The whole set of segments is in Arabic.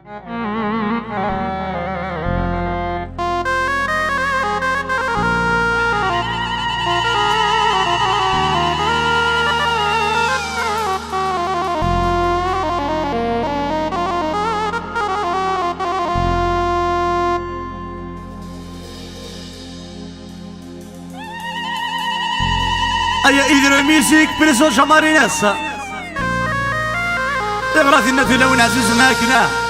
Aia hidromusic preso شماريناسا تغرث النثي لو نعزز ماكنا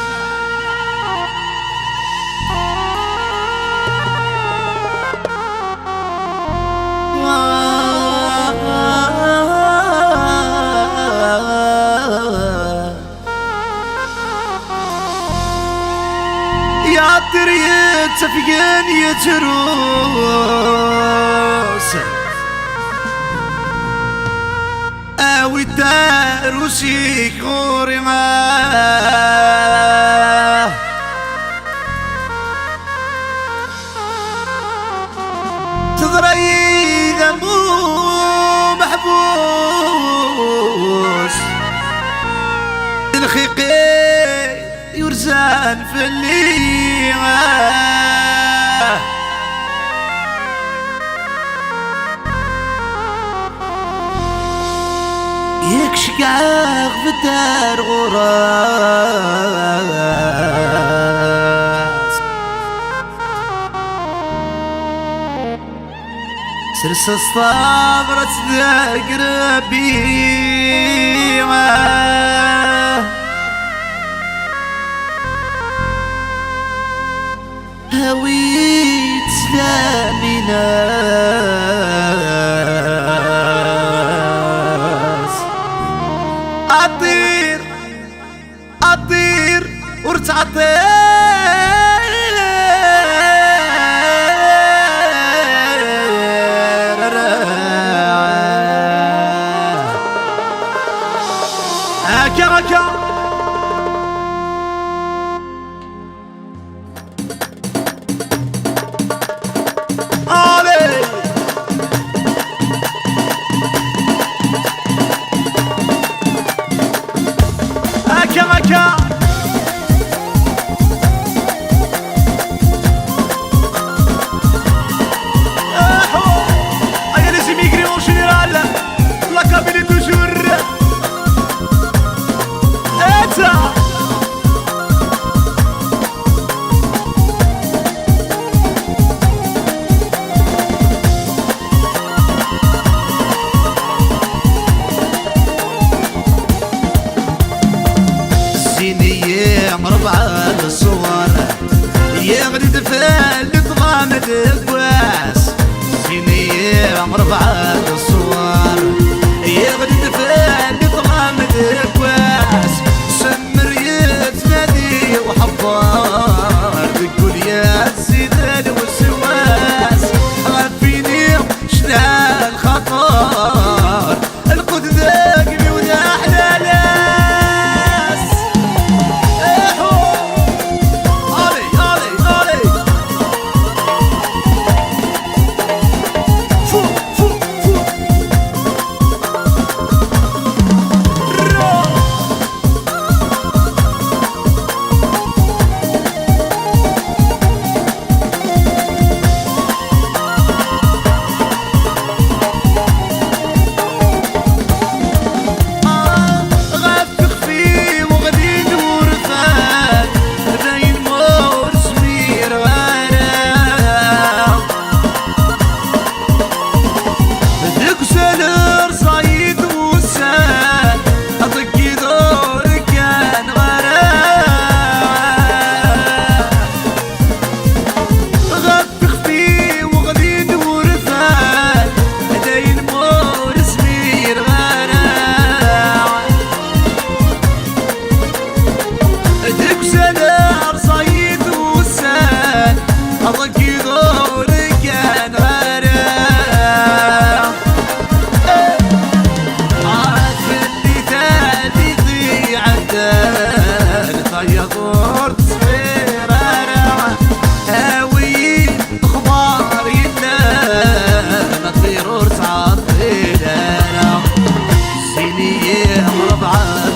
يا طريق تفقين يتروس ويتاروسي كوري ما تغري ذنبو محبوس الخيقي يرزان في الليل يكشقاق في الدار غراس سرس الصبرة تقربي هويت سلامنا أطير ورتعطير هكا هكا مربعة الصور يغرد في اللي تغامد القواس سينية مربعة الصور يغرد في اللي تغامد القواس سمر يتنادي وحبار تقول يا السيدان والسواس غفيني شنا الخطر القد ذاقني ولا أحلى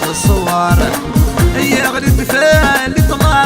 الصور يغرد في اللي طلع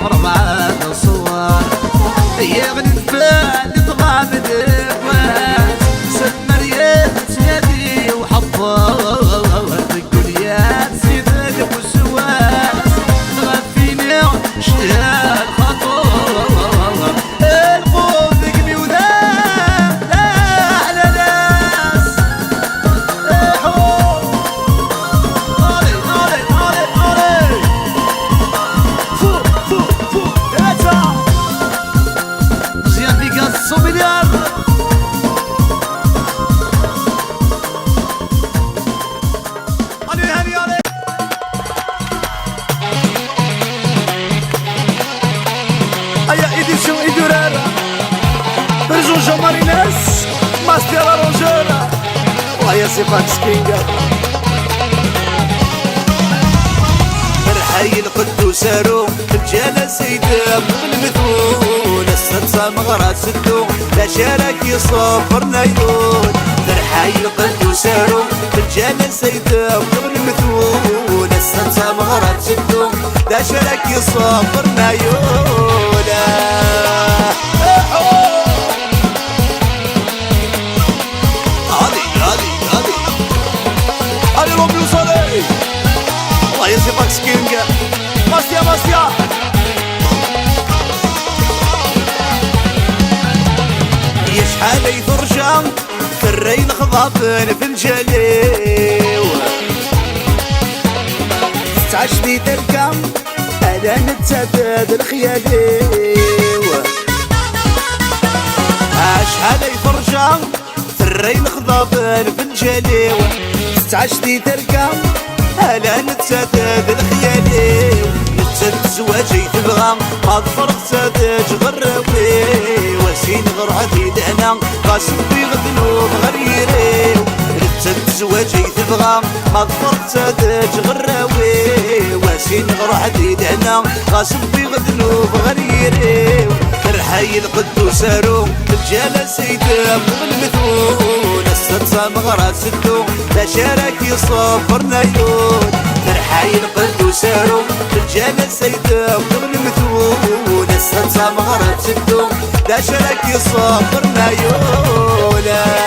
مربعة الصور يغني الفال تغامد اخوات سد مريم تنادي وحبار تقول يا سيدك والسواد تغفيني شهاد خطوة الخوف ذقني وذاب لا على ناس احو اولي اولي اولي اولي فوق فوق فوق اتا مزيان بيكاسو مليار João Marinês, Master Laranjeira, Laia Sifax Kinga الحي القدوس سارو الجالة سيدة من المثول السلسة مغرات سدو لا شارك يصفر نايون الحي القدوس سارو الجالة سيدة من المثول السلسة مغرات سدو لا شارك يصفر نايون الله يسيبك سكينجا ماستيا ماستيا يشحال يثرجا في الرين خضافن في الجليو تعشتي تلقى انا نتسدد الخياليو شحال يثرجا في الرين خضافن في الجليو تعشتي تلقى هلا نتسدد الخيالي نتسدد زواجي تبغى ما ظفر تسدد غراوي وسين غرعتي دهنا قاسم في غذنوب غريري نتسدد زواجي تبغى ما ظفر تسدد غراوي وسين غرعتي دهنا قاسم في غذنوب غريري الحي القدوس سارو الجالة سيدة من المثول السلسة مغرات سدو لا شارك يصفر نايون الحي القدوس سارو الجالة سيدة من المثول السلسة مغرات سدو لا شارك يصفر نايون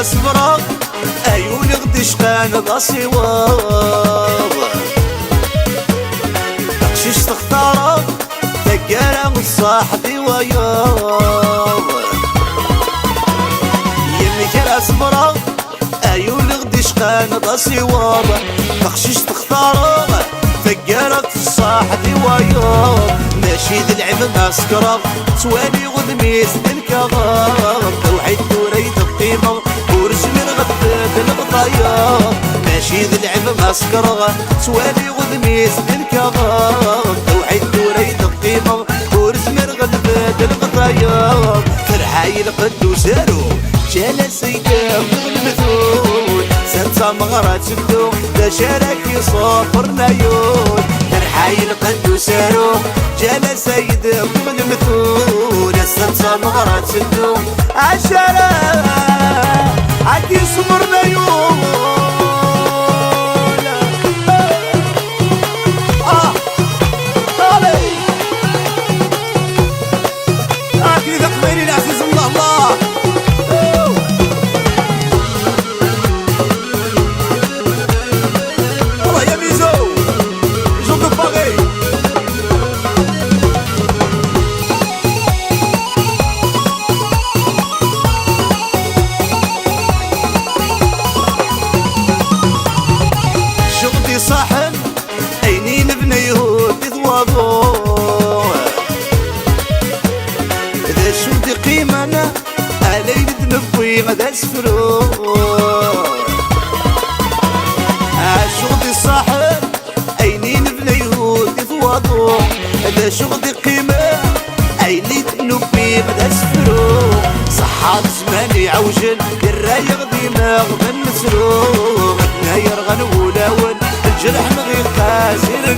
صبرا عيون غدش كان ضاسي واب تقشيش تختارا تقارا صاحبي وياب يمي كرا صبرا عيون غدش كان ضاسي واب تقشيش تختارا تقارا صاحبي وياب ماشي ذي العب مسكرا توالي غدميس الكغاب توحيد وريد القيمة ورجلي الغداد الغطايا ماشي ذي العب مسكرة توالي غدميس الكغاب توحيد وريد القيمة ورجلي الغداد الغطايا فرحاي القدوس سارو جالة سيدة من المثول سلسة مغرات سدو لا شارك يصفر نايون فرحاي القدوس سارو جالة سيدة من المثول السلسة مغرات سدو عشرة عدي صبرنا يوم طالي اكيد قبيلي العزيز الله الله الله يا ميزو جو دو باغي صاحن عينين بني يهود ثواضو إذا شفت قيمنا علي تنبوي غدا سفرو شغلي صاحن عينين بني يهود ثواضو إذا شغلي قيمة عيني تنبوي غدا سفرو صحات زماني عوجل الرايق ديما غدا نسرو غدنا يرغن ولاون الجرح مغير قاسر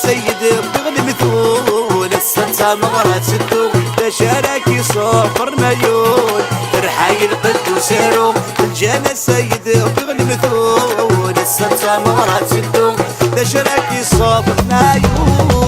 السيد بغل مثول السلسة مغرات سدو تشارك يصفر مليون رحاي القد وسارو الجانا السيد بغل مثول السلسة مغرات سدو تشارك يصفر مليون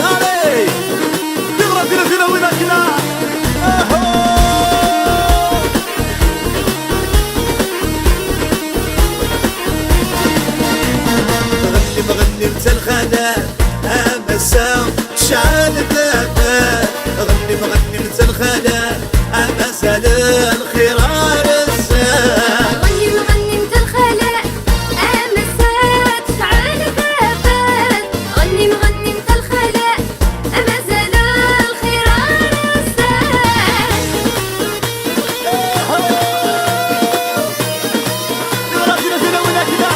علي تغرى فينا وينكنا بغني انت الخدام امسا شعال الذباب بغني انت الخدام امسا الخيرار الزاب غني انت الخلاء امسات شعال الذباب غني انت الخلاء امازال الخيرار الزاد فينا ولا كده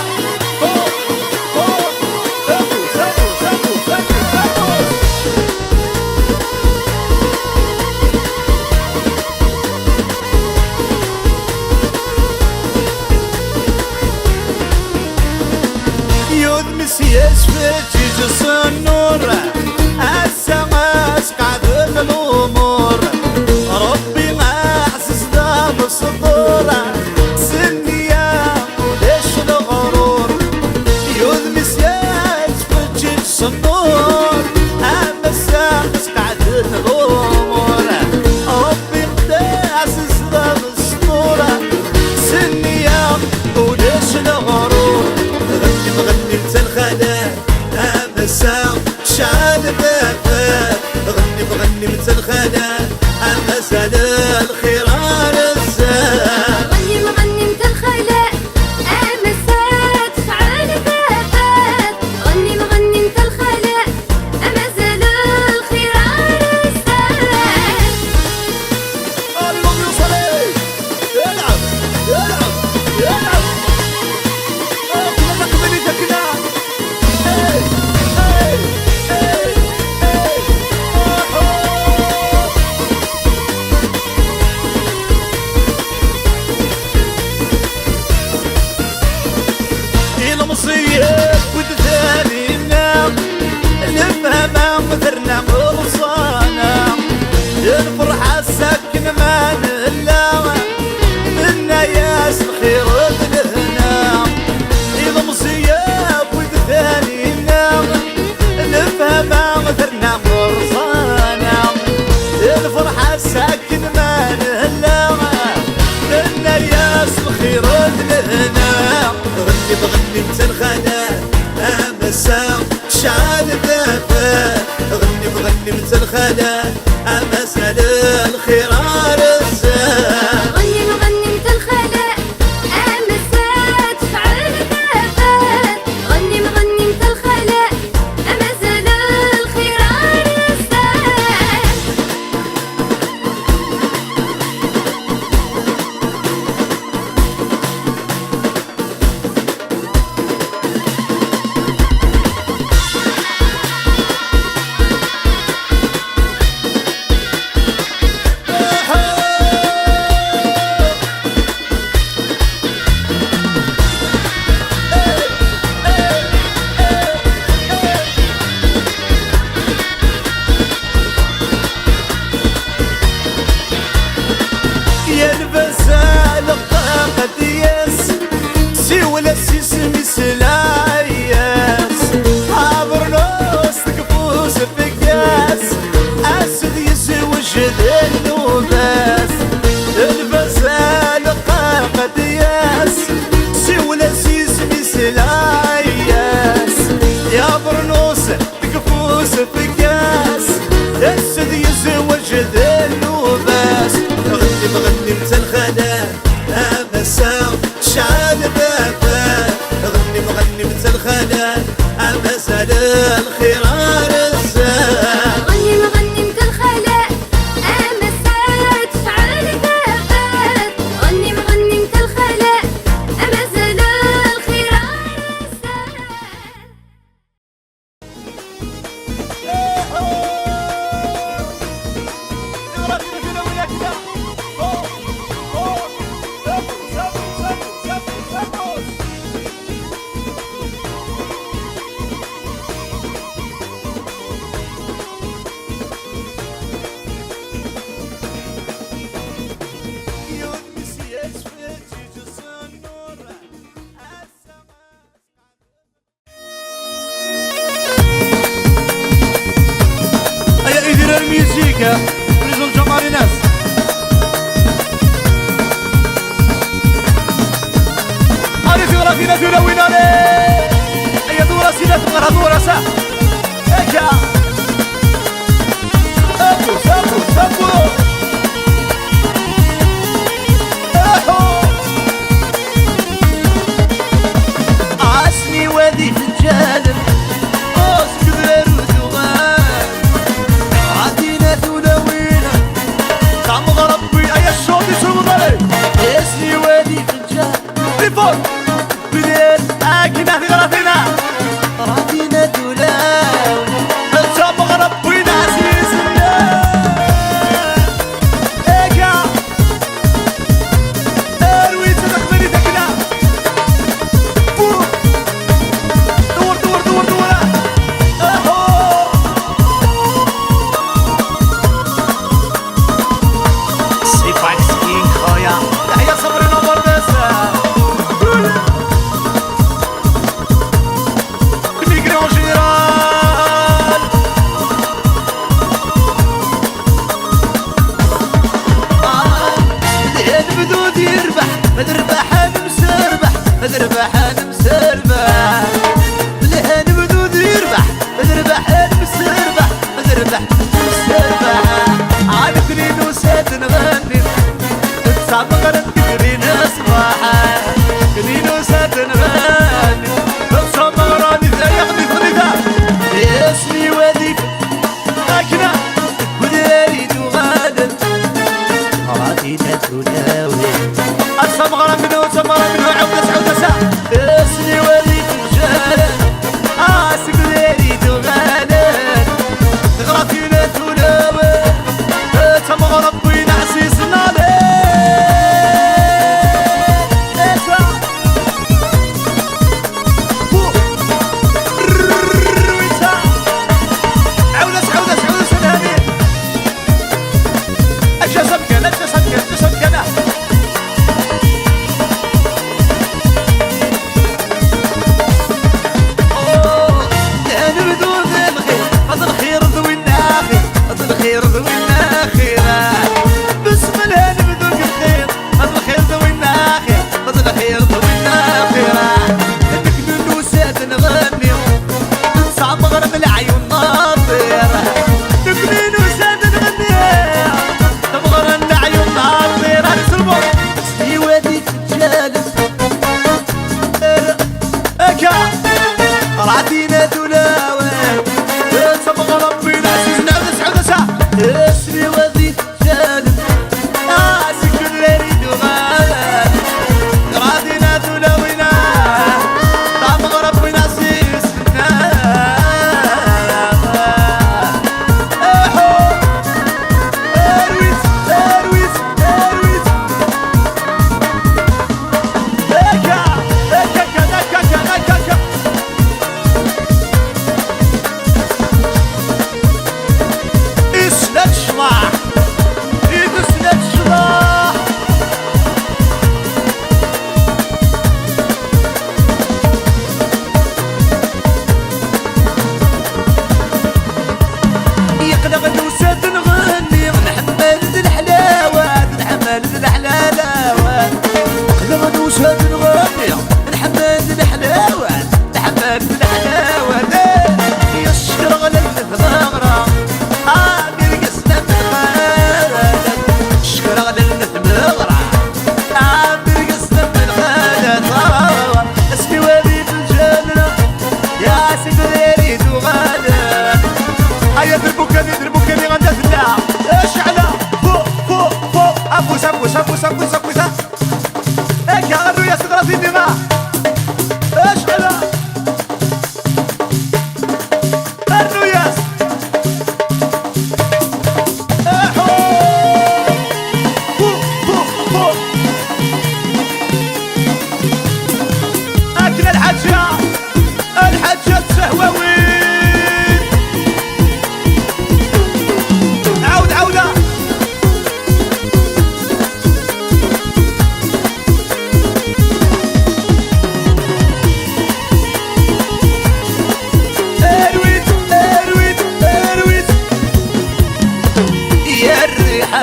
يشفت يجس النور السماس قعد الامور ربي ما حسس ذا بالصدور سنيا وليش الغرور يذمس يشفت يجس النور السماس قعد الامور ربي ما حسس ذا بالصدور سنيا وليش الغرور بغني انت الخدام امسا شعال الذباب بغني انت الخدام امسا الخيرار الزاب غني انت الخلاء امسات شعال الذباب غني انت الخلاء امازال الخيرار الزاد اللهم يوصلي يلعب يلعب يلعب مثلنا غرصانا الفرحة ساكن ما نهلا منا ياس الخير ودلهنا إذا مصياب ودثانينا الفهمة مثلنا غرصانا الفرحة ساكن ما نهلا منا ياس الخير ودلهنا بغني انت الخدام امسا شعال الذباب بغني انت الخدام امسا الخيرار الزاب غني انت الخلاء امسات شعال الذباب غني انت الخلاء امازال الخيرار الزاد زال الخير الرزاق غني مغني متى الخلاء أمسات فعال ثبات غني مغني متى الخلاء أما زال الخير الرزاق هيا إدير الميوزيكا بريزون جماري ناس هذه ثورة فينا ثورة وين هيا دورة سيدة تبغى دورة سا هيا سابو سابو سابو عاسني وادي في الجالب اسكت غير وثوغان عدينا ثولوينا طعم غربي ايا الشوط يسوق علي اسني وادي في الجالب ريفور بديت اكينا في غرفنا عدينا ثولاونا طعم غربي عزيز ايكا اروي تدخلني تكنا دور دور دور دور سيفاك سكين خويا تحية صبري نور بسا الميكرو جنرال البدود يربح مدربح انا مسربح مدربح انا مسربح بالهان بدود يربح مدربح انا مسربح مدربح مسربح عارفني نوسات نغني تسعة مغرب كبرين صباحا كني نوسات نغني تسعة مغرب ذا يغني خليدا اسمي واديك لكنا وداري تغادر عادينا تلاوي السمغرة منه وسمغرة منه عودة عودة سا اسمي وليد الجلال اسك داري تغادر تغرى فينا تلاوي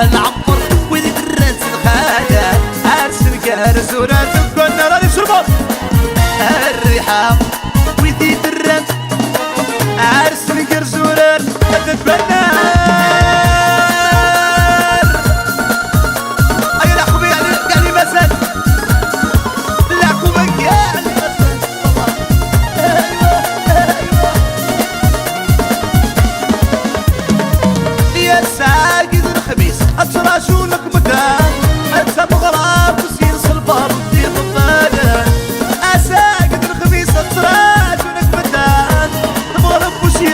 العمر وذي درات الخالة أرسل كارزونات كنا راني شربط الريحة وذي درات أرسل كارزونات تتبنى أي العقوبة يعني مازال العقوبة يعني مازال يا ساقد الخميس أتراشونك مكان أنت مغرب وسين صلبار في ضمانك أساقد الخميس أتراشونك مكان مغرب وسين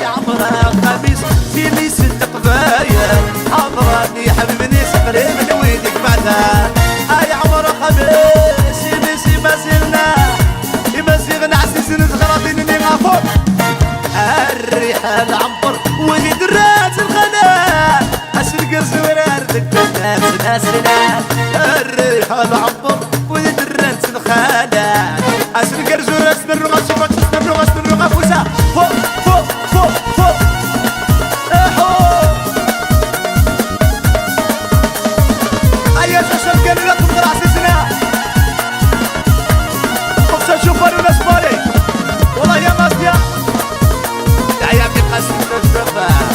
يا عمرها خميس سيني ست قبايا حضراني حبيبني سقري من ويدك بعدها يا عمرها خميس سيني سي ما زلنا ما زلنا عسيس نتغرطين اني غافور الريحة العنبر ولي درات الغناء أسرق الزورار ذكرت ناسنا الريحة العنبر ولي درات الخلاء أسرق الزورار سنرغى سوات سنرغى فوسا فوق فوق فوق فوق أيها الشباب كانوا لكم دراسيسنا خمسة شوفوا الناس مالي والله يا ماسيا يا ابن قاسم الشباب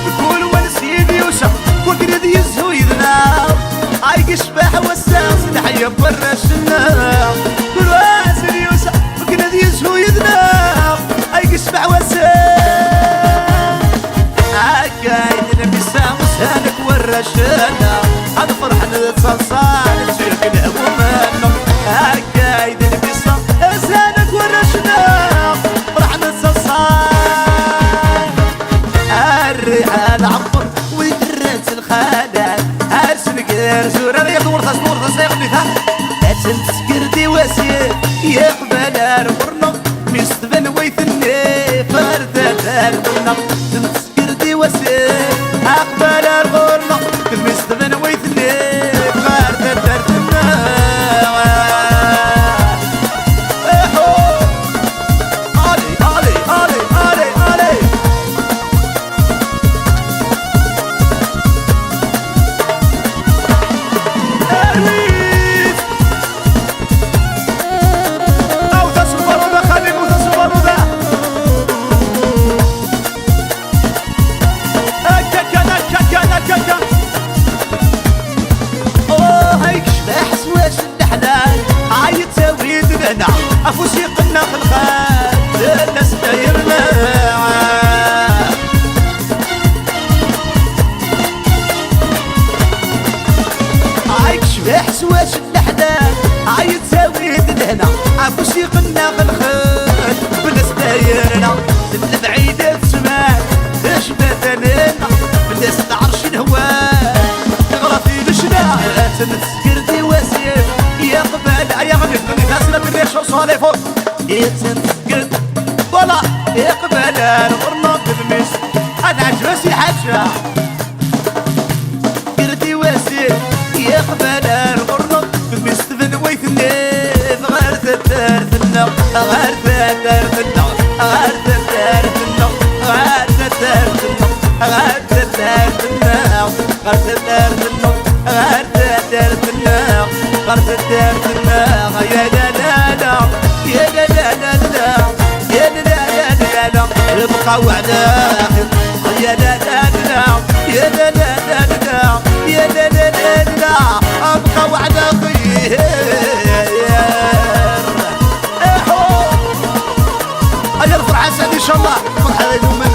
نقول ونسيدي وشا وقرد يزهو يذناب عايق شباح والساس نحيا برا الشناب كل واسل يوسع وقرد يزهو يذناب عايق شباح والساس عايق نبي سامس هانك ورا الشناب هذا فرحان التصلصال نشيك الأمومان عايق نبي سامس هانك ورا الشناب فرحان التصلصال الريحة العمر ودرت الخالات أرسل غير زورار يا ورثة ورثة يغني ها أتن تسكردي واسير يقبل الورنق مستبن ويثني فردة الورنق أتن تسكردي واسير أقبل الورنق مستبن ويثني فردة الورنق أفوسي قلنا في الخال الناس دايرنا عايك شباح سواش الأحداث عايد زاويد لهنا أفوسي قلنا في الخال الناس دايرنا البعيدة تسمع تشبه لنا الناس تعرش الهواء تغرى في لشنا تنسكردي واسير يا قبال يا غني ناسنا بالريش وصالي فوق يتنسكرد ولا يقبل الغرناط بالمس أنا عجبسي حاجة كردي واسير يقبل الغرناط بالمس تبن ويثني غير تدار ثنا غير تدار ثنا غير تدار ثنا غير تدار ثنا غير تدار ثنا غير تدار ثنا غير تدار ثنا غير تدار ثنا يا لا لا لا يا لا لا لا يا لا لا لا لا ابقى وعداك يا لا لا لا يا لا لا لا يا لا لا لا ابقى وعداك يا الفرحة سعد ان شاء الله فرحة اليوم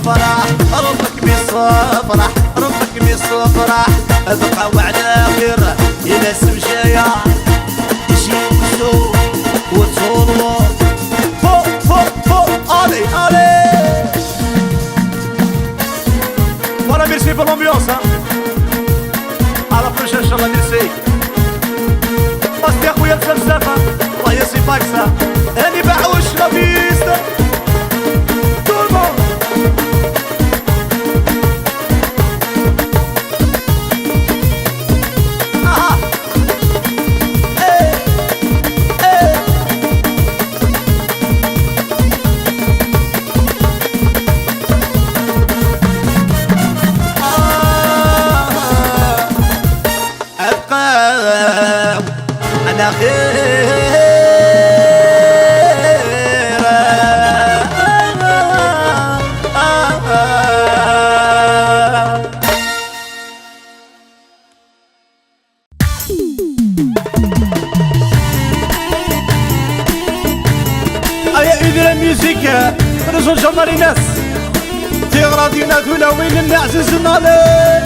فرح ربك بيص صفرح ربك مي صفرح ابقى وعلى خير يناس مشايا يشيلو وتصوروا فوق فوق فوق allez allez voilà merci pour l'ambiance hein à la prochaine inchallah merci بس يا اخويا الفلسفه الله يصيبك سا هاني بعوش لا بيست tout le monde أنا خير أيا إذا الميوزيك رجل جمال الناس تغرى دينا دولا وين النعزز النالي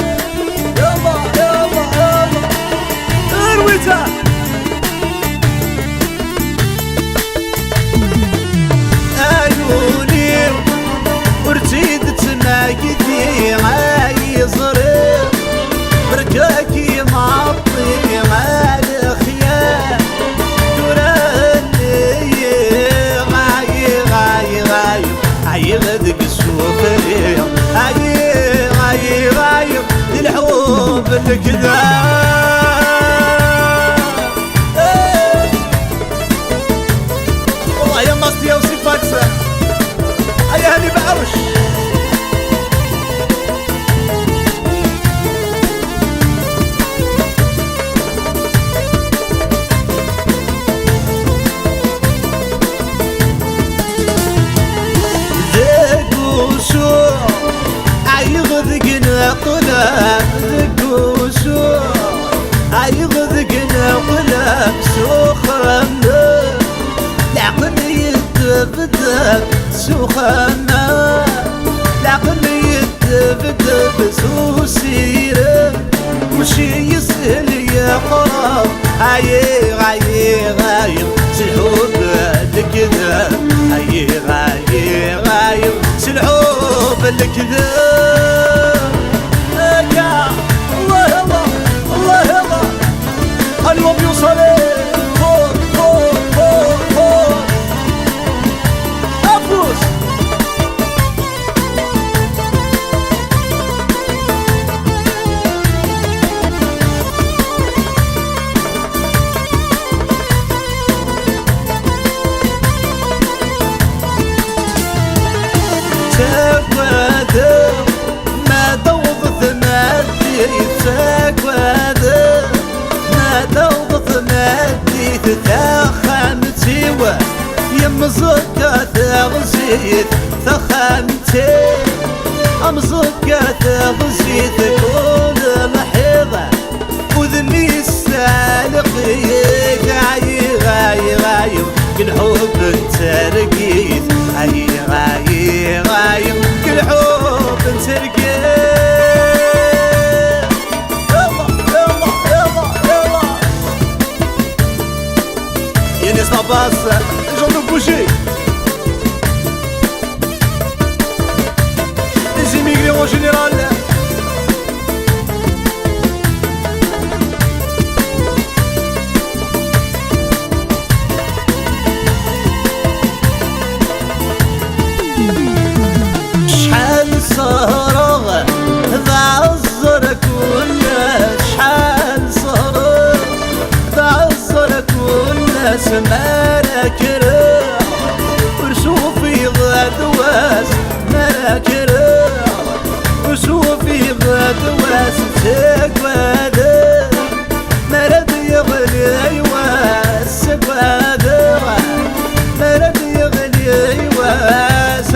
يلا يلا يلا ارويتا عيوني ورتيد تناقدي عاي صريح بركاكي معطي مع الخيال تراني غاي غدق السوفري غاي للحب الكذا والله يا مصدي يا وصفاكسة أيا هاني بعوش عيغذقنا قلب سخنا العقل يتبدل سخنا العقل يتبدل سوسيره وشي يسهل يا قرب غاي سلحوب الكذا غاي سلحوب الكذا اليوم يوصل فوق فوق فوق فوق أفوز تاكوادر ما دوضت نادي تاكوادر دوضت نادي تخامتي يمزكة تغزيت تخامتي أمزكة تغزيت كل محيضة وذني السالقي غاي كل حب ترقيت غاي كل حب ترقيت ça passe, les gens de bouger. Les immigrés en général. شحال صهرة بعذر كل شحال صهرة بعذر كل مالك ريح وشوفي غدواس مالك ريح وشوفي غدواس تقوادر مرد يغلي يواس تقوادر مرد يغلي يواس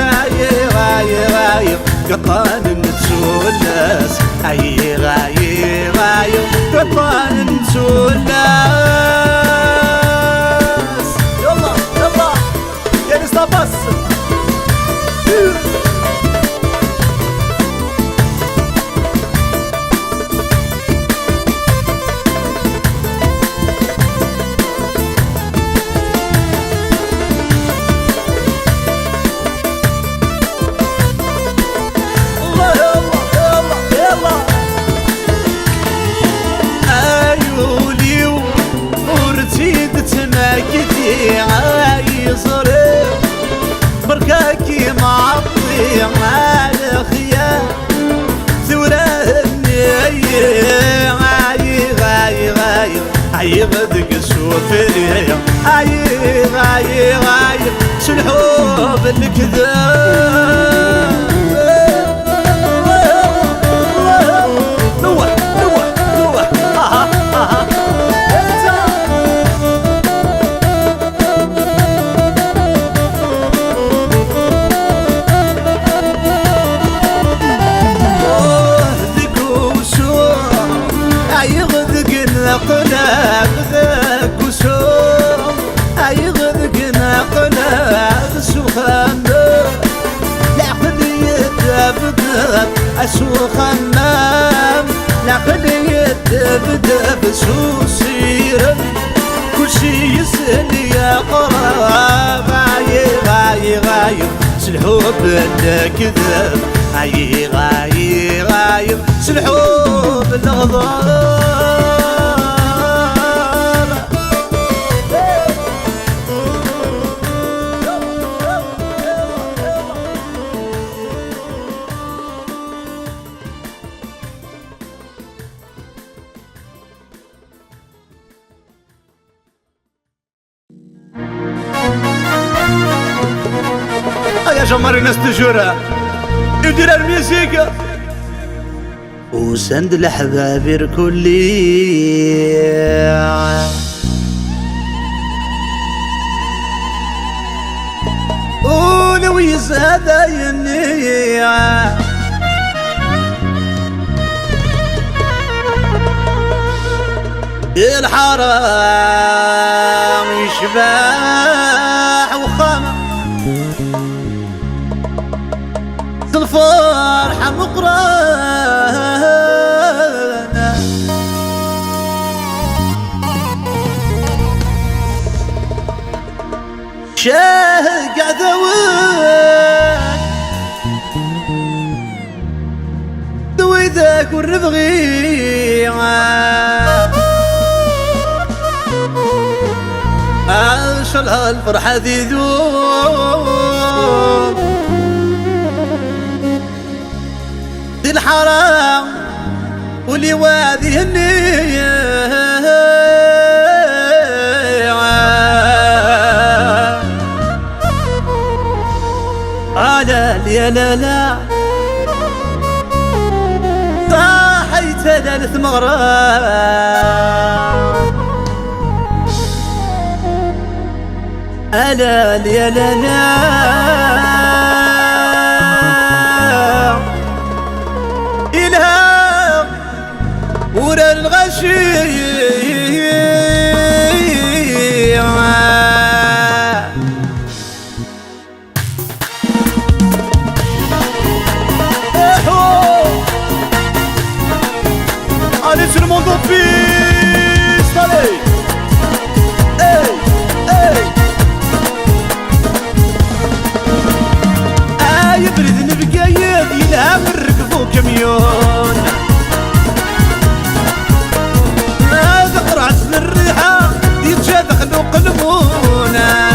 غاي قطان نتسولس غاي قطان نتسولس عي غدك السوفرية عي شالحب الكذاب نوح قلب ذاك وسوم يغذقنا قلب سخان العقل يدبدب سخمام العقل يدبدب سوسير كل شي يسهل يا قراب غايب سالحب الكذب غايب سالحب الغضب يا جمهور الناس تجورها يدير الميوزيكا وسند الأحباب الكلي ولو يزهد النية الحرام يشبح وخمر الفرحة مقرانة شاهق عذوان دوي ذاك والربغي عاشلها الفرحة ذي ذوب الحرام واللي واذي النية على يا لا صاحي ثلاث مغرب على يا لا ورا الغشي allez tout le monde au piste allez يبرد نبقى يلهم الركبو كميون قرعة الريحة يتشادخلو قلبونا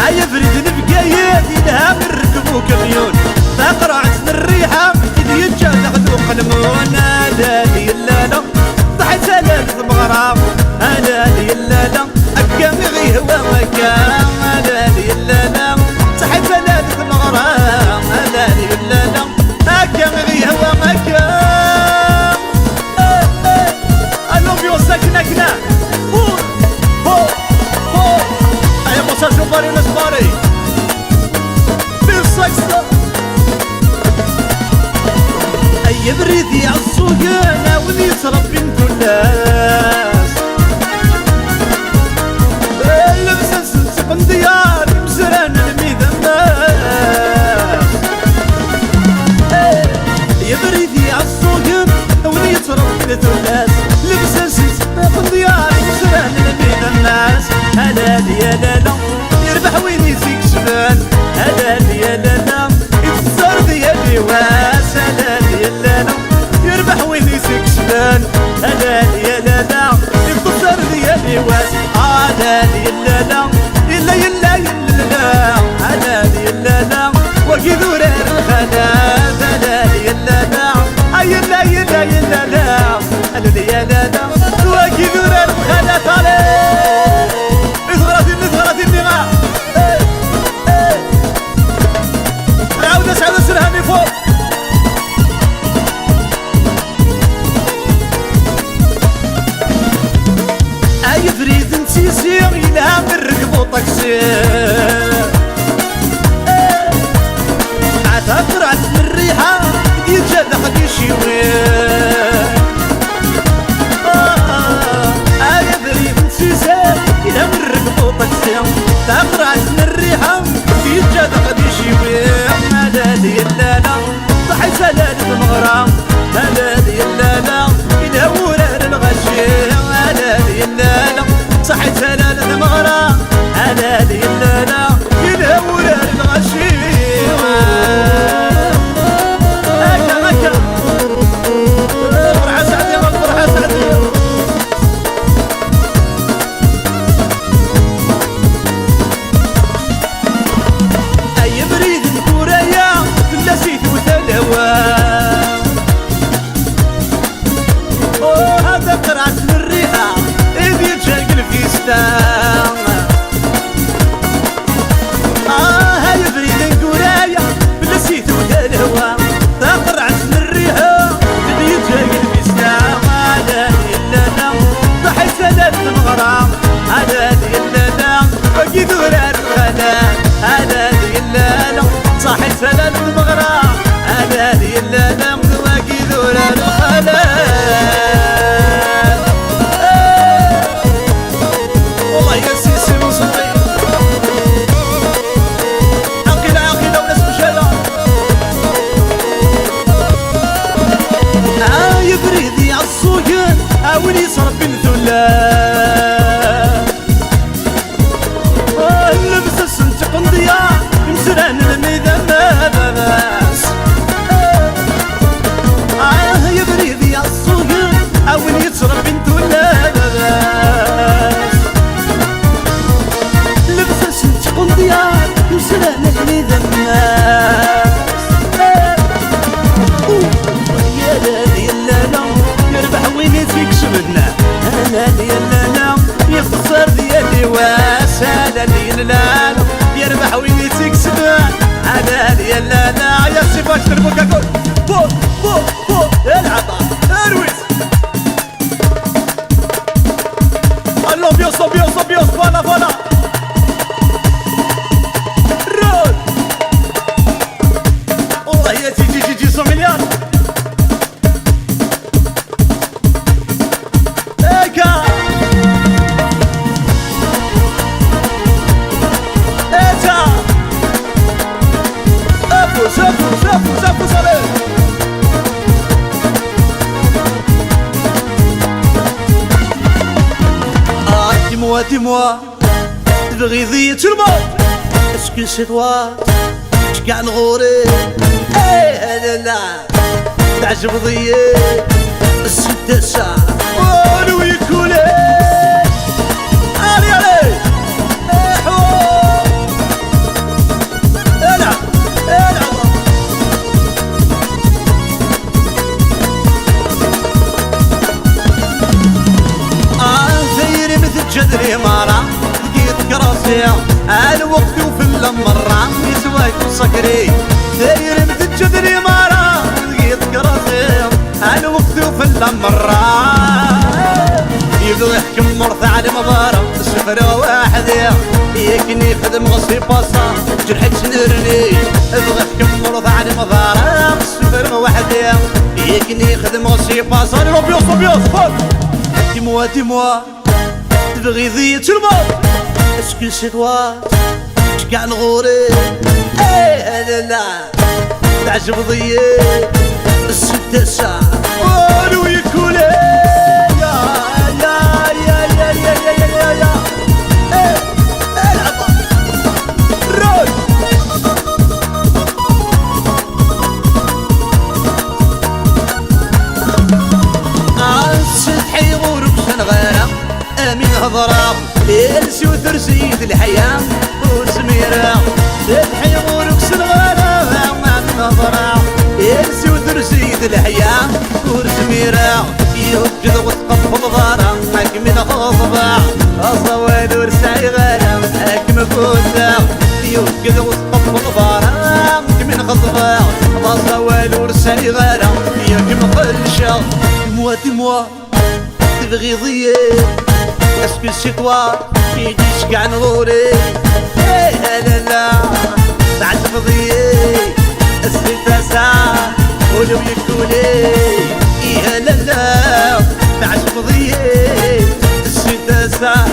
يبرد نبقى يلهم الركبو كميون قرعة الريحة يتشادخلو قلبونا لا لي لا ضحيت ثلاث مغرام لا لي لا أكام غي هو مكان لا لي لا صحيت ثلاث مغرام لا لي لا أكام غي هو مكان ساكنة كنا هيا موسى جباري وناس باري بالصيصة أي بريدي عالسوقانة وذي تربي انتو الناس اللبسة نسلسق ديار مزران الميدان الناس يا بريدي عالسوقانة وذي تربي انتو الناس لبسة دياري مزران لبين الناس هلا يا لالا يربح وين يزيك شبان هلا يا لالا يتصار ديالي واس هلا يا لالا يربح وين يزيك شبان هلا يا لالا يتصار ديالي واس هلا يا لالا يلا يلا يلا هلا يا لالا وكي ذرار الخلاف هلا يا لالا يلا يلا يلا هلا طاكسي عاد قرعت من الريحة ديال جادة غادي يشيوي يا بريد نسيسان إلا من ركبو طاكسي قرعت من الريحة ديال جادة غادي يشيوي هذا ديال لالا صحي سلال المغرام هذا ديال لالا إلا ورار الغشي هذا ديال لالا صحي سلال المغرام هذا ديال لالا إلا ورار الغشي هكا فرحة سعدية فرحة سعدية أي بريد الكورية كل سيت وتلوى هذا قرعت من الريحة إذ يتشاق الفيستان هاي بريد الكورية كل سيت وتلوى قرعت من الريحة إذ يتشاق الفيستان هذا ديالنا ضحي سلال المغرام هذا ديالنا باقي ذرار الخلال هذا ديالنا صاحي سلال المغرام هذا ديالنا باقي ذرار الخلال والله يا سيسي مصري عقيلة وناس مشالة يا بريدي عالسوقن ولي صرف بنثلا لبس السنتق نضيع مسران الميدان باس يا بريدي عالسوقن ولي صرف بنثلا لبس السنتق نضيع مسران الميدان يا لالي لالا يربح وين تكشفنا انا ديالنا يخسر ديالي واسالا ديالنا يربح وين تكسبنا انا ديالنا يا سيفاش تربوكا كل بو بو بو العبا ارويس الامبيونس فوالا رول والله يا تيجي 100 مليار زفو صالح dis-moi تبغي tout le monde est-ce que c'est toi شكاع الغوري لا لا تعجب ضيي الستة ساعة ولو يكولي علي جدري مرة لقيت كراسي الوقت وفي المرة يسواك وسكري داير مثل جدري مرة لقيت كراسي الوقت وفي المرة يبدو يحكم مرثى على مبارة السفرة واحدة يكني خدم غصي باصا جرحت سنرني يبدو يحكم مرثى على مبارة السفرة واحدة يكني خدم غصي باصا الامبيونس فوق dis-moi تبغي ذي tout le monde est-ce que c'est toi شكاع الغوري لا لا تعجب ضيي الستة ساعة ولو يكولي يا العبا رول السطحي غورك سنغانا من هضرة السي وثرسيت الحياة وسميرة تضحي غورك سنغالة من هضرة السي وثرسيت الحياة وسميرة يوجد وتقف ضارة حكم خضبة الصوال ورسعي غالة حكم كوتا يوجد وتقف ضارة حكم خضبة الصوال ورسعي غالة حكم خلشة dis-moi تبغي ضيق est-ce que c'est toi يجيش كاع نغوري لا لا لا بعد فضيي الستة ساعة ولو يكولي لا لا بعد فضيي الستة ساعة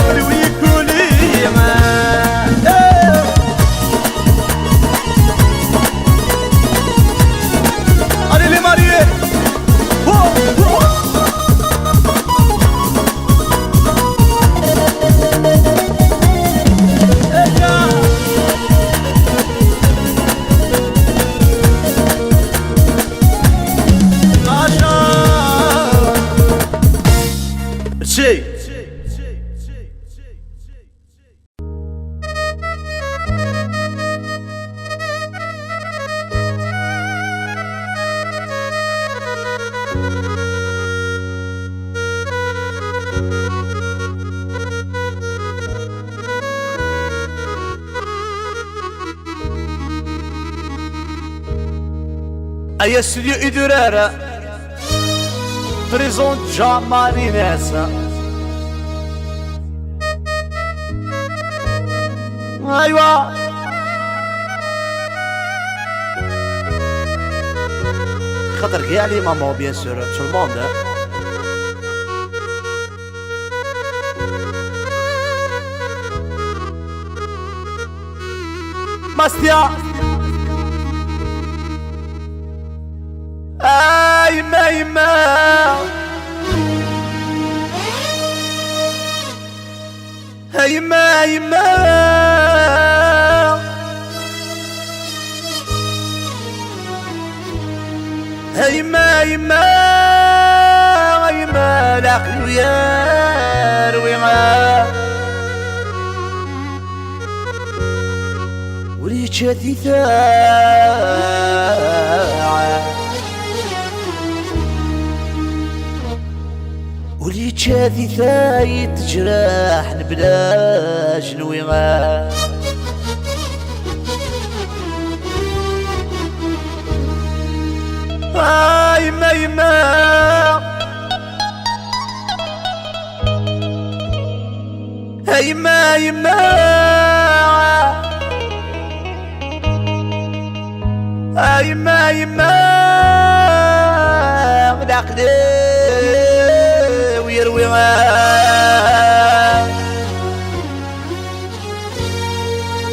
ولو يكولي allez les mariés Aïe studio Idurara Prison Jamali Nessa أيوة خاطر كاع لي مامون بيان سور تو الموند ماستيا يما يما يما يما يما يما يما العقل ويروي وليت شادي وليت شادي ثايت جراح بلا جنويغا يما يما يما يما يما يما العقل ويروي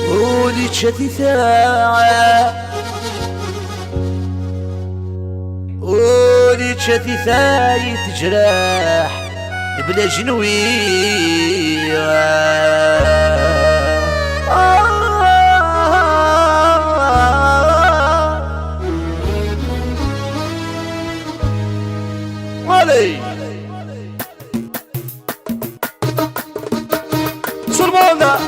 وليت شادي ثايت وليت شادي ثايت جراح بلا جنوي علي سلمونا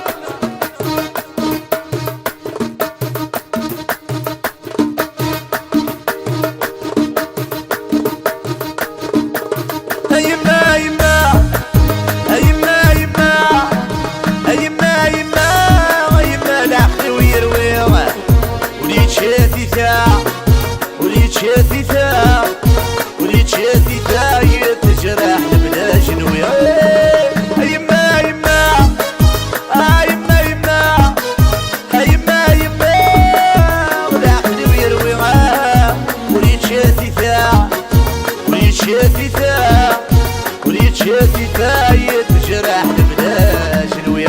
وليت شادي ثايت جراح بلا جنوي يما يما يما يما يما يما والعقل ويروي وليت شادي ثايت جراح بلا جنوي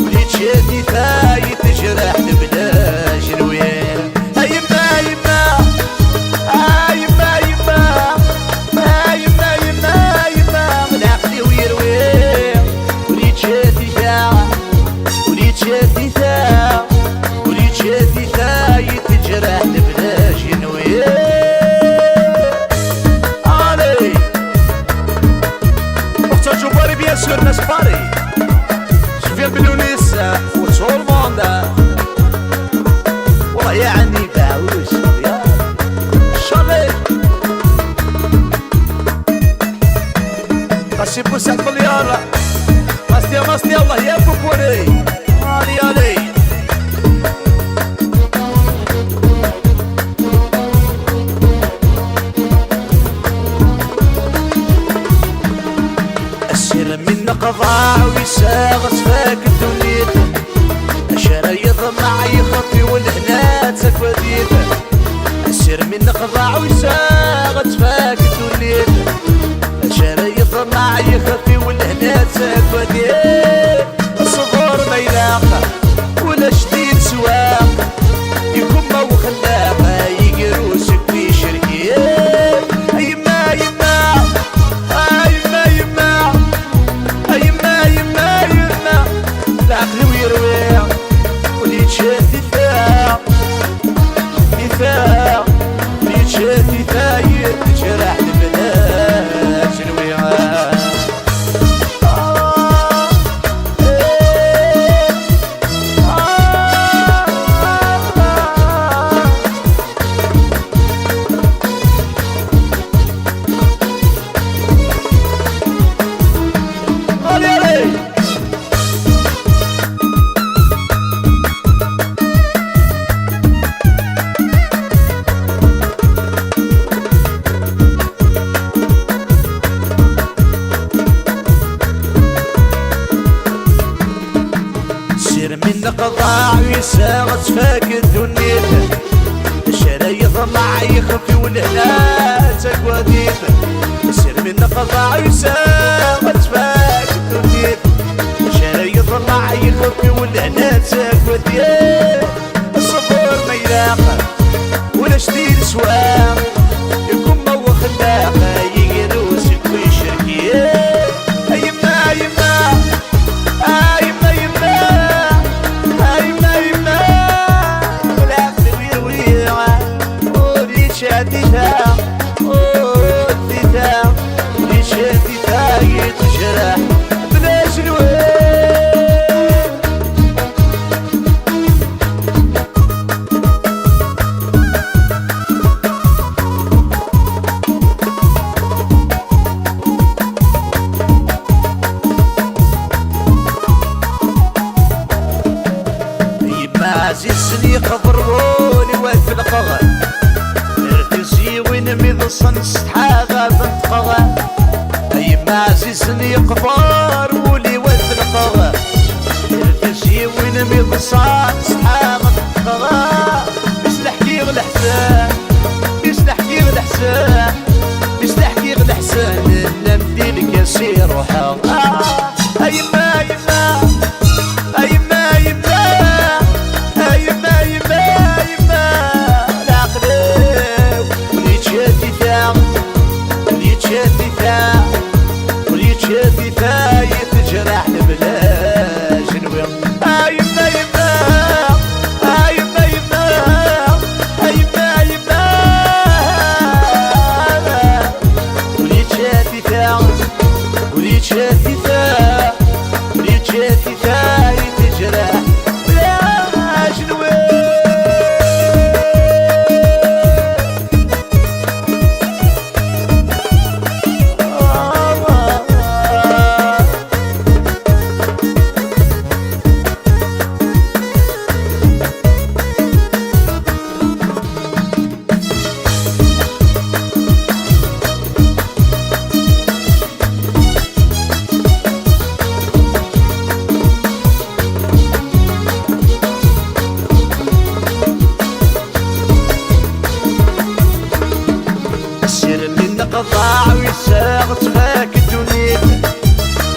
وليت شادي ثايت جراح قضاع ويساغ سفاك الدنيا شرايط مع يخطي والهنا تكوديته السير من قضاع ويساغ سفاك الدنيا شرايط مع يخطي والهنا تكوديته الصبور ما يلاقى ولا شديد سواق يكون ما وخلاقه يقروسك في شركيه يما يما يما يما يما يما يما العقل ويروي واللي يتشاف يفاق يفاق واللي يتشاف يفايد جرح البنات الويعة من قضاع ويساغ سفاك الدنيا الشرايط مع يخفي والهنا تكواديته سير من قضاع ويساغ سفاك الدنيا الشرايط مع يخفي والهنا تكواديته الصبور ما يلاقى ولا شديد سواق يكون ما هو خلاقه يقروسك في شركيه يما يما يما يما شاديها وديها شاديها يتجرح بلاش الوين يما عزيزني يخبروني واقف القغر وين صنص حاجة بنت قغا يما عزيزني يقبر ولي ولد القغا تمشي وين صنص حاجة بنت قغا باش نحكي الحسان باش نحكي الحسان باش نحكي الحسان نمدي لك يا سي روحها يما يما يما يما يما يما يما واللي يتشافي فايت جرح بلا جنوي يما يما يما يما يما يما واللي يتشافي واللي يتشافي واللي يتشافي فايت جرح بلا جنوي قضاع ويساغ سفاك الدنيا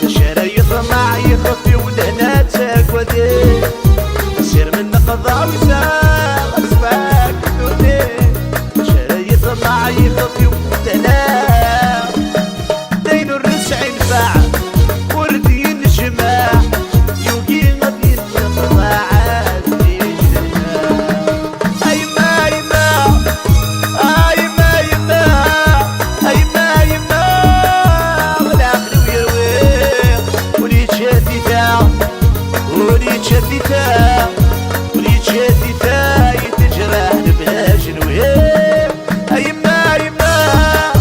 شرايط مع يخفي والهنا تكوديه سير من قضاع ويساغ سفاك الدنيا شرايط مع يخفي والهنا دين الرسع ينفع وردي الجماع يوقي غادي القضاع واللي يتشافي يتجرح بلا جنوي يما يما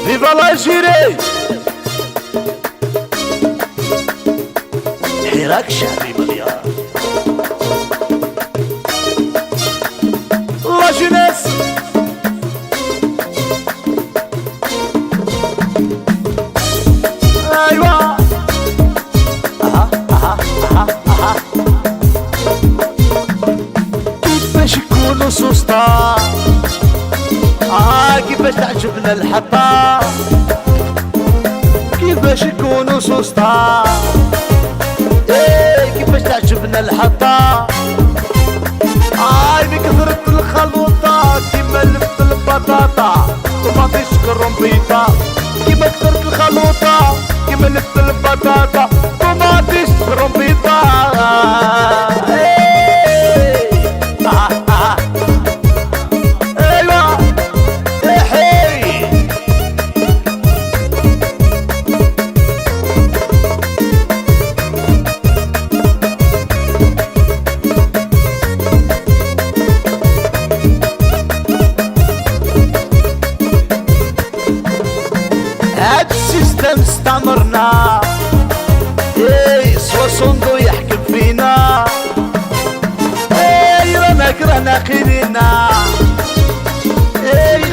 فيفا الجيري حراك شعبي مليار لا جونيس ايوا كيفاش يكونوا سوسطا كيفاش تعجبنا الحطة كيفاش يكونوا سوسطا كيفاش تعجبنا الحطة بكثرة الخلوطة كيما لفت البطاطا طماطيش كرومبيطة كيما كثرة الخلوطة كيما لفت البطاطا طماطيش كرومبيطة هاد السيستم استعمرنا سوا صندو يحكم فينا رانا كرهنا خلينا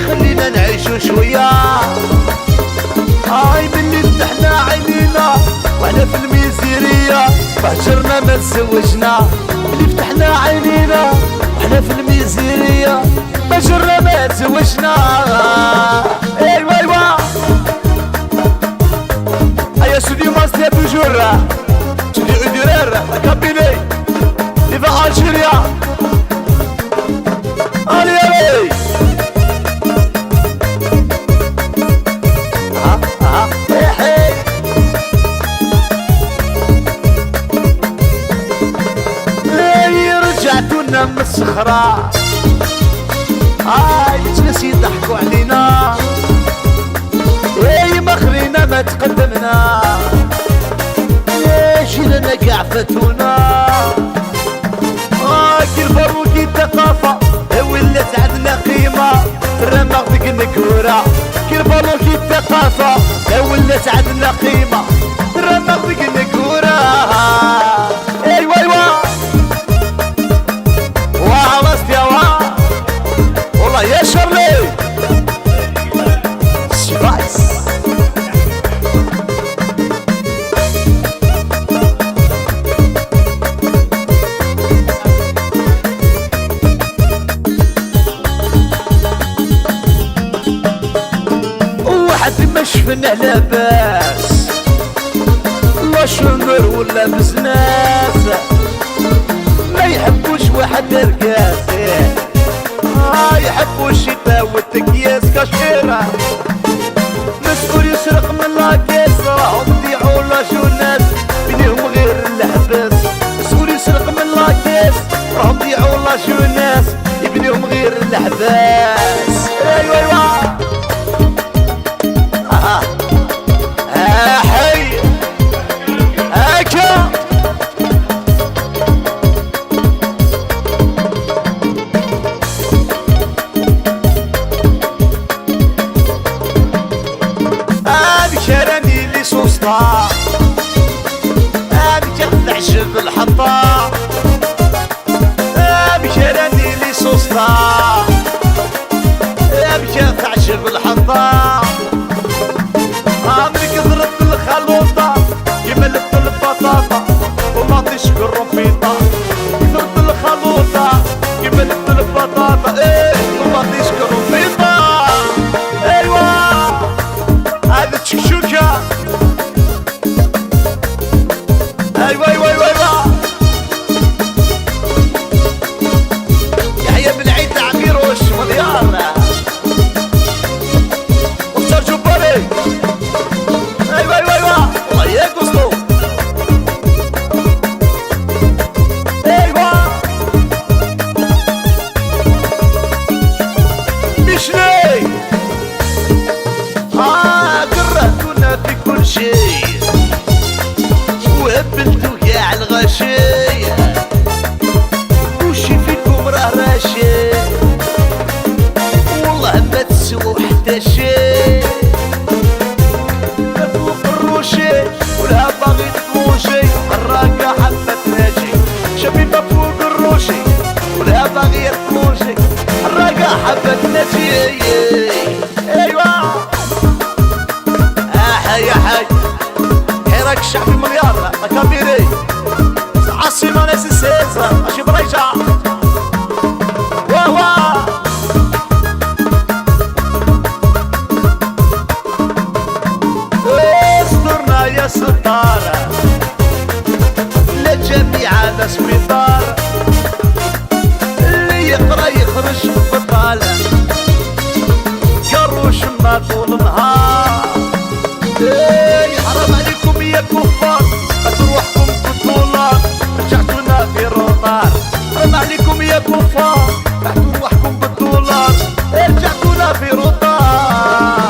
خلينا نعيشو شوية ملي فتحنا عينينا وحنا في الميزيرية بهجرنا ما تزوجنا ملي فتحنا عينينا وحنا في الميزيرية بهجرنا ما تزوجنا ايوا يا سودي ماستيا توجور سودي ادرار كابيني فيفا الجيريا علي علي رجعتونا من الصخرة جلس يضحكوا علينا ما خلينا ما تقدمنا جينا قاع فاتونا كي الفرو كي الثقافة ولات عندنا قيمة الرماغ ديك النكورة كي الفرو كي الثقافة ولات عندنا قيمة الرماغ ديك النكورة ايوا واه راستي واه والله يا شرلي سبايس ما شفنا لاباس لا شمر ولا بزناس ما يحبوش واحد رقاس يحبوا الشتاء والتكياس كشيرة مسؤول يسرق من لاكيس راهم يضيعوا لا جوناس بينهم غير الحباس مسؤول يسرق من لاكيس راهم يضيعوا لا جوناس يبنيهم غير الحباس ايوا حي هكا شراني اللي سوسطا تعجب الحطة شراني اللي سوسطا تعجب الحطة من كثرة الخلوطة كيما لفت البطاطا وماطيش كرومبيطة كثرة الخلوطة كيما لفت البطاطا وماطيش كرومبيطة ايوا هذا تشكشوكة ايوا يحيى بن عيد عميروش مليار مختار جباري ايوا والله يا قصدو ايوا مشلي كرهتونا في كل شيء وهبلتو كاع الغشي وشي فيكم راه راشي والله ما تسووا حتى شي ستار لجميع ناس سبيطار اللي يقرا يخرج بطال كروش ما طول النهار حرام عليكم يا كفار تروحكم بالدولار رجعتونا في روطار حرام عليكم يا كفار تروحكم بالدولار رجعتونا في روطار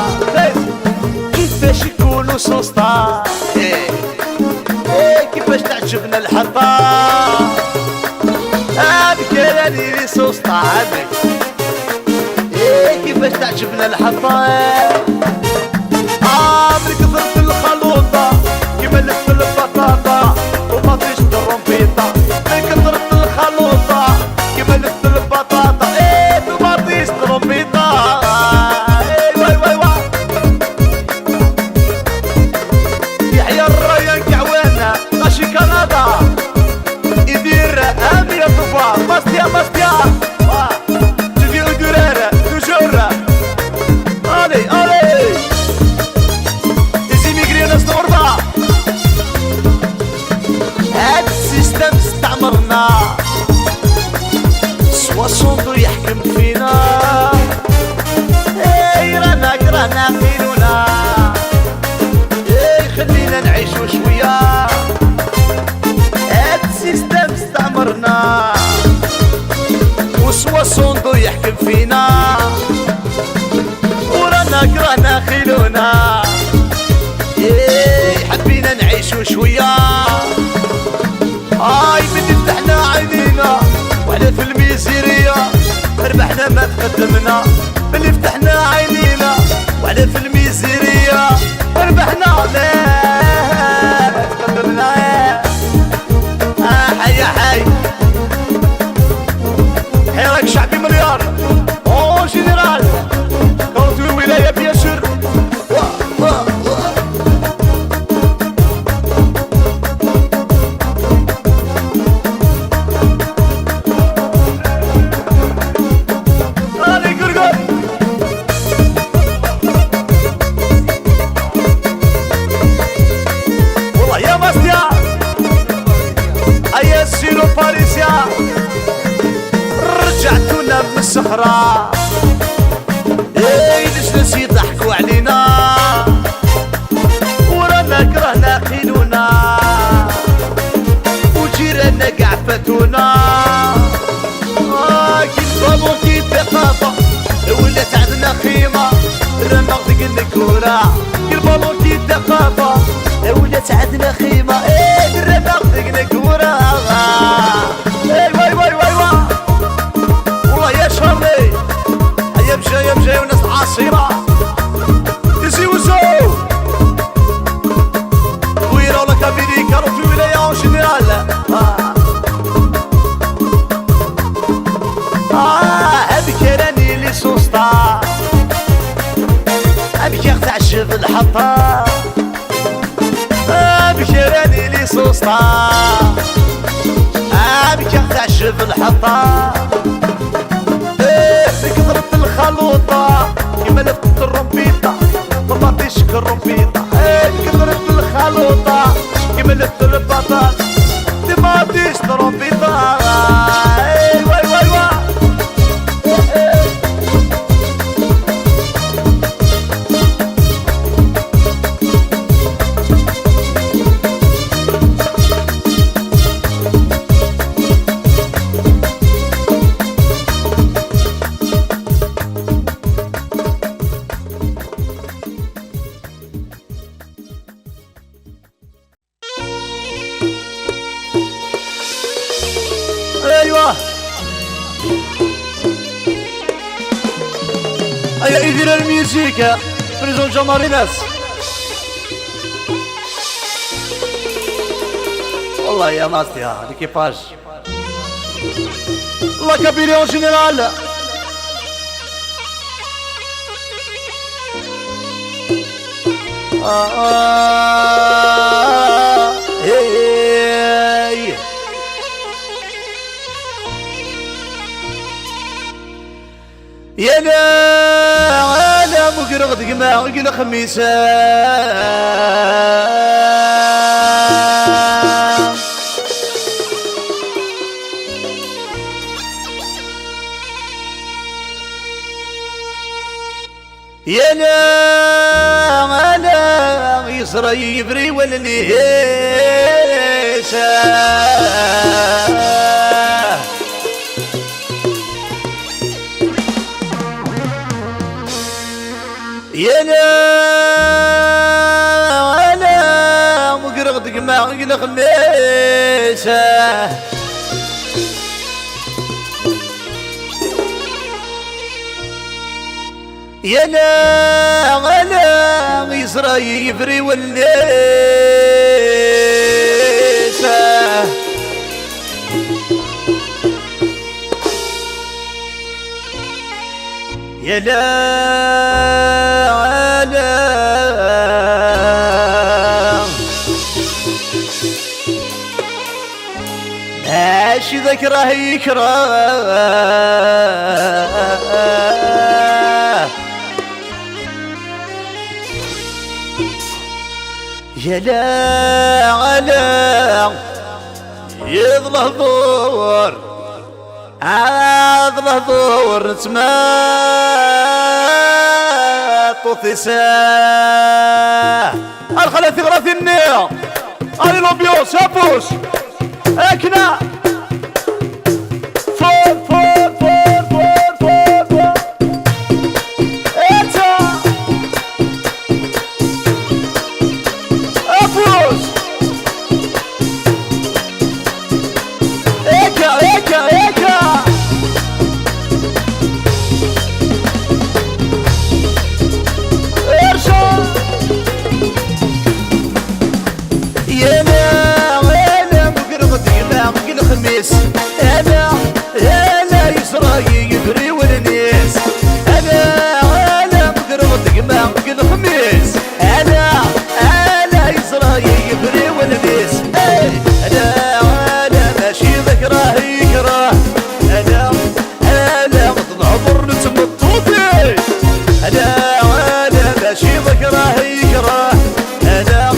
كيفاش يكونوا سوسطار كيفاش تعجبنا الحطار بكراني لي سوسطار كيفاش تعجبنا الحطار من كثرة الخلوطة كيما لفت البطاطا وما فيش الرومبيطة من كثرة الخلوطة كيما لفت البطاطا وما فيش الرومبيطة واي واي واي يحيى الريان كعوانة ماشي كندا يدير امية طفا باستيا باستيا تجي ودرارة تجورة الي الي هاد السيستم استعمرنا سوا صندو يحكم فينا رانا خيلونا خلينا نعيشو شوية هاد السيستم استعمرنا وسوا صندو يحكم فينا ورانا خيلونا حبينا نعيشو شوية من فتحنا عينينا وعلى في الميزيرية ربحنا ما تقدمنا من فتحنا عينينا وعلى في الميزيرية ربحنا ما تقدمنا حي حي حيرك شعبي مليار او جنرال كونتي الولاية بياشر رجعتونا من الصحراء الجنس يضحكوا علينا ورانا كرهنا خيلونا وجيراننا قاع فاتونا كي البابون كي الثقافة ولات عندنا خيمة رانا غدق الكورة كي البابون كي الثقافة ولات عندنا خيمة رانا غدق الكورة واي واي واي واي والله يا شري ايام جاي وناس عاصرة يزي وزو ويرا لك امريكا روح في ولاية اون جينيرال هذيك راني لي سوسطا هذيك تعجب الحطة هذيك راني لي سوسطا هذيك تعجب الحطة بكثرة الخلوطة كيما لفت الرومبيطة ما فيش الرومبيطة بكثرة الخلوطة كيما لفت البطاط ما فيش الرومبيطة واي واي واي ايوه ايا يدير الميوزيكا بريزون جماريناس والله يا ماستيا ليكيباج لا كابيلي جينيرال يا انا مقرغ دقمة وقنا خميسة يسرى يبري والليش يا لا مقرغدك ما عقل خميسه يا لا يسرى يفري والليسه يا لا ماشي ذكره يكره يا لا يظله ظهور عاظله ظهور نتماط وثساه الخلة ثغرة النية هاي لوبيوس هابوس اكنا فور فور فور فور فور فور اتا هابوس ايكا ايكا ايكا ارشاد يا الخميس انا يسرى يفري والنيس انا مقرض ما الخميس انا يسرى يفري والنيس انا ماشي ذكراه يكره انا مطلع برنس مطوطي انا ماشي ذكراه يكره انا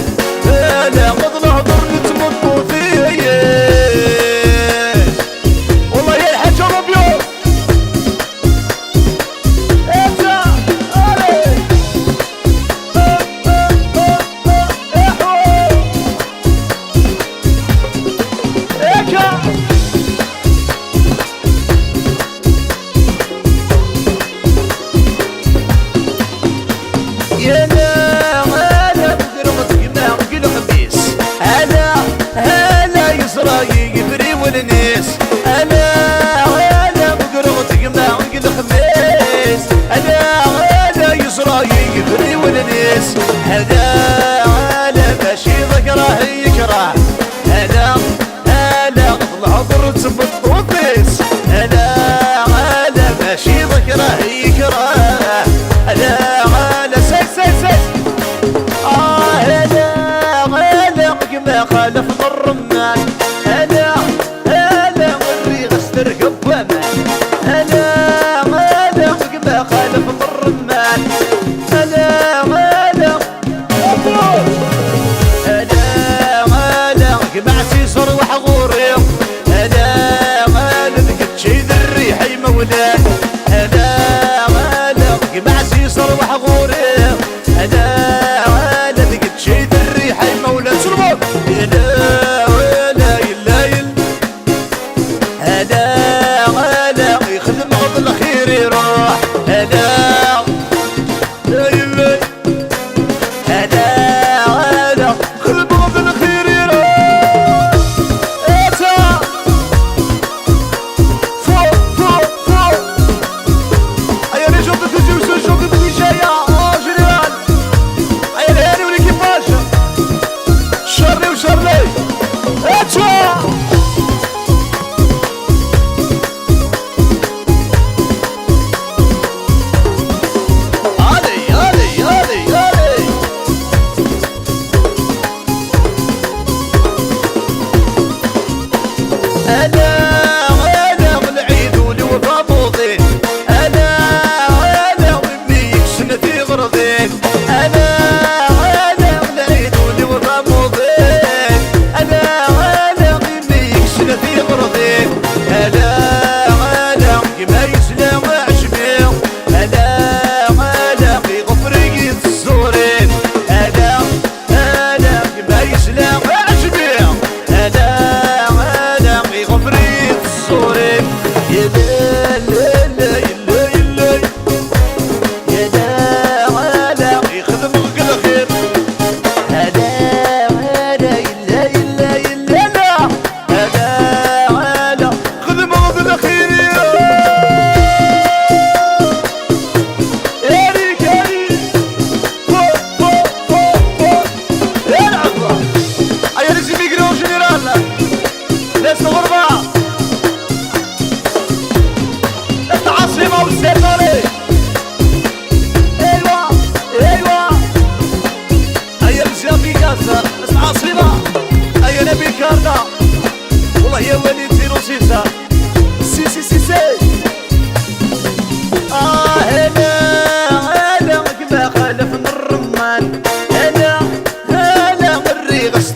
مطلع برنس مطوطي يا لا مقرضك ما قل خميس انا يسرى يفري والنيس انا مقرضك ما قل خميس انا يسرى يفري والنيس هذا ماشي ذكره يكره انا اطلع ضرت بالطوطيس انا ماشي ذكره يكره انا ما خالف الرمان انا وري غسر قبمان انا ما خالف الرمان انا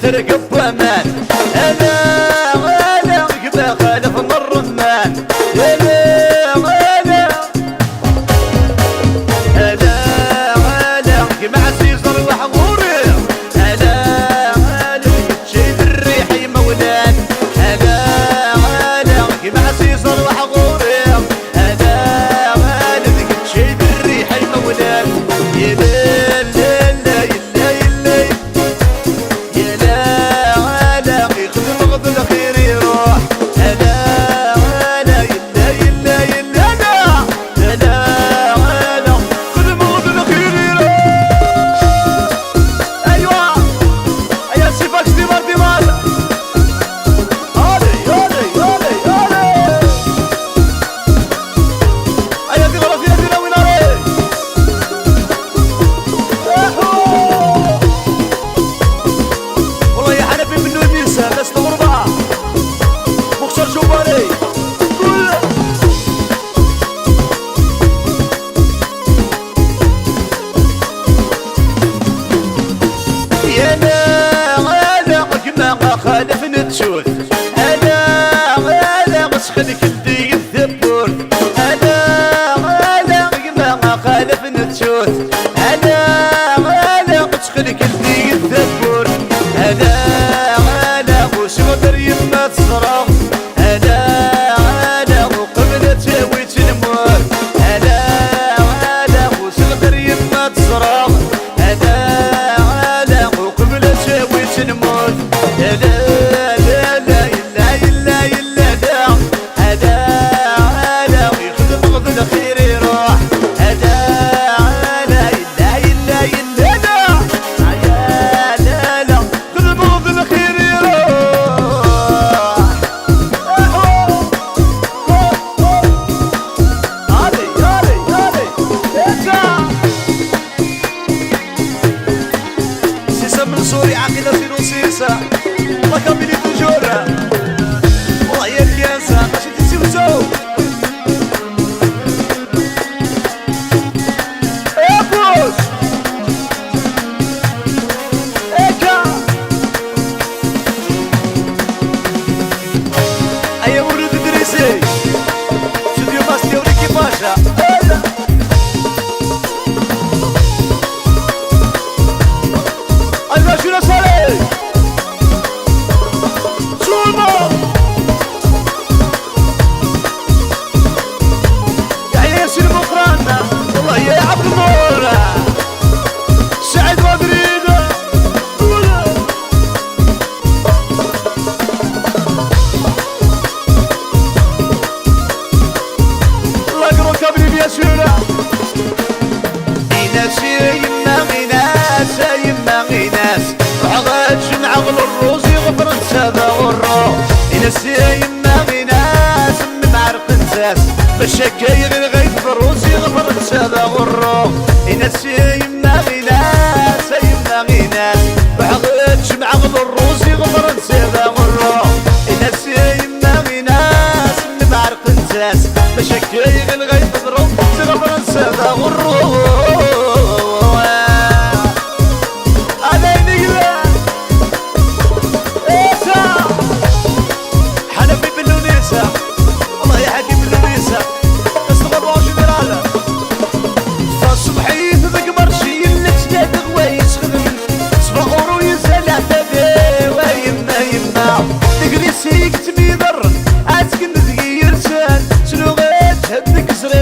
ترقب بامان انا كما خالف من الرمان كما عزيز روح غوري شيد الريح يمولان كما عزيز روح غوري شيد الريح يمولان يا لا يا لا يخذ الغض الخير يروح خالف نتشوت انا مسخلك الدي الثبور انا ما خالف نتشوت انا مسخلك الدي الثبور انا وش غدر يما تصرف انا وقبل تسوي تنمر انا وش غدر يما تصرف انا وقبل تسوي تنمر من سوري عقيدة في نصيصة وكملي تجورة وهي الكياسة ماشي تسيوزو ابوس ايكا ايا ولد دريسي شديو باستي وليكي باشا شنو صاري؟ سوما يا عيسى المقرانة والله يا عبد النور سعد مدريد الله يقرأ كبري بيسيرة غيناس عغاد جمع غل الروز يغفر نسابة غرو ينسي يما غيناس من معرق نساس بالشكاير الغيث بروز يغفر نسابة غرو ينسي يما غيناس عغاد جمع غل الروز يغفر نسابة غرو ينسي يما غيناس من معرق نساس بالشكاير الغيث بروز يغفر نسابة غرو سيك تبيضر عاتك نذير سان شنو غير تهدك زري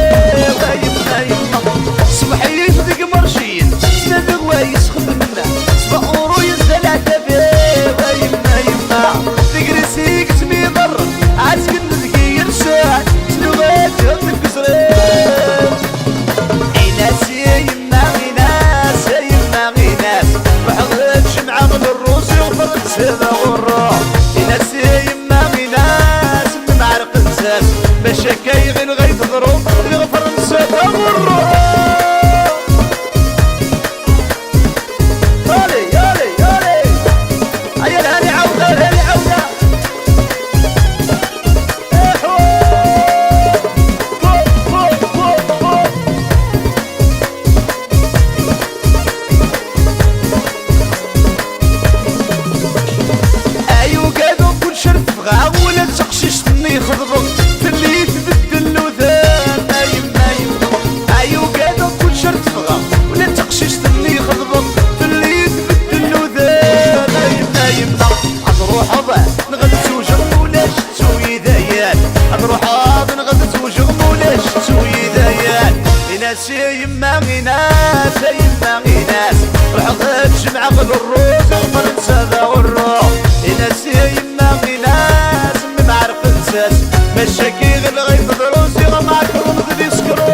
يغل الروز الفرنسا ذا والروح إناس يما غيناس من معرف نساس مشاكي غير غيث دروس يغا معك رمض ديسكرو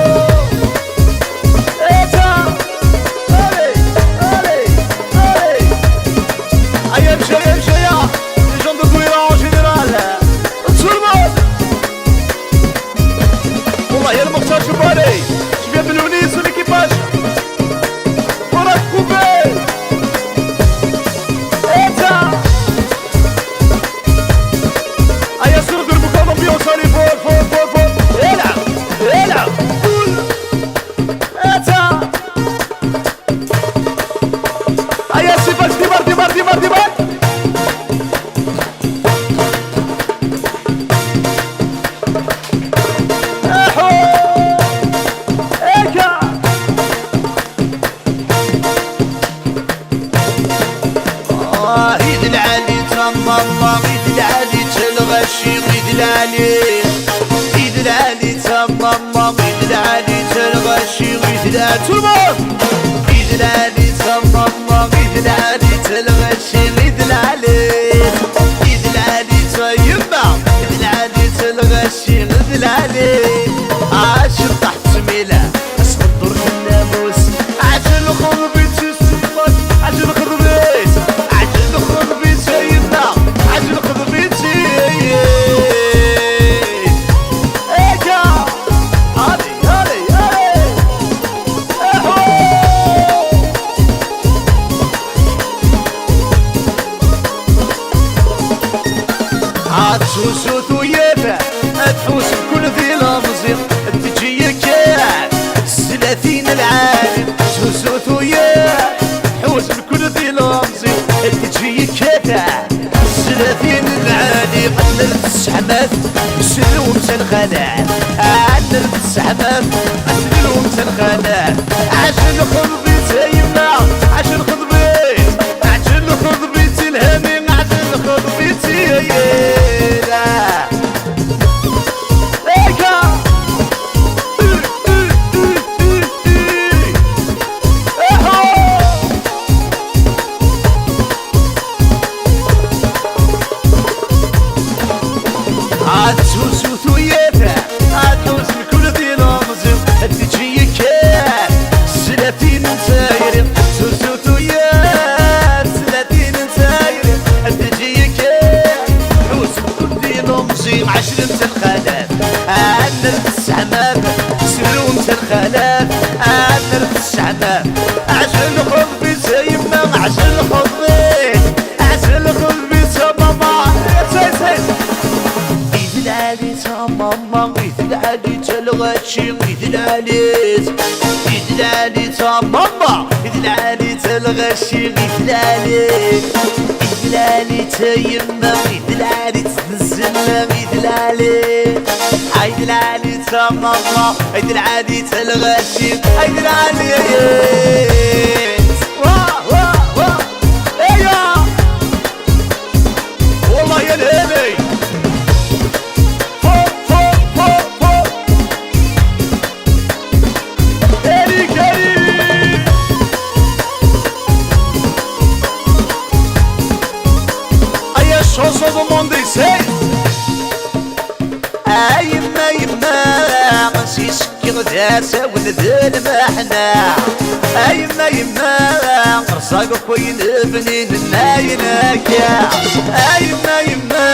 إيتا ألي ألي ألي أيا مشي يا مشي يا لي جون دو كويرا أون جينيرال تسولمو والله يا المختار شوفالي شبيب الونيس والإكيباج وراك كوبي إيتا أيا سرد المكان بيوصل فوق فوق فوق فوق العب العب إيتا أيا سيفاش ديمار ديمار ديمار ديمار عيد العالي تماما عيد العالي تلغشي عيد العالي عيد العالي تماما عيد العالي تلغشي عيد العالي تلمون عيد العالي تماما عيد العالي تلغشي عيد العالي عيد العالي تيما عيد العالي تلغشي عيد العالي عاشر تحت ميله اسقط دور الناموس عجل خذ بيتي السيفات عجل خذ بيت عجل خذ بيت سيدنا عجل خذ بيت ايكا هادي هادي هادي عتسوسو ثويابه تحوس بكل ذي لمزيق تجي كاع 30 العالم سوسو ثوياب حوس بكل ذي لمزيق تجي كاع 30 العالم قللت السحمات سلوم تنخلع قللت السحمات سلوم تنخلع عشان خذ بيت يمنا عشان خذ بيت عشان خذ بيت الهامي عشان خذ بيت يلا عتسوسو ثويابه عتحوس بكل ذي لمزم تجي كاع 30 نساير سوسو ثوياب 30 نساير تجي كاع حوس بكل ذي لمزم 10 تنخلات عندنا السحمام سلوم تنخلات عندنا السحمام عشان خذ بيت يما عشان خذ بيت عشان خذ بيت ماما سيد سيد عيد العالي تماما عيد العالي تلغشي عيد العالي عيد العالي تماما عيد العالي تلغشي عيد العالي عيد العالي تيما عيد العالي تنزلنا عيد العالي عيد العالي تماما عيد العالي تلغشي عيد العالي واه واه واه ايوه والله يا الهبي chanson du monde c'est يما يما نسيسكر داسة ونذل محنا يما يما رزاق كوين بنين ناينك يما يما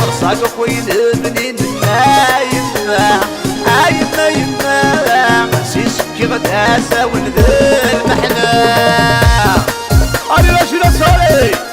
رزاق كوين بنين ناينك يما يما نسيسكر داسة ونذل محنا علي راشد صالح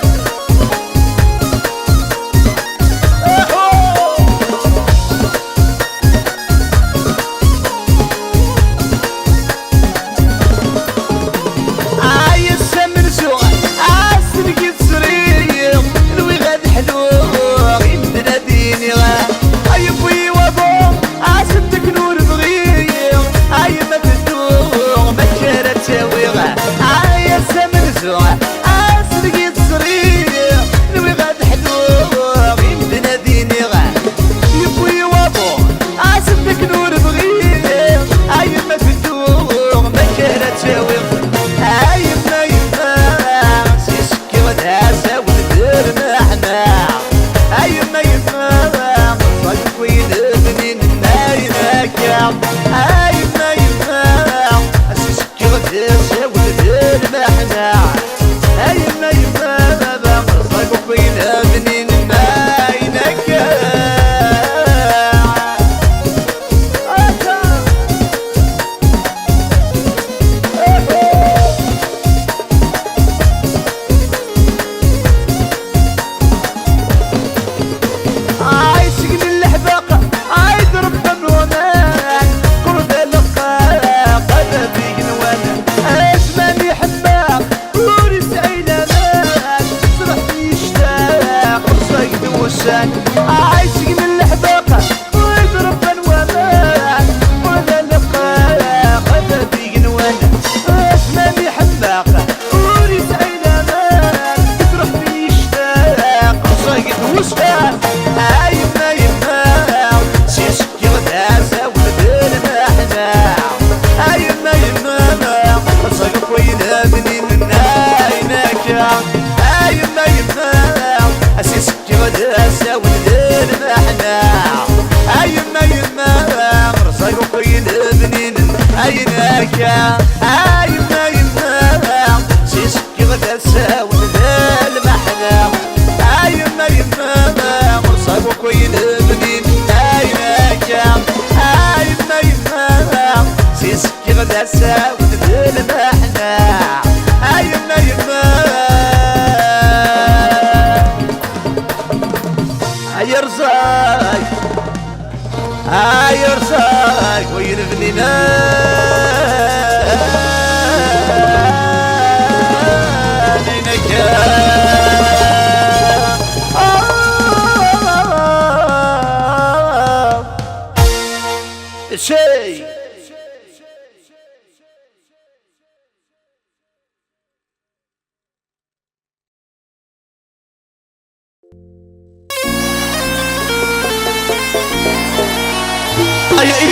عينك يما يما سيسكي غدا ساون المحنا يما يما مرصابك ويلبنين عينك يما يما سيسكي غدا ساون المحنا يما يما يرزاق ويلبنينا شيء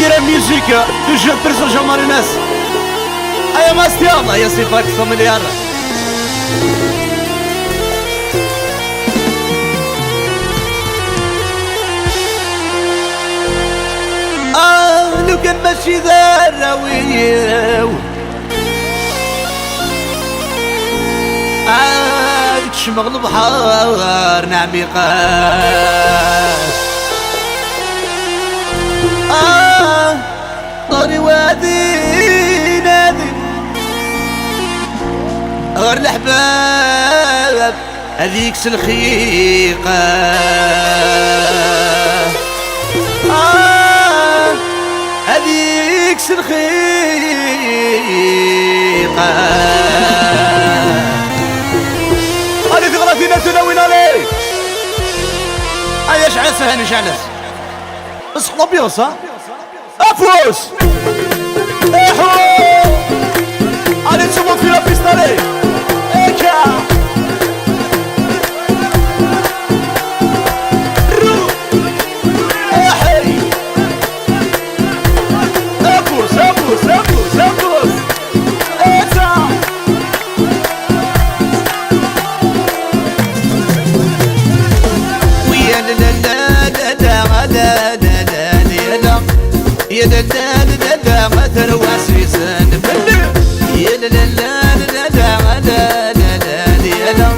إدير الميوزيكا توجد برسل جمال الناس أيا ماستي الله يا سيفاك فاميليار لو كان ماشي ذراويو تشمغ البحر نعميقات طاري وادي نادي غير الأحباب هذيك الخيقة هذيك الخيقة هذه تغرفينا تناوين عليك أيا شعلس هاني شعلس بس خلبيوس ها أفوس إيحو علي تشوفوا في لابيستالي إيكا رو إيحي أفوس أفوس أفوس أفوس إيتا ويا لا لا لا لا لا لا يا لا لا لا لا ما تروى سيسان يا لا لا لا لا لا لا لا لا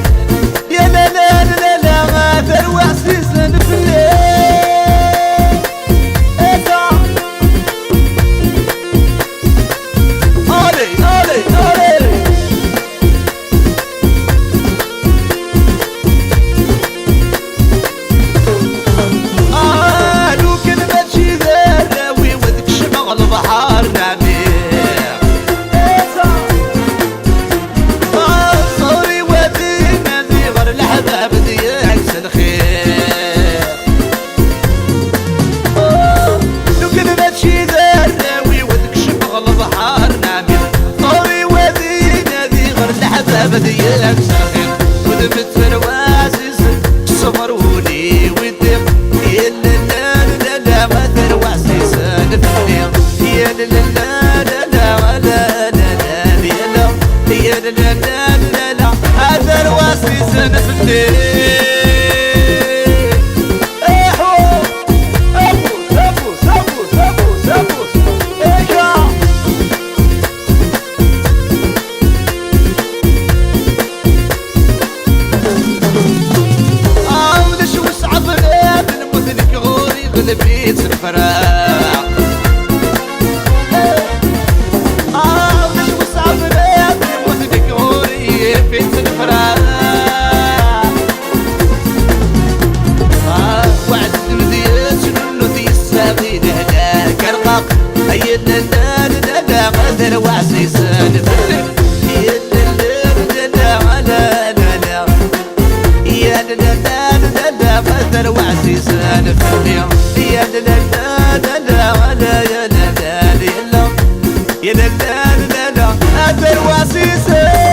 يا لا لا لا لا ما تروى سيسان في الليل علي علي علي لو كان ماشي ذراوي البحر نعميق صوري ودينا ذي غير الحباب ديالك الخير لو كان ماشي ذراوي ودك شمغ البحر نعميق صوري ودينا ذي غير الحباب ديالك الخير ودمت فرواسس صبروني ودم يا لا لا لا لا ما تروع سيسان في الدير يا لا لا لا لا لا لا لا يا لا لا لا لا لا هذا الواسي سنة في الليل ايحو ابوس ابوس ابوس ابوس ابوس ايكا وليش وصعب غاب المذنك غوري غلبيت الفراق وعد المذيات شنو ذي الساقين هناك الغاق هيا لا لا لا لا غادر وعسيسان يا لا لا لا لا لا لا يا لا لا لا لا غادر وعسيسان يا لا لا لا لا لا يا لا لا يا لا لا لا غادر وعسيسان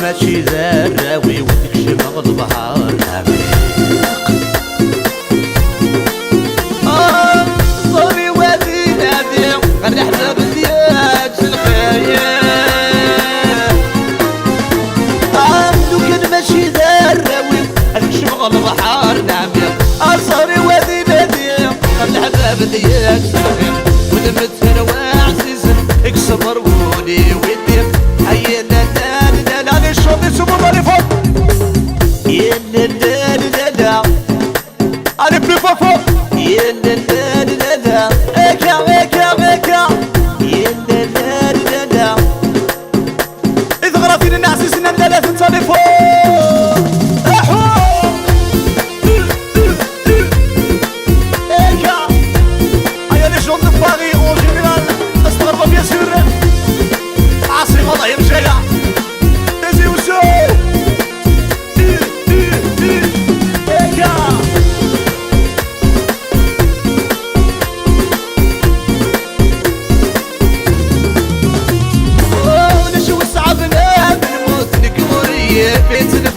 ماشي ذراوي وتكشف البحر صوري وادي نادي غير البحر نعمي أصاري وادي نادي العذاب ديك سلام ودمت وعزيز اكسبر ولي ودي هيا لا لا لا لا الشوط يسمو لي فوق يا لا لا لا لا allez plus fort fort يا لا لا لا لا اكا اكا اكا يا لا لا لا لا إذا غرفين الناس سنان لا تنصلي فوق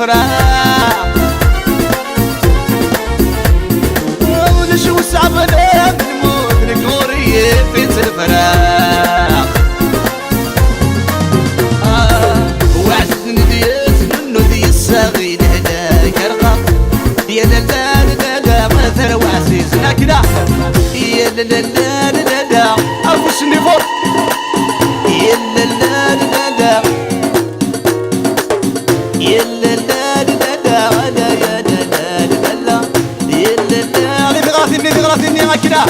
الفراق ونشوف صعبنا نموت نكوري في الفراق وعدتني ديت منو دي الصغير هنا كرقة يا لا لا لا لا مثل وعزيزنا كدا يا لا لا لا لا لا أفوسني فوق يا لا لا لا لا يا لا لا لا لا ولا يا لا لا لا لا يا لا لا اللي تغرثني هكذا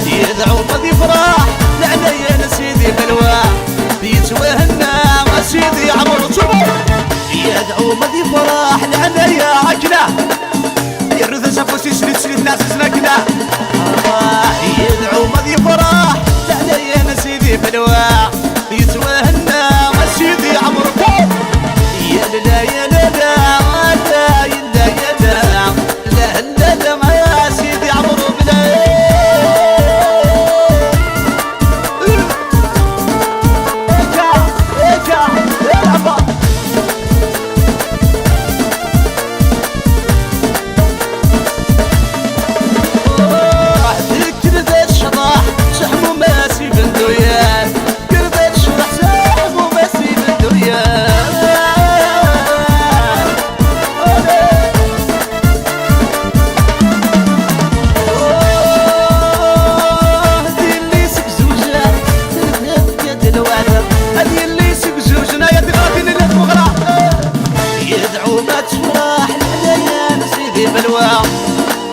يدعو ماضي فرح لعليا سيدي بلوى بيتوهنا ما سيدي عمرو تشوفو يدعو ماضي فرح لعليا عكنا يرث سفوسي سليت سليت ناس سنكنا يدعو ماضي فرح لعليا سيدي بلوى بيتوهنا ما سيدي عمرو تشوفو يا لا يا لا لا لا يا لا لا لا لا ما سيدي عمرو بلا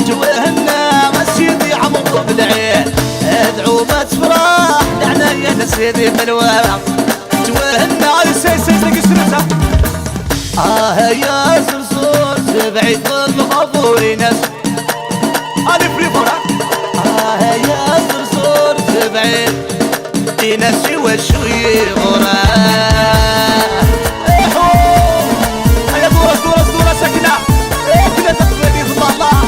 توهنا ما سيدي عمرو بالعين ادعو ما تفرح لعنايا يا سيدي بلوى توهنا على سيسيس لك السنسة يا زرزور تبعد الغفور ناس الف لي فرح يا زرزور تبعد ناس وشوي غراه يا دورة سكنة كده تقبلي في الله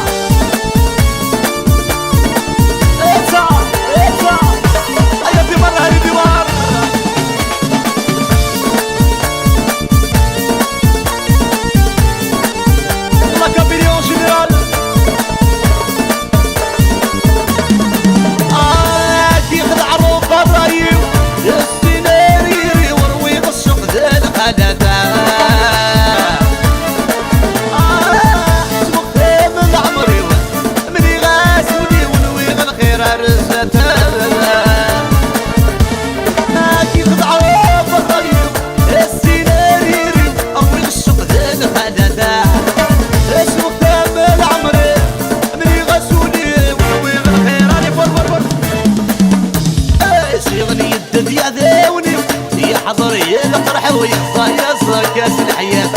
تحياتك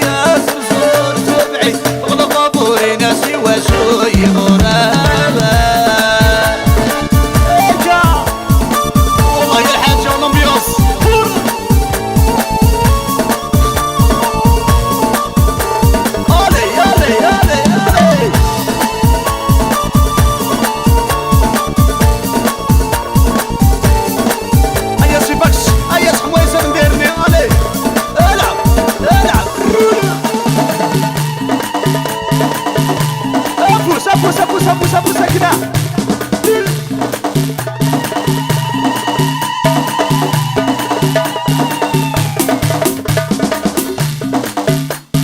يا زرزور تبعي غلط بوري ناسي وشوي غرابة والله يا الحاجة ونميوس بوسة كده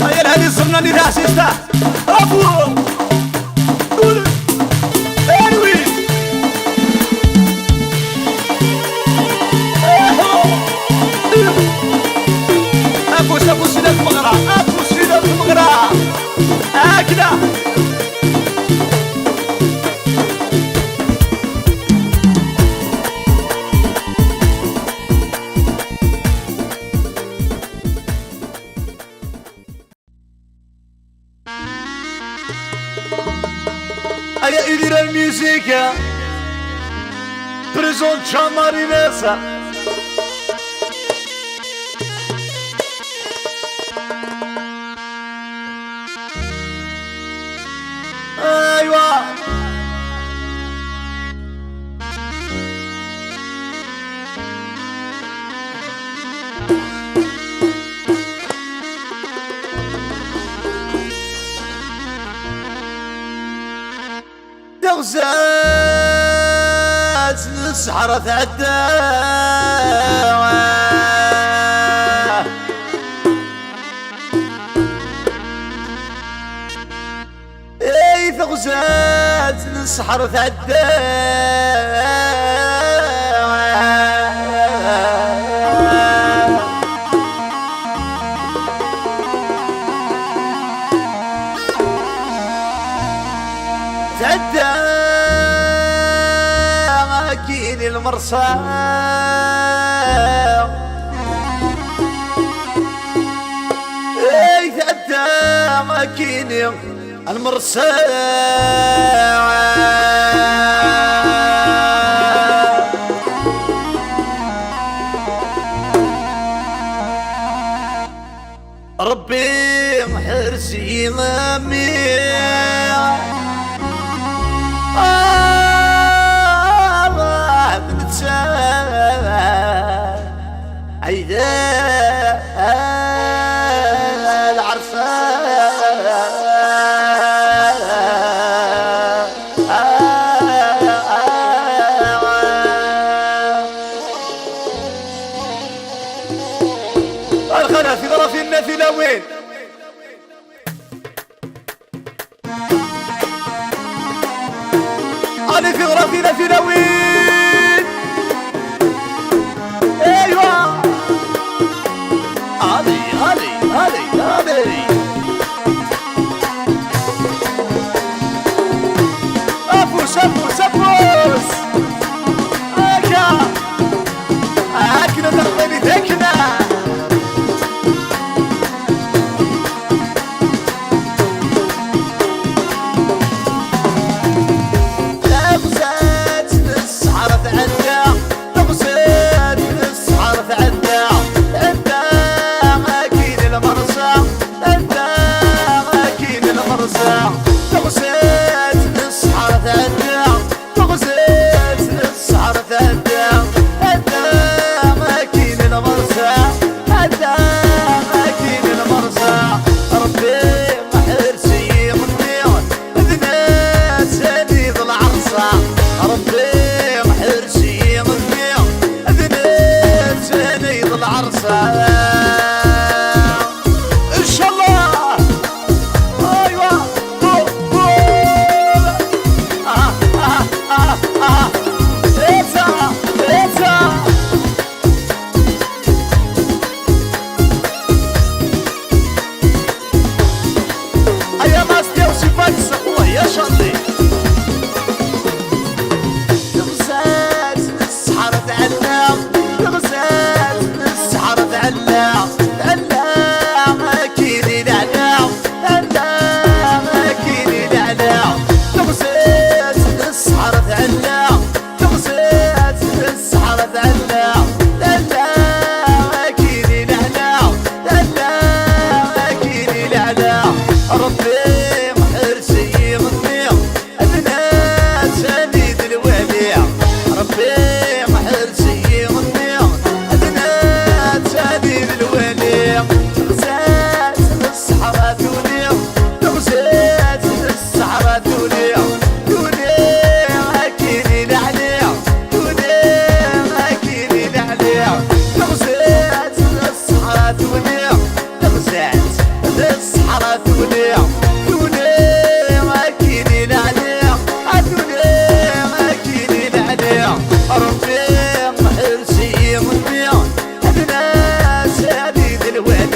هيا الهدي صرنا نداء سيستا ابو ايوي ابو سيدات مغرى ابو سيدات مغرى كده Aya idira musica Presente a Marinesa أيوة تغزاز الصحراء تعدى اي تغزاز الصحراء تعدى المرسى اي تعدى ماكيني المرسى ربي حرسي غامي عيدا العرسان الخنا في ظرف النافلة وين أنا في غرف النافلة وين ايوه هذي ابوس هكذا تقبلي ذكنا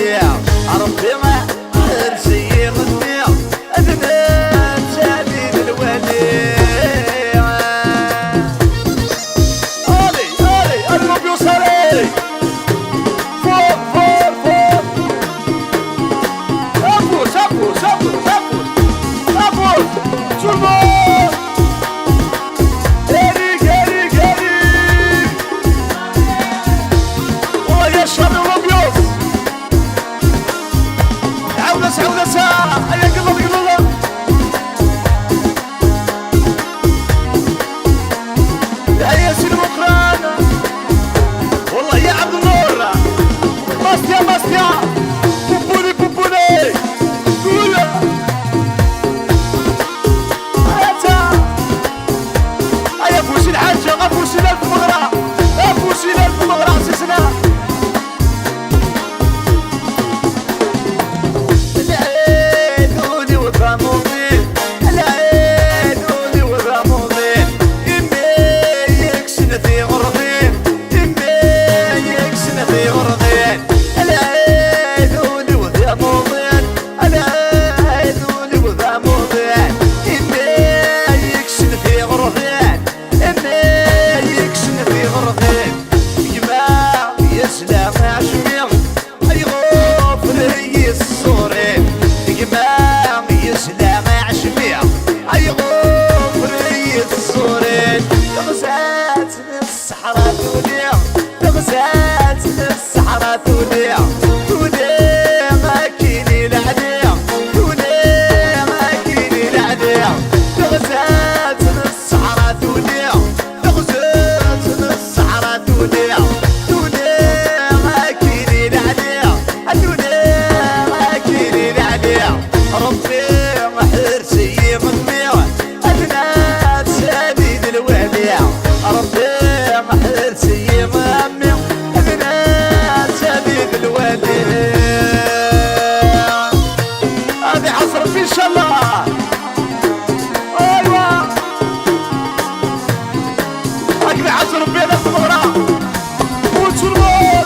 الوديع ربي ما ترسي غنيع أدنى تابين الوديع علي علي الروبيوس علي فوق فوق فوق أبوس أبوس أبوس أبوس أبوس سلمان هريك هريك هريك والله يا شر الروبيوس عودة عودة ساعة هيا قلب قلب هيا سيدي أوكرانيا والله يا عبد النور باستيا باستيا بوبوني بوبوني قولا هيا هيا فوسي الحاجة غفوسي لها المغرى غفوسي لها المغرى سيسنا العيدوني وفامومين العيدوني وفامومين إمي يكسن في غرضين إمي يكسن في غرضين العيدوني وفامومين العيدوني وفامومين إمي يكسن في غرضين إمي يكسن في غرضين جماع يسلم عشمير أيغوف ريس الصورين جماع يسلم عشمير أيغوف ريس الصورين تغزات الصحراء توديع تغزات الصحراء توديع توديع ما كيني العديع توديع ما كيني العديع تغزات الصحراء توديع تغزات الصحراء توديع توديع ما كيني العديع توديع ما كيني العديع ربي محرسي مغميع أبناء سبيل الوديع ربي محرسي مغميع أبناء سبيل الوديع هذه حصر في إن شاء الله أيوة أكبر حصر بين الثمرة وتشربون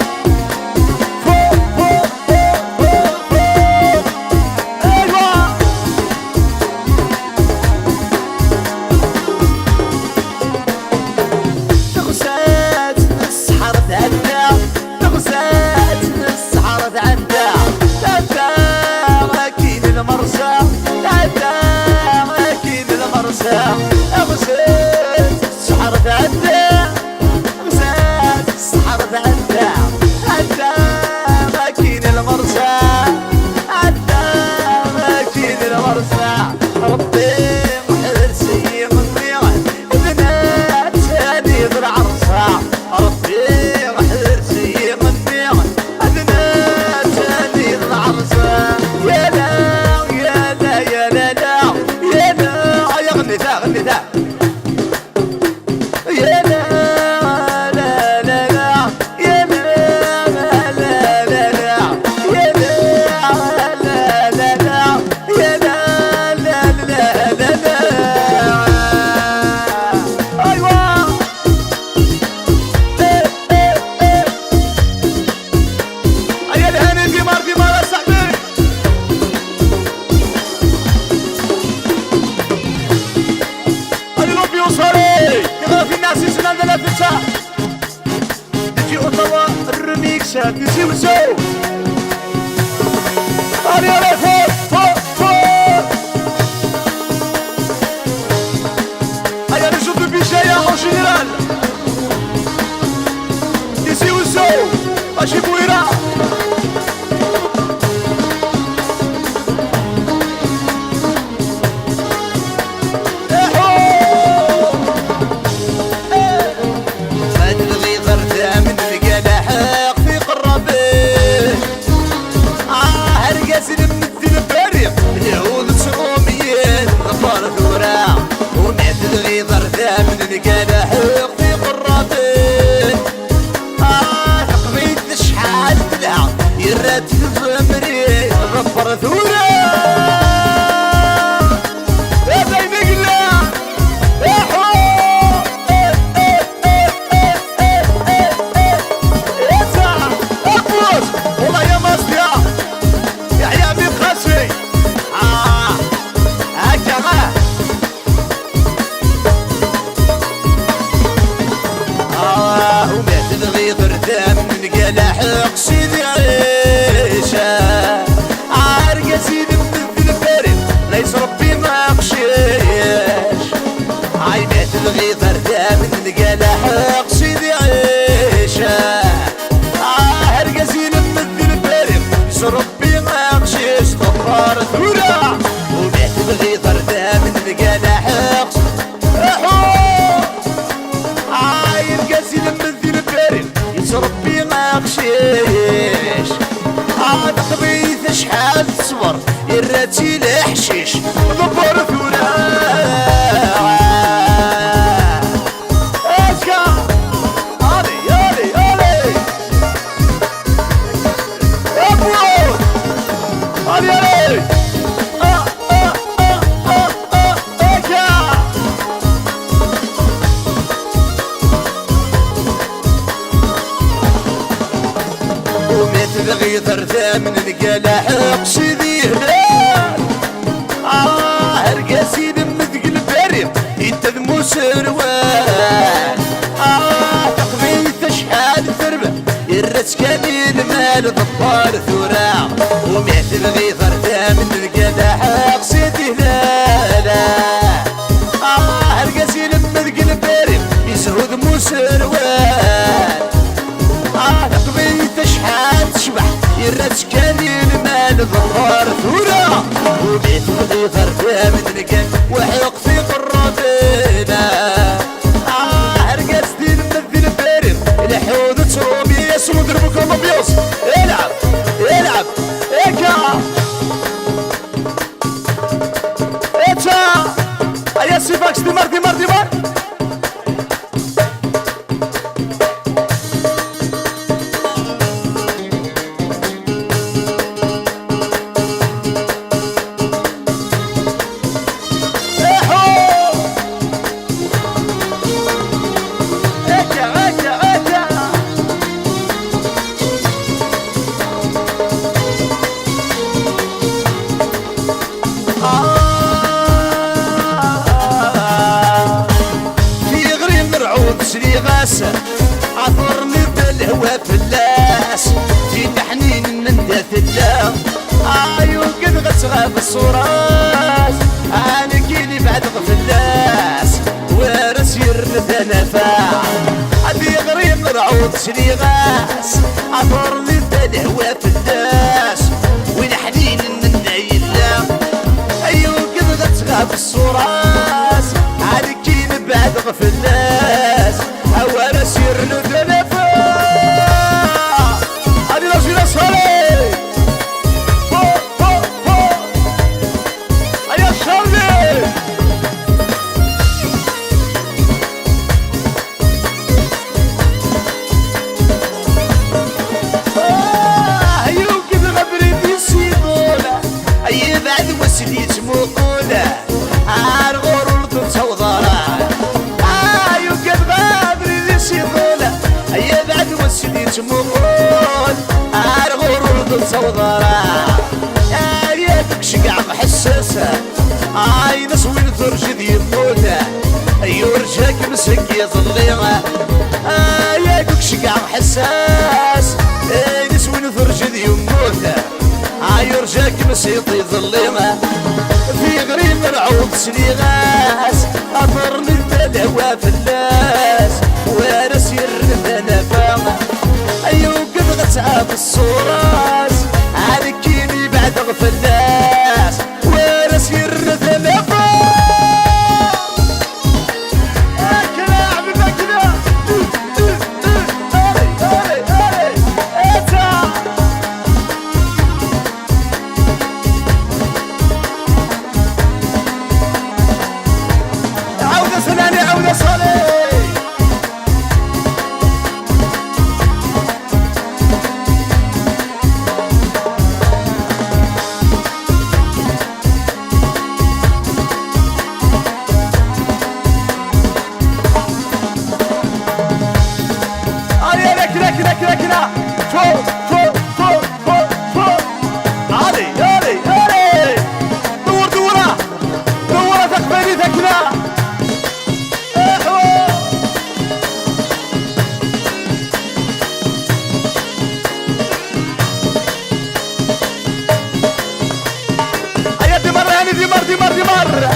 فوق فوق فوق فوق فوق أيوة تغزات السحر تعدى تغزات السحر تعدى تعدى أكيد المرسى تعدى أكيد المرسى تغزات السحر تعدى تغزات السحر تعدى تعدى أكيد المرسى تعدى أكيد المرسى ربي محرسي منيع بنات هديد العرسة ربي محرسي منيع بنات هديد العرسة يا لا يا لا يا لا لا يا لا يا غني ذا غني ذا يا لا لا لا لا يا لا لا لا لا يا لا لا لا لا يا لا لا لا لا لا أيوة أيا الهاني ديمار ديمار يا صاحبي الروبي وصاري يغرى في الناس يسنان لا تنسى تجي أوتاوا الريميكسات نسي وسو أريا فوق فوق فوق أيا نشوف بيشايا أو جنرال نسي وسو ماشي بويرة ما تبغي غرزة من القلاحق في قربي هرقاس من الدنباري اليهود تسعوميين غفار ثورة وما تبغي غرزة من القلاحق في قربي تقضيت شحال تلعب يرات زمري غفار ثورة يا بيبي قلا يا حو يا ساعة أبوس والله يا مصديا شحال تصبر يراتي الحشيش ضبر ثورة تبغي ثرثا من القلاح سيدي هلال هرقاسي بمذق البريم انت ذمو سروال تقضيت شحال ثربة يرت كامل مال ضبار ثورة ومع تبغي ثرثا من القلاح سيدي هلال هرقاسي بمذق البريم يسهو ذمو سروال تقضيت شحال تشبح يرات كامل مال ظهر ثورة وبيت مضي ثرثا من الكان وحيق في قرابينا هرقاس دين مذل بارد الحوض ترومي ياسو ضربكم ابيوس العب العب اكا اتا ايا سيفاكس ديمار ديمار ديمار سري غاسة عطرني بالهوا فلاس في تحنين من ذات الله قد غتغاب الصراس انا كيلي بعد غفلاس وارس يرد نفاع ابي غريب رعود سري غاس عطرني بالهوا فلاس ونحنين من ذات الله قد غتغاب الصراس انا كيلي بعد غفلاس هوا سير ندلفا هادي راسي راس خالي فوق فوق فوق هيا شارلي هيا وكذا غبريت يسيبونا هيا بعد وسديت موقونا عالغور ولد توضرا هيا بعد وسدي تمول عالغور ولد صوضرا ياك شقع محسسة نسوي ترشد يموتة يورجاك مسك يظليغة ياك شقع محساس نسوي ترشد يموتة يورجاك مسك يظليغة في غريب العود سنيغاس أطرني بالهوا فلاس وانا سير نفاق قد غتعب الصراس عالكيني بعد غفلاس وانا سير نفاق اكلا عبد اكلا عودة سناني عودة صالح كده فوق فوق فوق فوق فوق علي علي علي دور دورة دورة تقبلي كده هيا دمر يعني دمر دمر دمر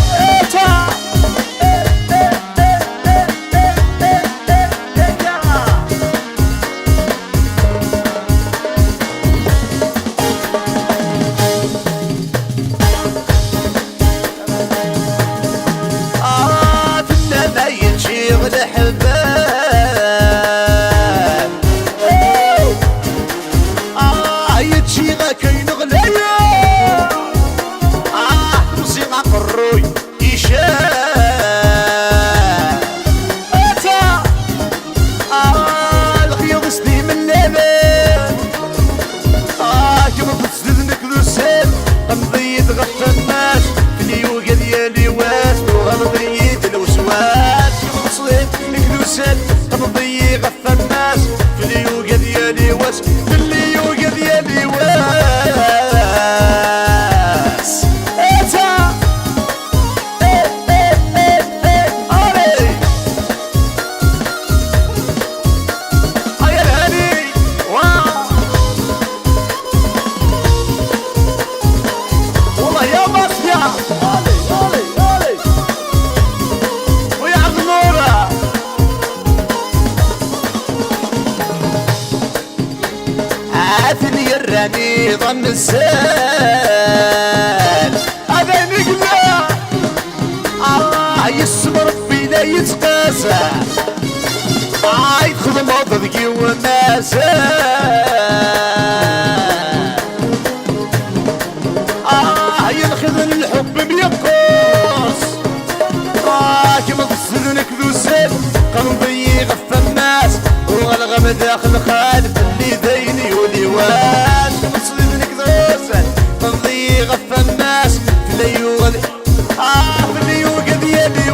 الحباب يتشي غا كاين غلايا نظام السال هذا نقلع يسمى ربي لا يتقاسى يدخل مضضقي وماسال ينخذ الحب بيقوس كيما تصلونك ذو سيف قلبي يغفى الناس والغم داخل خالف اللي ديني وليوان كيما تصلونك ذو سيف قلبي يغفى الناس في الليوغ في الليوغ ديالي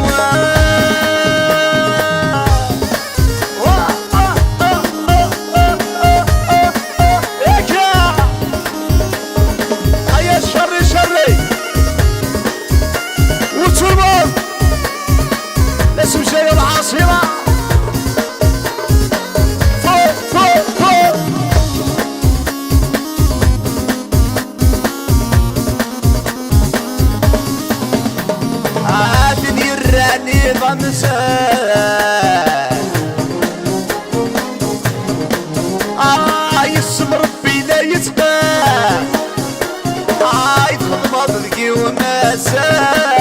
اسم شيء العاصمة فوق فوق فوق عادني الراني ضمسان يسم ربي لا يتقى يدخل مضلقي ومسان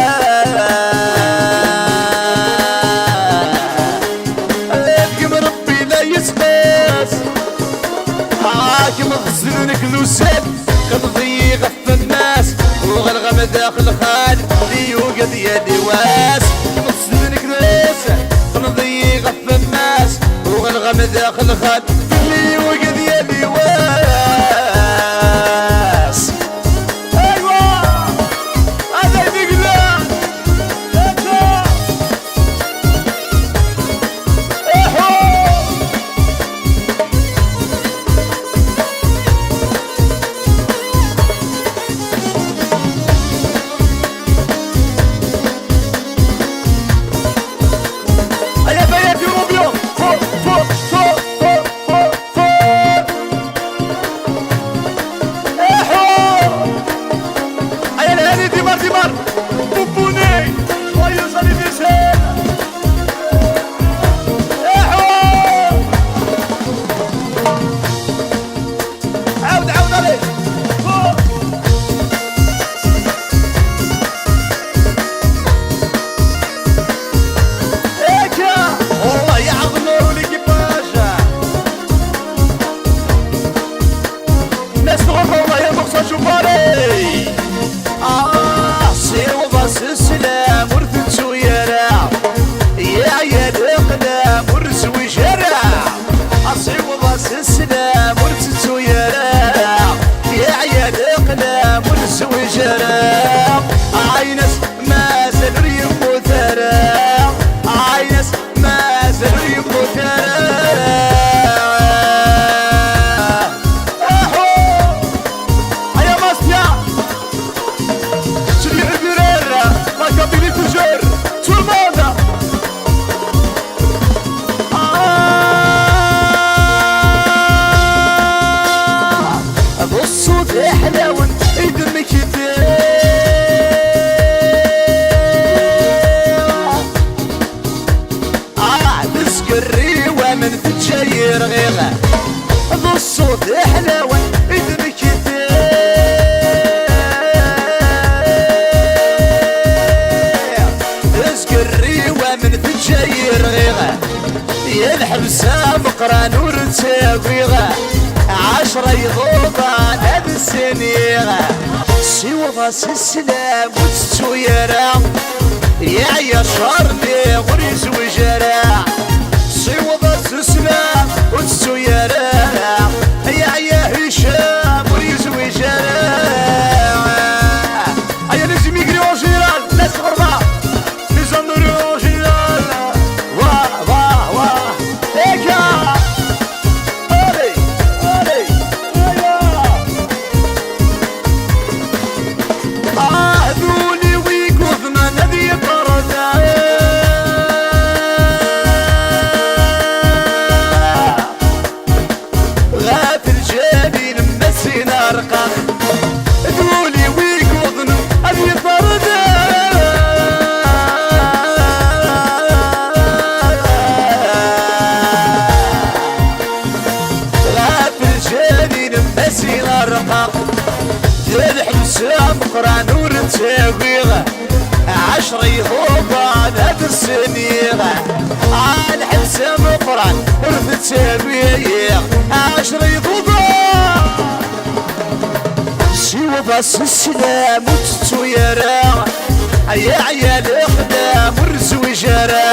كيما تصلونك ذو سد قلبي يغفى الناس وغلغم داخل خالد اللي يوقد يدي واس كيما تصلونك ذو سد قلبي يغفى الناس وغلغم داخل خالد اللي يوقد يدي واس ايوا هذا يدقلا سير وباص السلام ورثتو يرى يا عيال اقلام ورثو شرع سير وباص السلام ورثتو يرى يا عيال اقلام ورثو شرع عينس ما زال يمو ثرى عينس ما زال يمو ثرى من تتشير غيغة بالصوت حلاوة إذنك تسكر ريوة من تتشير غيغة يلحب سابق نور تساويغة 10 يضوطان هذا السنيغة سيوضا السلام وتتويرا يا شارني غريز وجرا سيوضا السلام وتسو يرى يا هشام وريز وجرا هيا لازم يجري اورجينال ناس غربة لازم نوري اورجينال واه واه واه هيكا اولي اولي ذولي ويقوذنا نذي بردا الحسام قران ورتاويغه 10 يضوبان هاد السنيغه الحسام قران ورتاويغ 10 يضوبان سيوا باس السلام وتتو يرا يا عيال خدام ورزوي جرا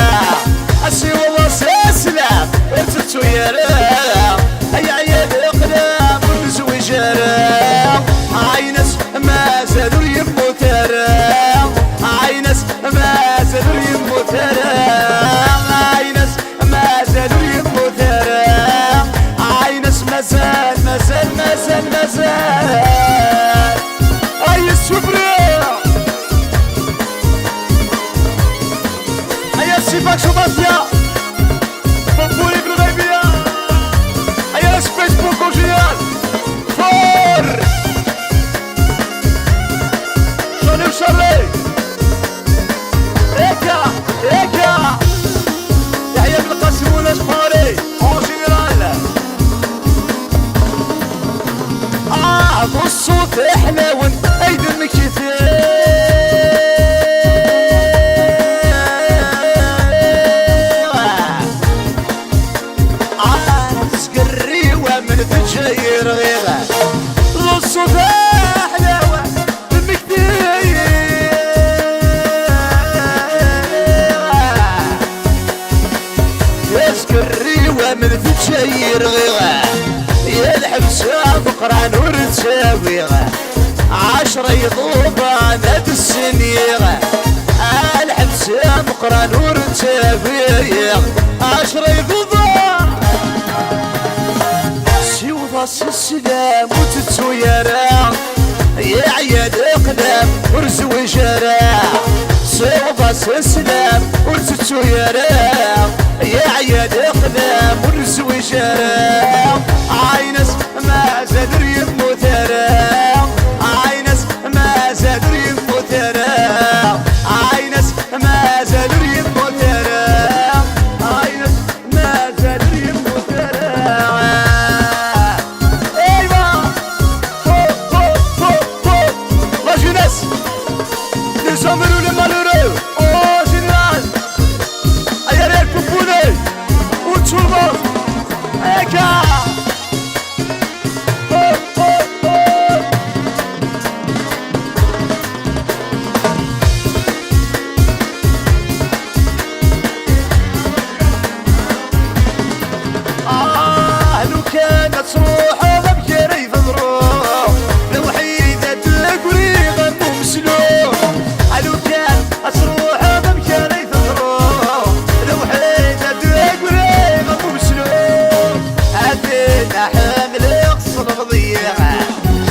سيوا باس السلام وتتو يرا يا عيال خدام ورزوي جرا عينس ما زالوا يمو ترى عينس ما زالوا يمو ترى عينس ما زالوا يمو ترى عينس مازال مازال مازال مازال اي السفرة اي السيفاك شباطيا بابولي بالغيبية اي الفيسبوك وجيال فور شوني وشارلي هيكا هيكا يحيى بن القاسم والاشقاري اون جينيرال بالصوت حلاون ايد المكيتين سقري ومن تجير غيره بالصوت حلاوه بالمكيتين سقري ومن تجير غيره يا الحبسة بقران ورتساويغه 10 يضوبان هاد السنيغه الحبسة بقران ورتساويغ 10 يضوبان سيوا باس السلام وتتو يرا يا عيال اقدام ورزوي جرا سيوا باس السلام وتتو يرا يا عيال اقدام ورزوي جرا عينس ما زاد يمو ترى عينس ما زاد يمو ترى عينس ما زاد يمو ترى عينس ما زاد يمو ترى ايوا فوق فوق فوق فوق لا جونيس لي زامرو لي مالورو او جينيرال ايا ريال بوبوني وتشولمون هيكا كانت روحه بكري تضروح لو حيدة تقريبا ممسلوح لو كانت روحه بكري تضروح لو حيدة تقريبا ممسلوح هدينا حامل يقصد بضيعه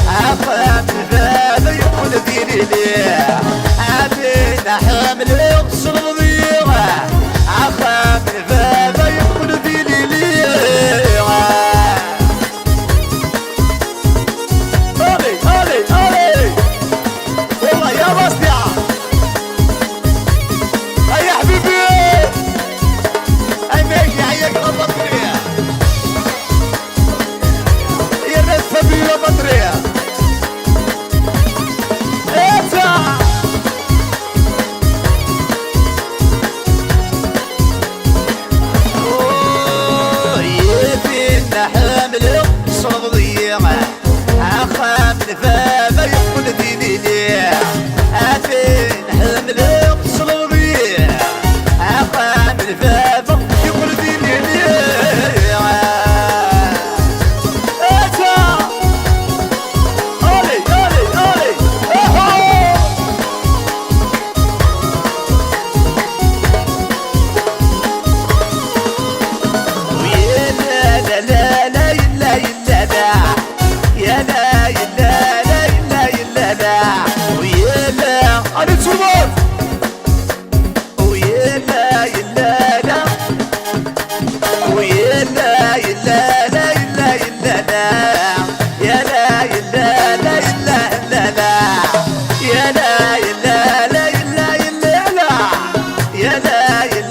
عفان بابا يقول ديني ليه هدينا حامل يقصد بضيعه عفان بابا يقول ديني ليه فما يقول ديني ليه أفين حمل يقصر بيه أقام الفافا يقول ديني ليه أتا أولي أولي أولي ويا لا لا لا لا لا لا يا لا لا لا لا لا ويا لا أنا تشوف ويا لا لا لا ويا لا لا لا لا لا يا لا لا لا لا لا يا لا لا لا لا لا يا لا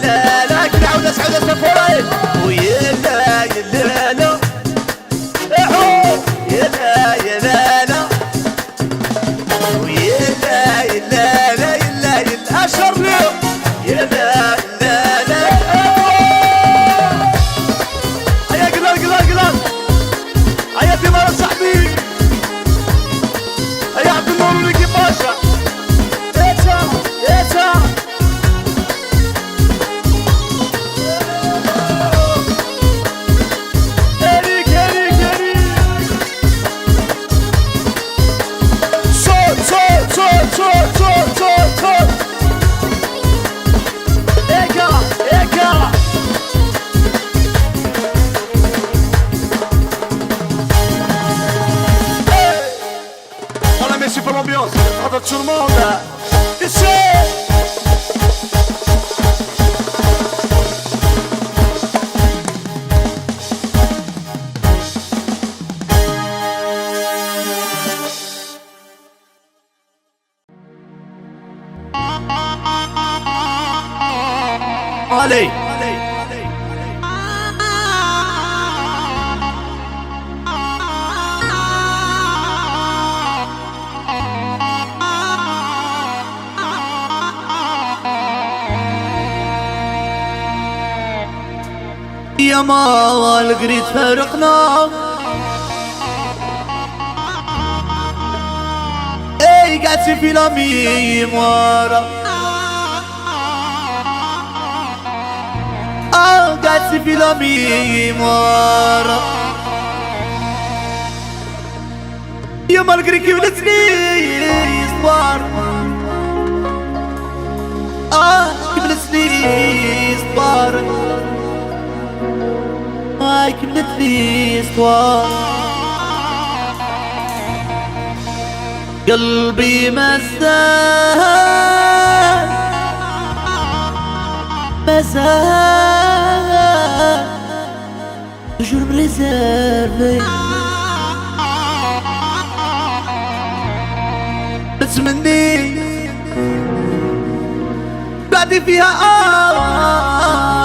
لا لا كده عاوز اسعد السفراء ويا لا لا لا يا لا يا لا لا لا لا لا لا لا اشهر له يا لا لا لا. هيا قلال قلال قلال، هيا تمارا صاحبي، هيا عبد النور وليكي باشا. ايتا ايتا هريك هريك هريك. صوت صوت صوت صوت صوت صوت صوت. ايكا ايكا voilà merci pour l'ambiance, avec tout le monde ici. Allez. يا ما القريت فارقنا، اي قعدتي في لاميم ورا، قعدتي في لاميم ورا. يا ما القريت كبلتني صبار، كبلتني صبار، هاي كملت لي اسطوار. قلبي مازال مازال toujours réservé. بتمني بعدي فيها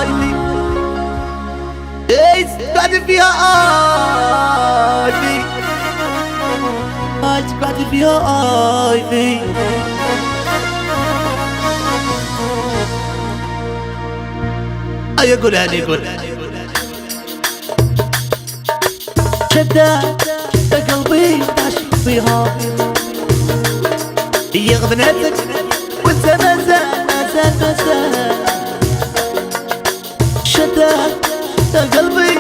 آيلي، بعد فيها آيلي، بعد فيها آيلي. أيا قولها لي قولها شدات قلبي عاشق فيها، هي غبنتك وانت مازال مازال مازال. شدات قلبي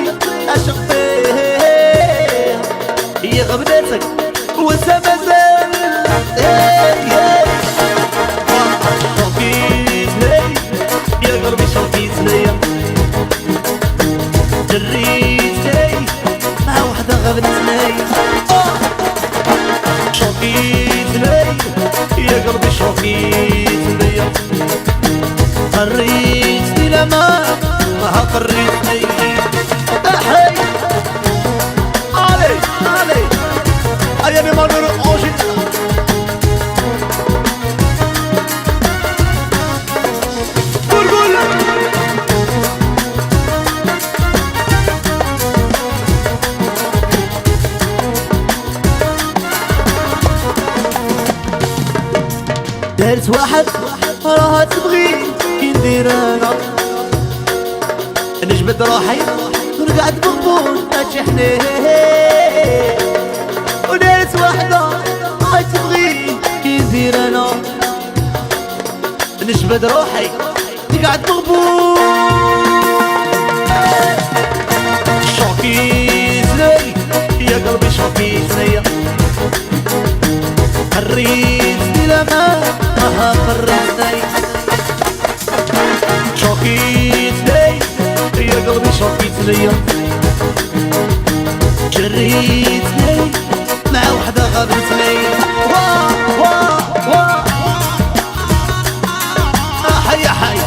عاشق فيها، هي غبنتك وانت مازال. شوفيت لي يا قلبي شوفيت ليا، جريت لي مع وحدة غبنت لي. شوفيت لي يا قلبي شوفيت ليا، قريت لما ما قريتني. حي علي علي أيامي ما نروحوش. قول قول دارت واحد راها تبغي كي ندير انا، نجبد روحي ونقعد مغبون ماشي حنين. ودارت وحدة راها تبغي كي ندير انا، نجبد روحي نقعد مغبون. شوفيت لي يا قلبي شوفيت ليا، قريتني لما ما قريتني. شوفيت لي يا قلبي شوفيت ليا، جريتني مع وحدة غابتني. واه واه واه حي حي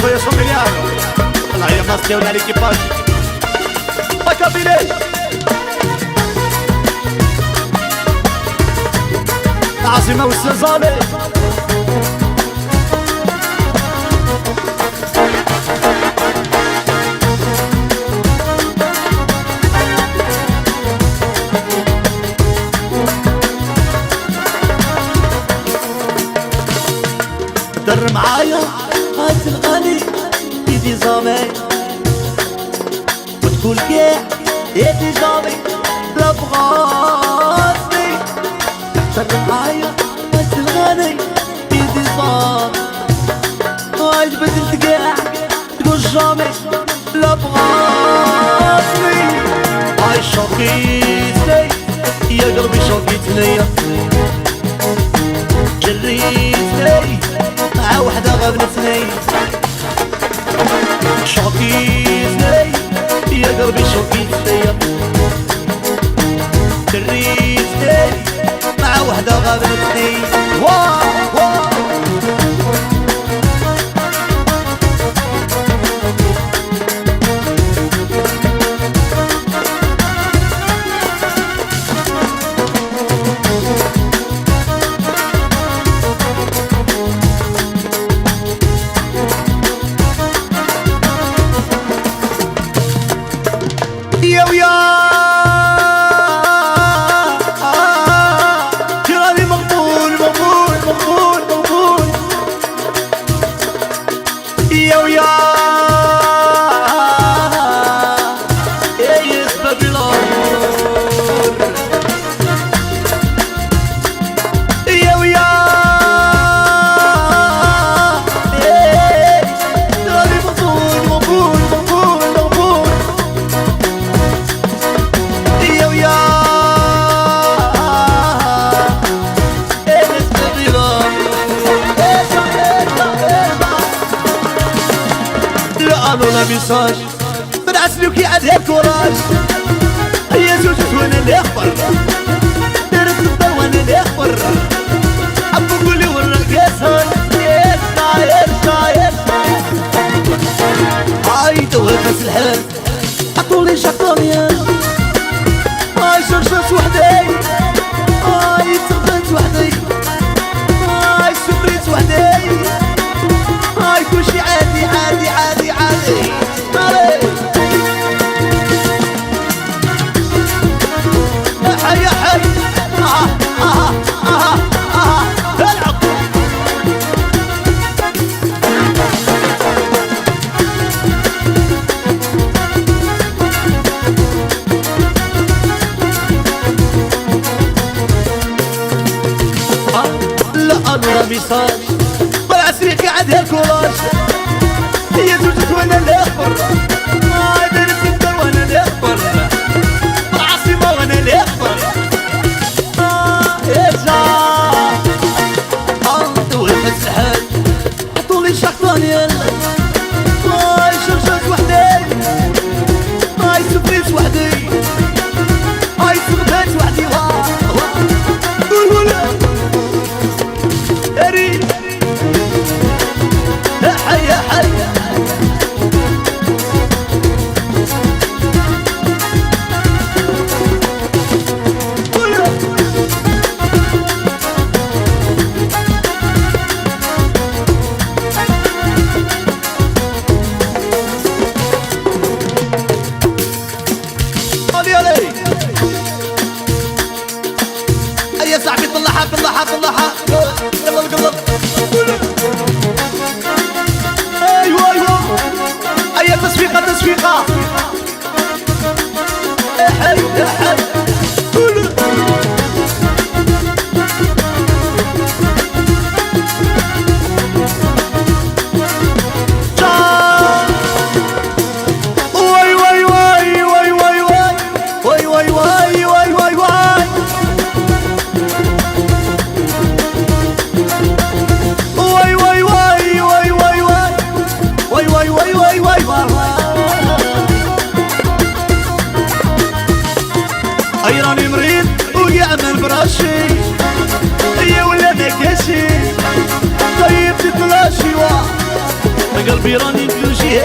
خويا شوميليانو الله يا الناس ديالنا ليكيباج كابيني العاصمة والزلزالة در معايا هات الغالي يدي زامي وتقول كاع يدي جامي لا بغاتني در معايا هات الغالي يدي زامي هاي بدلت كاع تقول جامي لا بغاتني هاي شوكيتني يا قلبي شوكيتني جريتني مع وحدة غبنتني شوكيتني يا قلبي شوكيتني جريتني مع وحدة غبنتني واو واو يا ويا جرالي مقبول مقبول مقبول مقبول يا ويا يا سبب الامور يا ويا جرالي مقبول مقبول مقبول مقبول ولا ميساج بنعس لك يعدها الكوراج هي زوجت وانا اللي اخبر دارت الدار وانا اللي اخبر عم بقولي والرقاصة يرجع يرجع يرجع هاي توهت الحال عطولي شقامية هاي شرشرت وحدي هاي تغدت وحدي هاي سكريت وحدي هاي كلشي عادي عادي عادي عادي يا حي يا حي العب لا انا ميساج بالعسريك قاعد هالكولاج هي زوجت وانا اللي اخبر ما درت الدار وانا اللي اخبر العاصمة وانا اللي اخبر ارجع توقف السحاب عطولي شقطانية هاي شرشرت وحدي هاي سفريت وحدي هاي سغبات وحدي قول ولا اريد يا حي يا حي يا صاحبي طلعها طلعها طلعها يلا القلب ايوه ايوه اي تصفيقه تصفيقه يا حي يا حي راني مريض ويعمل براشي هي ولا نكاشي طيب تطلاشي قلبي راني مفلوشي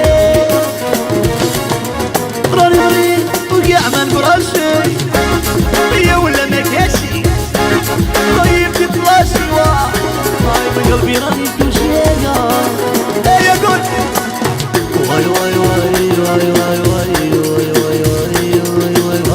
راني وقع ما نبرشي يا ولا ما كاشي طيب تطلاشي من قلبي راني مفلوشي يا قول واي واي واي واي واي واي واي واي واي واي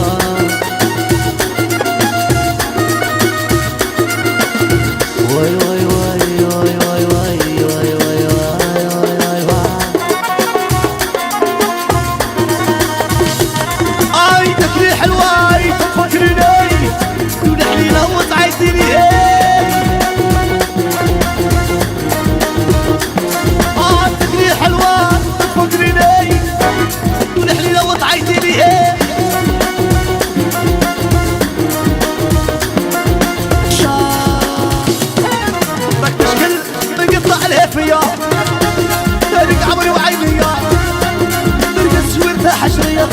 حشرية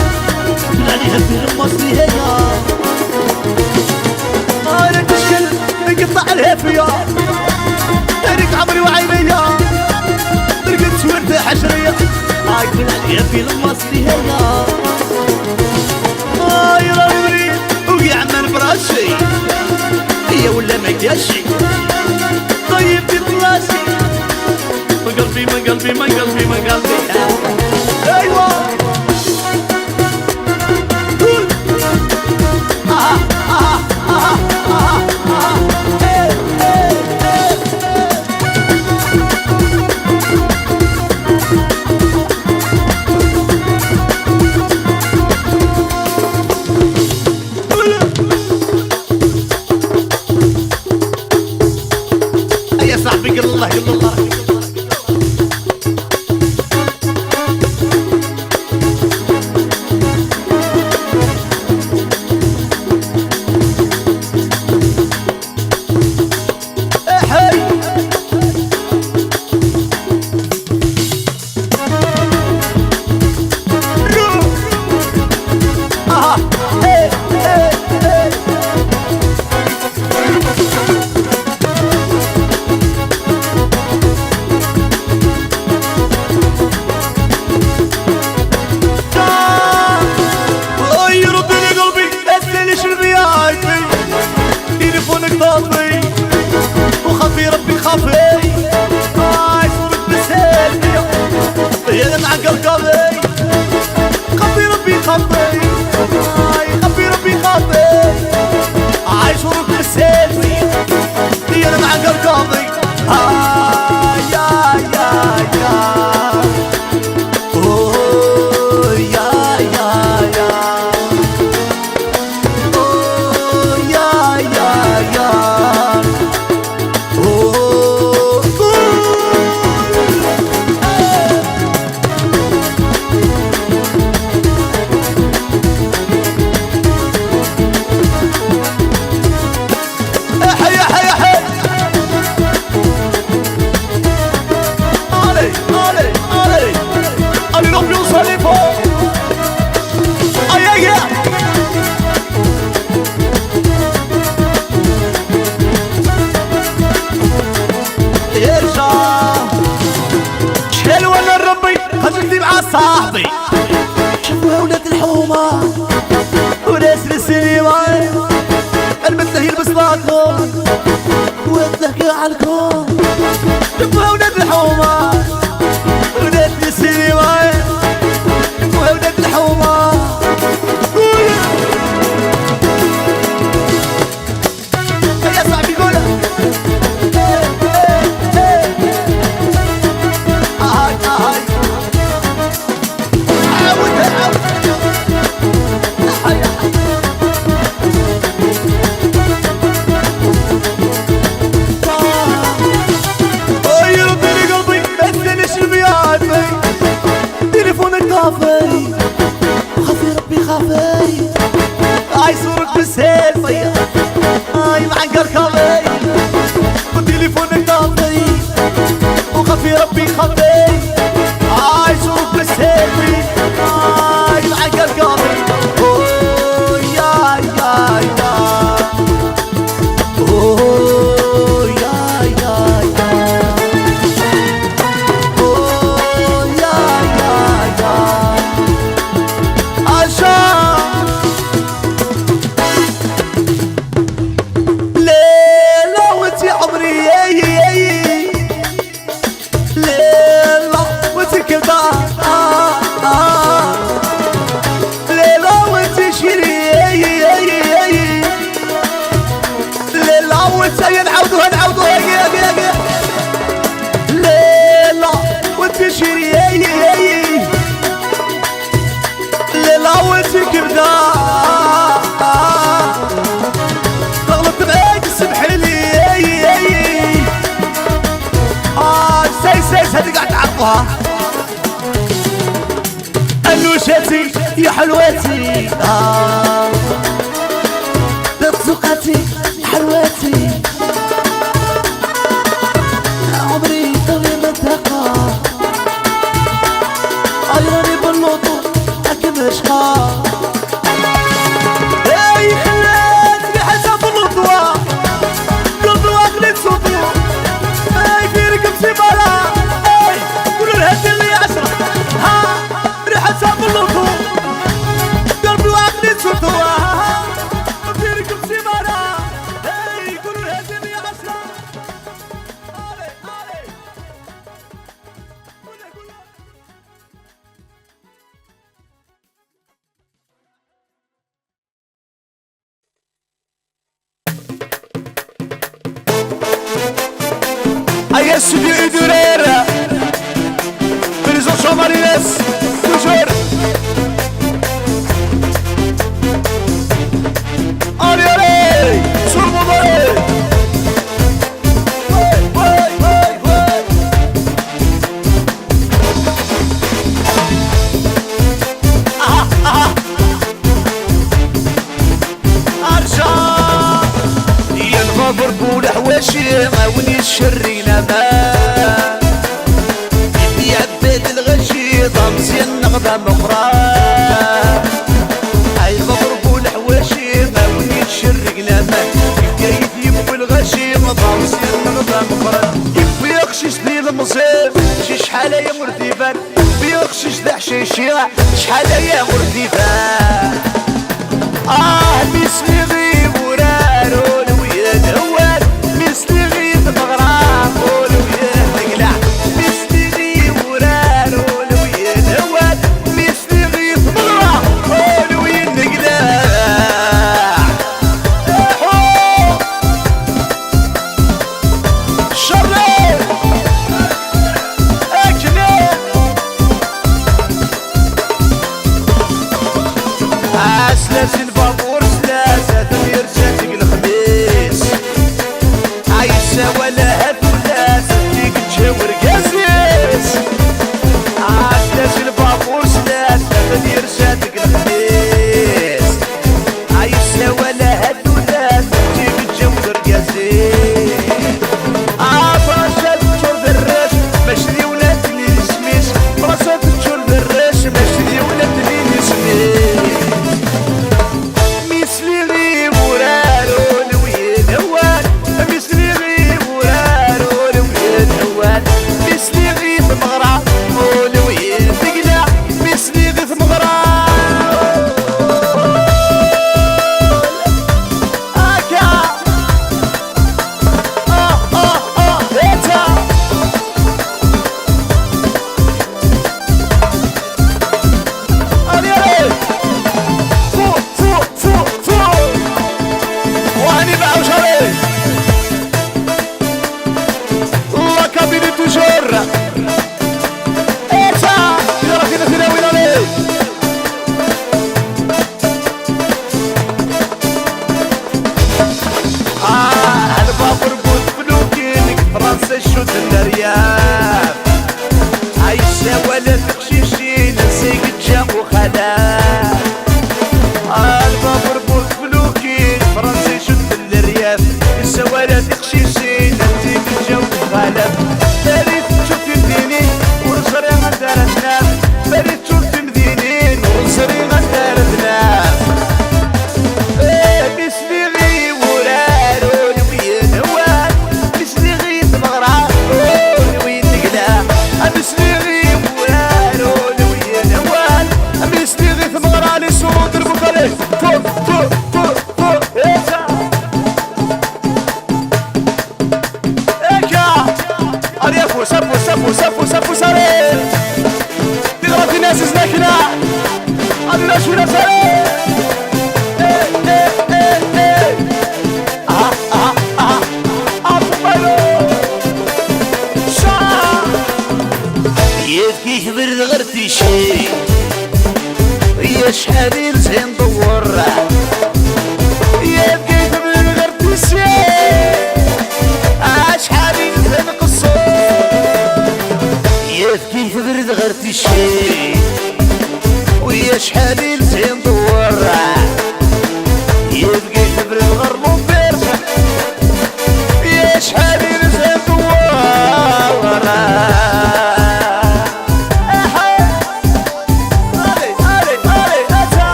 عليها في المصري هي انا تشكل نقطع الهفية تارك عمري وعينيا ترقد سويرتها حشرية عاقل عليها في المصري هي راني وقع ما نبراشي هي ولا ما كاشي طيب تطلاشي ما قلبي ما قلبي ما قلبي ما قلبي ايوه يا صاحبي قل الله قل الله وخافي ربي خافي صورت بسالي يا معقل قلبي خافي ربي خافي خافي ربي خافي صورت بسالي يا معقل قلبي يا صاحبي شوفوا ولاد الحومة وناس السينما المثل هي البسلاطون وتلهكي عالكون شوفوا ولاد الحومة وناس السينما شوفوا ولاد الحومة يا صاحبي قولها خافي ربي خافي صورك بالسيل فيا معقر خافي وتليفونك طافي وخافي ربي خافي صورك بالسيل معقر خافي عطا انوشتي يا حلوتي لطلقتي حلوتي عمري طويل متقى عيوني باللطو حكم اشقى اي خلاتني حسب الضوء الضوء قلت صوتو اي في ركب سيبالا اي قولوا لها اللي عشرة ها ريحة ساب اللطو الضوء قلت صوتو في ركب سيبالا اي قولوا لها اللي عشرة علي علي Aïe, celui de l'air, les enfants marines, toujours. Allez, allez, tout le monde allez. Ouais, ouais, ouais, ouais. Ah, ah, argent. ينغبر بول حواشي وين الشري لما يعبد الغشي ضمزين نغضى مقرا هاي الغبر بول حواشي وين الشري لما يبقى الغشي ضمزين نغضى مقرا يبقى يخشش لي المصير شي شحالة يا مرديفان بيخشش ذا حشيشي شحالة يا مرديفان بسمي غيب ورارو الهوال مثل غيث مغرام ولويا تقلع مثل غيث ورارو ولويا الهوال مثل غيث مغرام ولويا تقلع شري اكلي سلاسل البابور سلاسل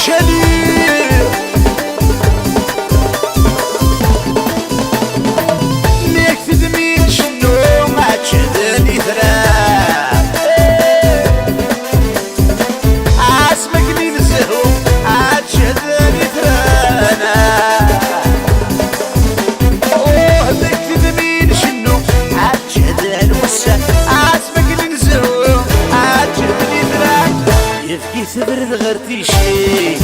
شالي نكتب مين شنو ما تشهدني ثراب عاسمك مين الزهو عتشهدني ثرانا اوه نكتب مين شنو عتشهدني وسا عاسمك مين الزهو عتشهدني ثرانا يبكي ثبر غير شي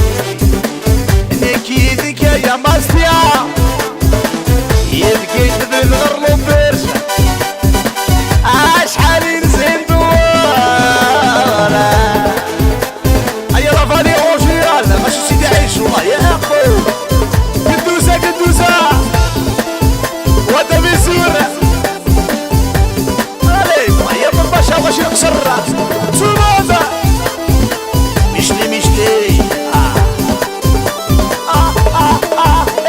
نكيدك يا ماستيا يبكي ثبر غير برشا شحال نزيد دوارا هيا رافالي اورجينال ماشي سيدي عيش والله يا اخو قدوسه قدوسه ودا بيزوره عليك هيا بالباشا واش يقصر سوروزا مشلي مشلي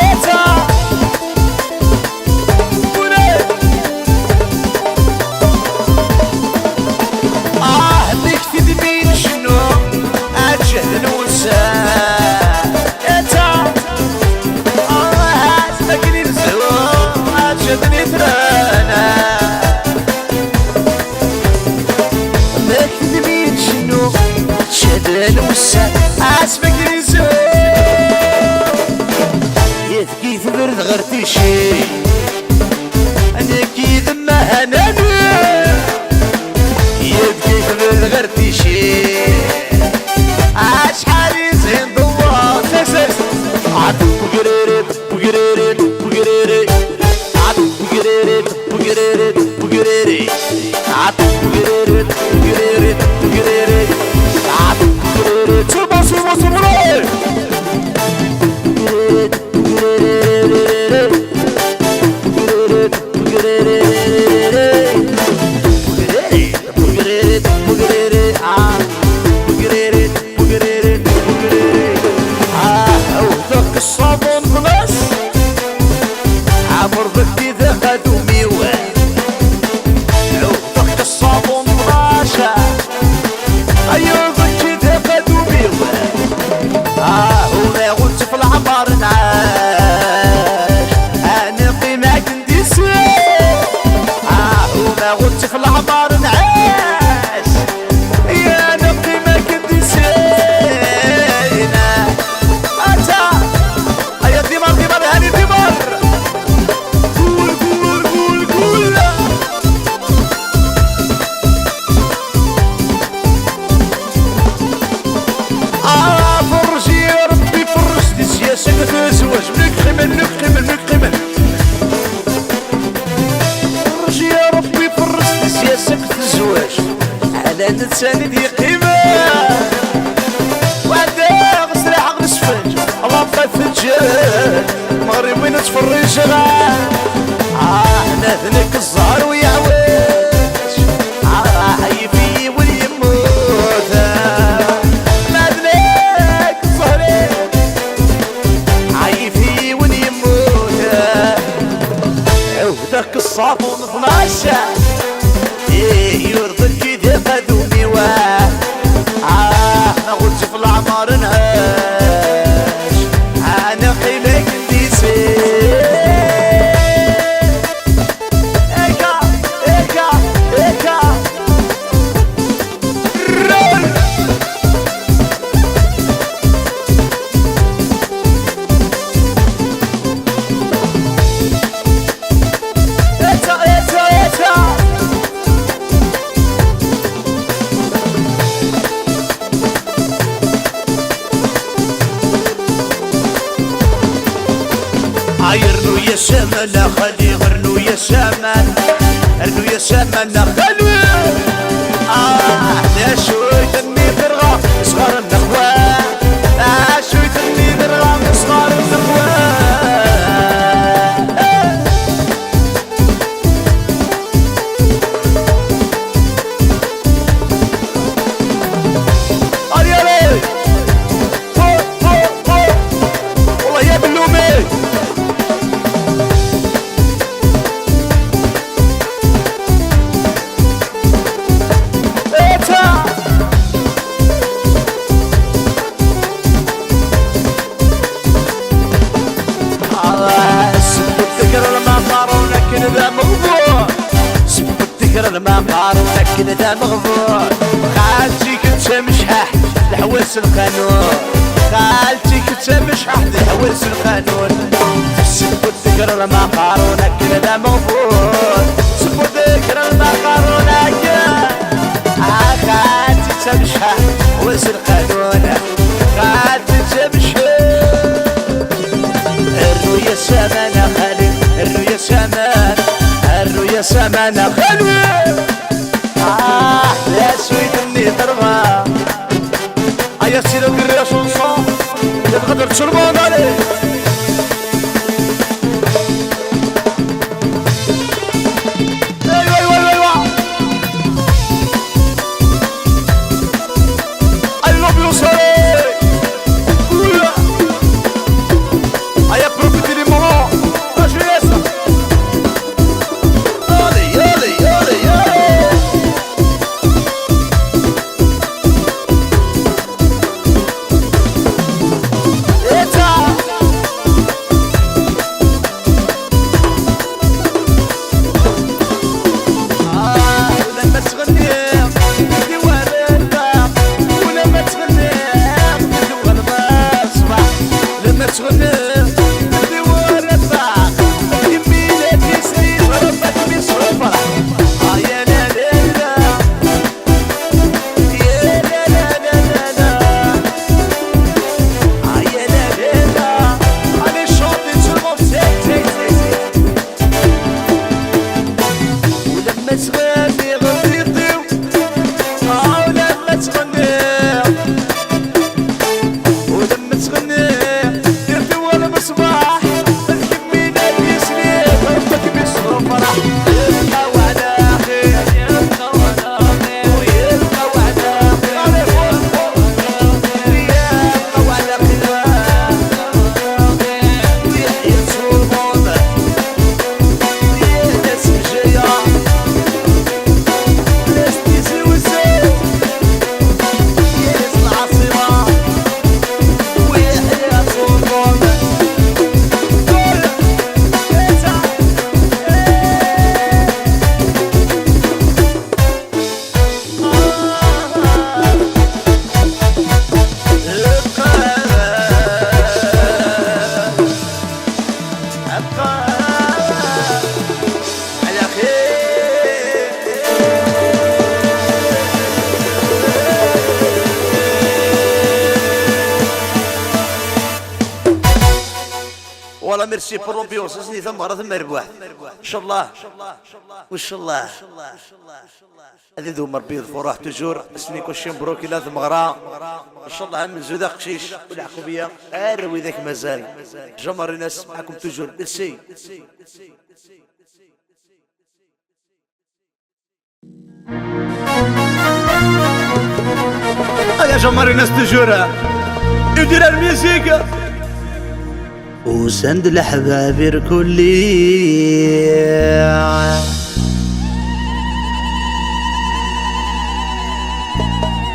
ايتا نكتب مين شنو اجهل الوسام ايتا هاتمكني الزوام اجهدني ثرانا نكتب مين شنو اجهل الوسام هاتمكني الزوام يثقي ثبر غير شي انا كي ما هناني يبكي ثبر غير شي شحال يزين دوار سكسس عدو بقريري بقريري بقريري عدو بقريري بقريري بقريري عدو بقريري بقريري بقريري عدو بقريري سربا سربا سربا الصابون بلاش عبر ضدي ذا قدومي وين عوضك الصابون بلاشا ايو ضدي ذا قدومي وين وما قلت في العمر نعاش انا قيمة كندي سير وما قلت في العمر نعاش يا انا قيمة كندي سير هاني دمر قول قول قول قول فرجي يا ربي فرجتي سياسة الزواج منك خمل منك خمل منك خمل فرجي يا ربي فرجتي سياسة الزواج على نتساند يا قيمة وعدا غسلاح غنسفنج الله بقى فنجان مغري وين تفرج غا ناذنك الزهر ويعوج عايفي واليموت ناذنك الزهر عايفي واليموت عودك الصابون 12 يرضيك كذا قدومي واه ما قلت في العمر نعاش انا قيمك ندي سير ايكا ايكا ايكا رول ايتا ايتا ايتا عيرنو يا شمال خلي غرنو يا شمال غرنو يا شمال خلي لا شوي تني درغا صغار النخوة شوي تني درغا صغار النخوة اريالي فوق فوق فوق والله يا بلومي المقارونة كذا مغفور. خالتي كنت مشحاح الحوس القانون، خالتي كنت مشحاح الحوس القانون. سبوا ذكر المقارونة كذا مغفور، سبوا ذكر المقارونة خالتي تمشحاح الحوس القانون، خالتي تمشحاح. الرؤيا سمانة خالي، الرؤيا سمانة، الرؤيا سمانة خالي. يا سويد اللي ضربة يا سيدي وقري شونصون اللي تقدر تشربون عليه. ايوا ايوا ايوا I love you sorry. هيا بروفيتي لي مورو اجي ياسا يولي يولي يولي يولي. والله ميرسي بور لومبيونس. سني ثم مرة ثم ربواح ان شاء الله وان شاء الله. هذي ذو مربي الفرح تجور سني كلشي مبروك لا ثم غرا ان شاء الله. من زودا قشيش والعقوبيه اروي ذاك مازال جمر الناس معكم تجور. ميرسي. يا جمر الناس تجور يدير الميوزيك وسند الأحباب الكلي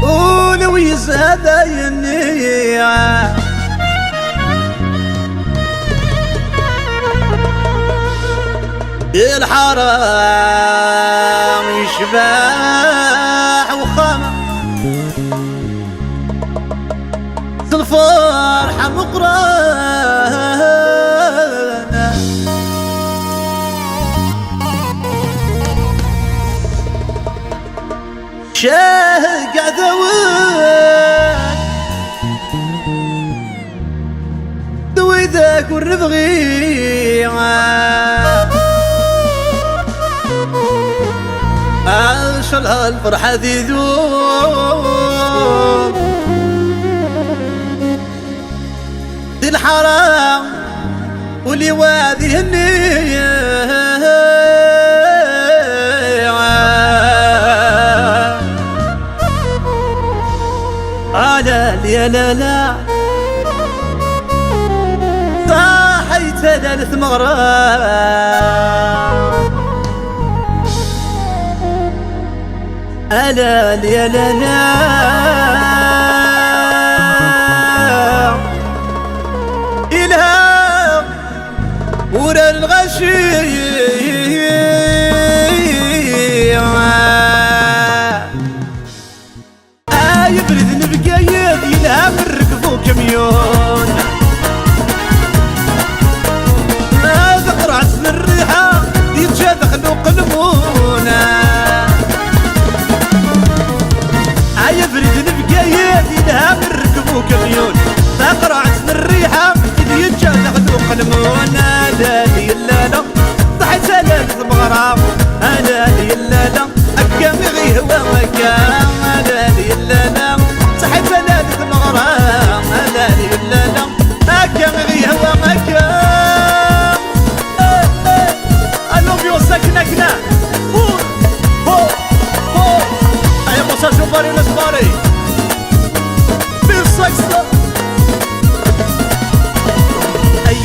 ولو يزهد النية الحرام يشبح وخمر الفرحة مقرانة شاهق عذوان دوي ذاك والربغي عاشل هالفرحة ذي ذوب ذي الحرام واللي وادي النية لا لا لا صاحيت ثلاث مغرب ألا لا لا لا إلهام ورا الغشيم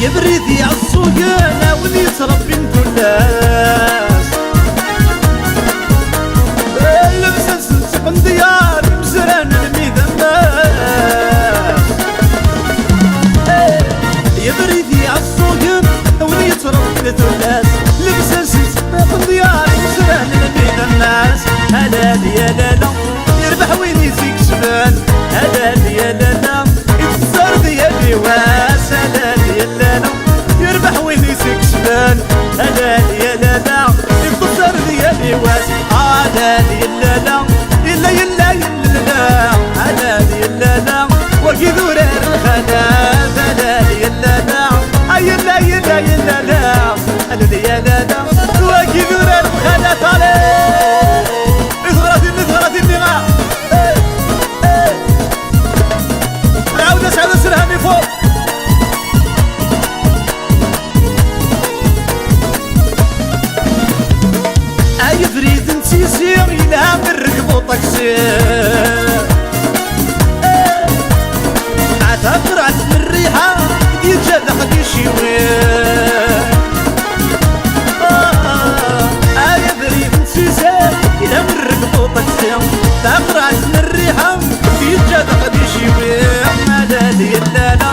يبريدي عالسوقنا ولي تربي الناس اللبسة سنسق ديار مزران الميدان الناس يبريدي عالسوقنا ولي تربي الناس لبسة سنسق ديار مزران الميدان الناس هلا يا لالا يربح وين يزيك شبان هلا يا لالا يتصار ديالي واس هلا يا لالا يربح وين يزيك شبان هلا يا لالا يتصار ديالي واس هلا يا لالا يلا يلا يلا هلا يا لالا وكي ذرار الخلاف هلا يا لالا يلا يلا يلا هلا يا لالا وكي ذرار الخلاف عليه اثغرتي النغا نعاود نسعد السلهامي فوق اي فريد نسيسي يلها من ركبو طاكسي عتها قرعت من الريحة يجا دخل يشيوي اي فريد نسيسي يلها من ركبو طاكسي تقرعت من الريحة يجا دخل يشيوي هلا يا لالا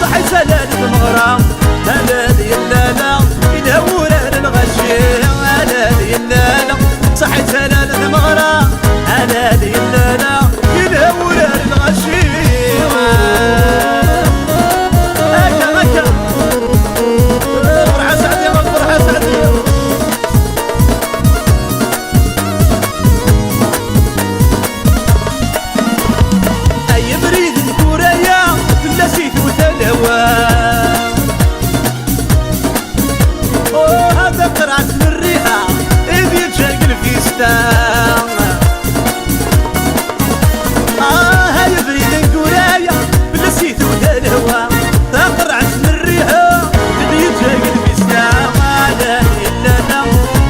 صحي سلال المغرام هلا يا لالا يدور الغشي هلا يا لالا صحي سلال المغرام هلا يا لالا يدور الغشي هكا هكا فرحة سعدية فرحة سعدية أي بريد الكورية فلسيت وتلوى هذا قرعت من الريحة إذ يتشاق الفيستان هاي بريد الكورية فلسيت وتلوى قرعت من الريحة إذ يتشاق الفيستان هذا يلالا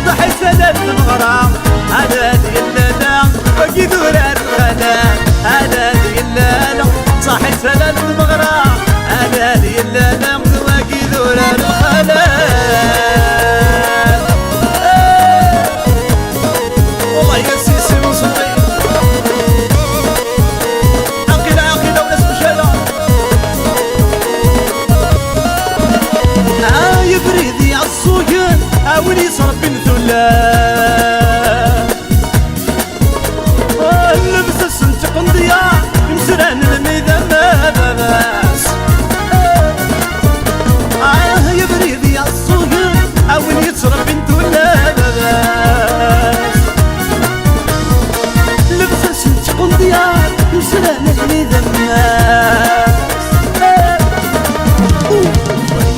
ضحي سلال المغرام هذا يلالا وكي ذرار الخلال هذا يلالا صاحي سلال المغرام هذا يلالا وكي ذرار الخلال والله يا سيسي وصلي عقيلة وناس مشاهدة يبريدي عالسوقن أولي صرب الثلال اللبسة سنتق نضياع يمسران الميدان باباس يبريدي عالسوقن أولي صرب الثلال لبسة سنتق نضياع يمسران الميدان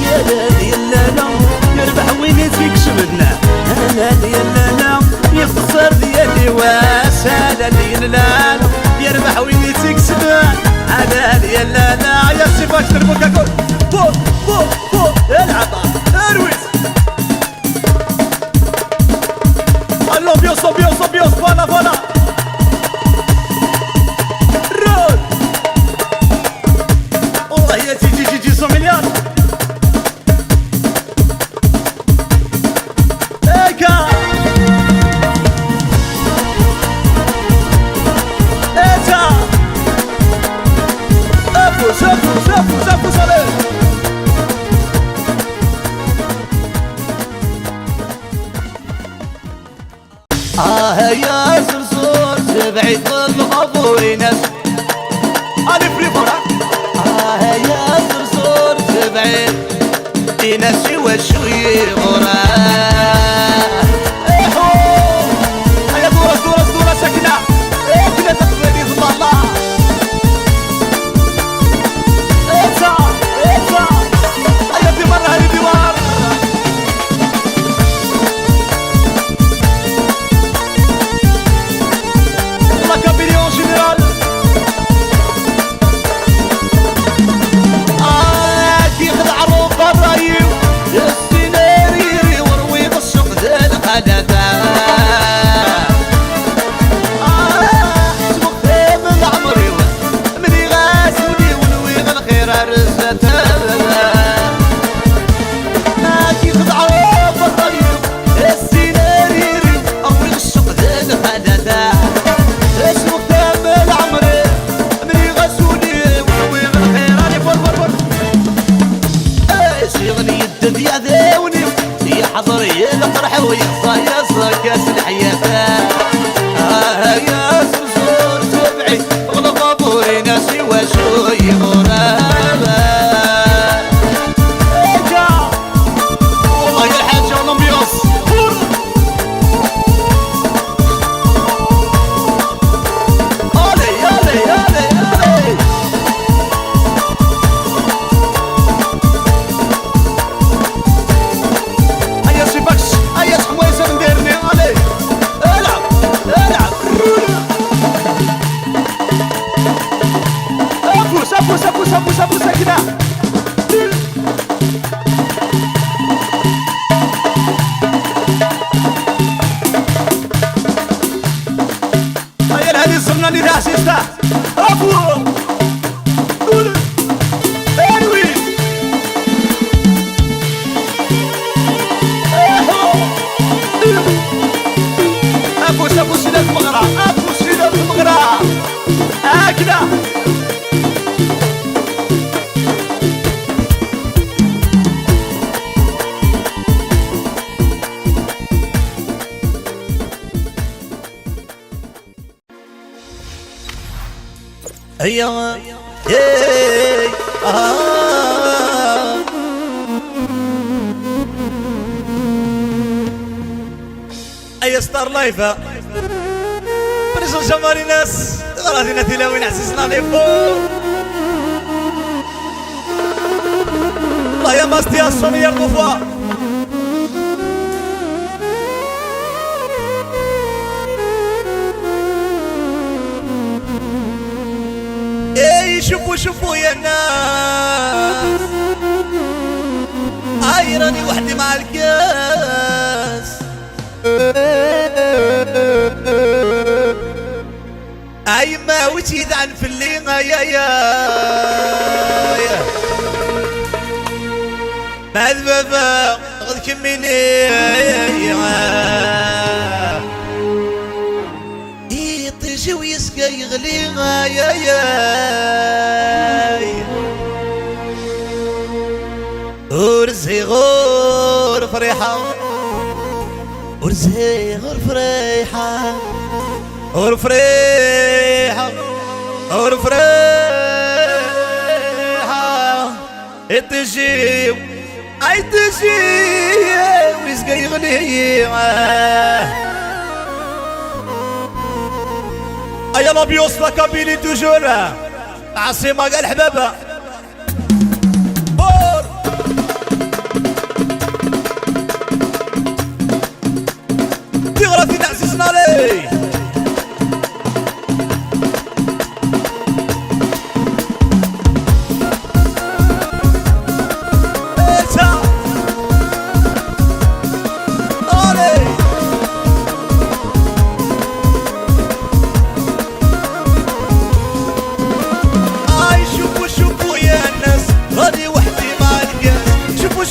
يا لالا يربح وين يزيك شمدنا هلا يا لالا يختصر ديالي واس هلا يا لالا يربح وين يزيك شمدنا هلا يا لالا يا سيفاش تربوكا كل فوق فوق فوق العبا ارويس الامبيونس فوالا فوالا رول والله يا تيجي 100 مليار ايكا ايتا افو صالح يا صرصور سبعي ظل غفوري ناس أنا فري فرح يا صرصور سبعي دي ناسي وشوي غرا هيا دورة سكنة كنا تقبلي ظل الله هيا ديوار هيا ديوار كابيليون جنرال كي خدع روف الرايو السيناريري وروي بالسوق ذا القلبة سوق من عمري مني غاسولي ونوي الخير رزتها القرح ويصا كاس الحياة يا زرزور تبعي غلط بوري ناسي وشوي غرابة والله الحاجة والامبيوس علي علي علي علي هيا سيبكش هيا حمويسة نديرني علي العب العب ابوس ابوس ابوس ابوس ابوس كده هيا الهدي صرنا لي ذا سيستا ابو اروي ابوس ابوس يدك مغرى ابوس يدك مغرى هكذا هيا ايه اي ستار لايفا بريزون جماري ناس غادينا تلاوين عزيزنا ليفو الله يا ماستي الصومية الغفا اي شوفوا شوفوا يا الناس هاي راني وحدي مع الكاس اي ما وتيد عن في الليل يا بعد بابا غد كميني يطيجي ويسقى يغلي يا ورزي غور فريحة ورزي غور فريحة غور فريحة غور فريحة يطيجي اي تجي ويسقى يغلي ايا لابيوس لا كابيلي توجور عاصمة قال حبابة بور تغرى فينا عزيزنا لي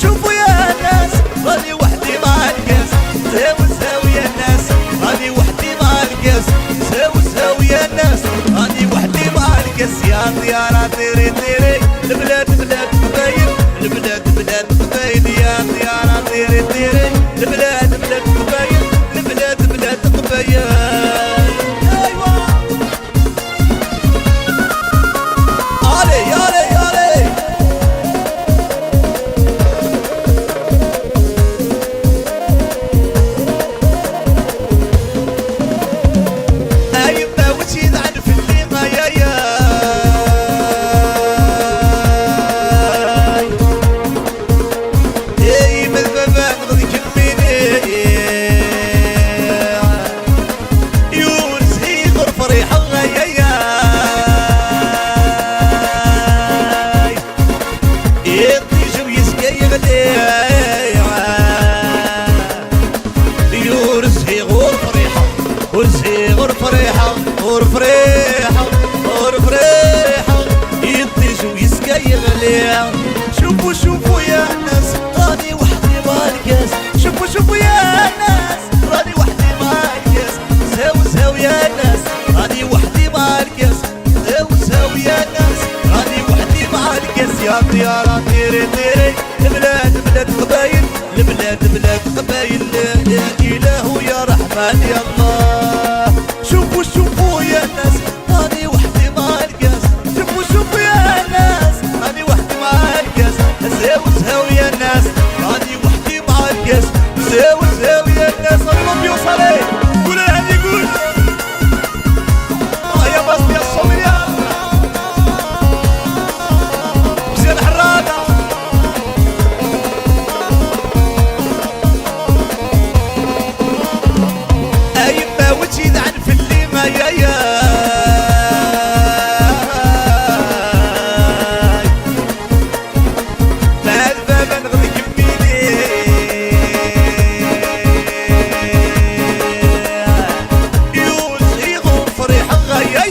شوفوا يا ناس راني وحدي مع الكاس ساوي ساوي يا ناس راني وحدي مع الكاس ساوي ساوي يا ناس راني وحدي مع الكاس يا طيارة طيري طيري البلاد بلاد قبايل البلاد بلاد قبايل يا طيارة طيري طيري البلاد بلاد قبايل البلاد بلاد قبايل ورزي غور فريحة غور فريحة غور فريحة يطيج ويسقى يغلي شوفوا شوفوا يا ناس راني وحدي مع الكاس شوفوا شوفوا يا ناس راني وحدي مع الكاس ساو ساو يا ناس راني وحدي مع الكاس ساو ساو يا ناس راني وحدي مع الكاس يا طيارة طيري طيري البلاد بلاد قبايل البلاد بلاد قبايل يا إله يا رحمن يا الله. شوفوا شوفوا يا ناس راني وحدي مع الكاس، شوفوا شوفوا يا ناس راني وحدي مع الكاس، زاو زاو يا ناس راني وحدي مع الكاس، زاو زاو يا ناس الرب يوصلي. قول هاني قول يا بس يا الصوميليا مزيان حراقة. أيما وجهي ذعن في الليمة يا بعد بابا نغضي كميني يوزي غفري حقا يا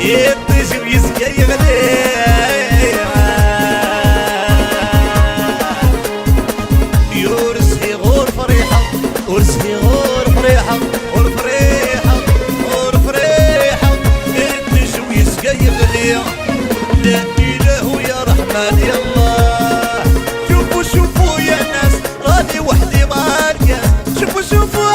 يطيش ويسكي يغلي يورسي غور فريحة ورسي غور فريحة غور فريحة غور فريحة يطيش ويسكي يغلي. لا إله يا رحمن يا الله. شوفوا شوفوا يا ناس راني وحدي مع الكاس، شوفوا شوفوا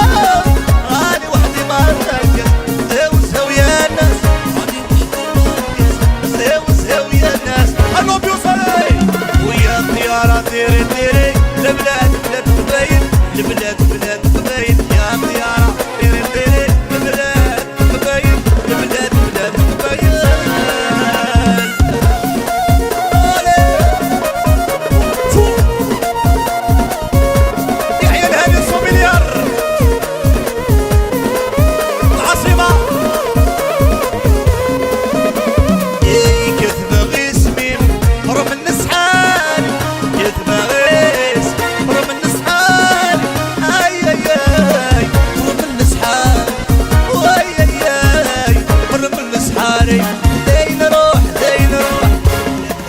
راني وحدي مع الكاس، زاو زاو يا ناس راني وحدي مع الكاس، زاو زاو يا ناس الرب يوصلي. ويا طيارة ديري ديري البلاد بلاد قبايل، البلاد بلاد قبايل يا طيارة ديري ديري البلاد قبايل، البلاد بلاد قبايل. يحيى الهادي الصوميليار العاصمة. كتب اسمي رغم النسحان، كتب اسمي رغم النسحان، اي اي اي رغم النسحان، واي اي اي رغم النسحان. داين روح داين روح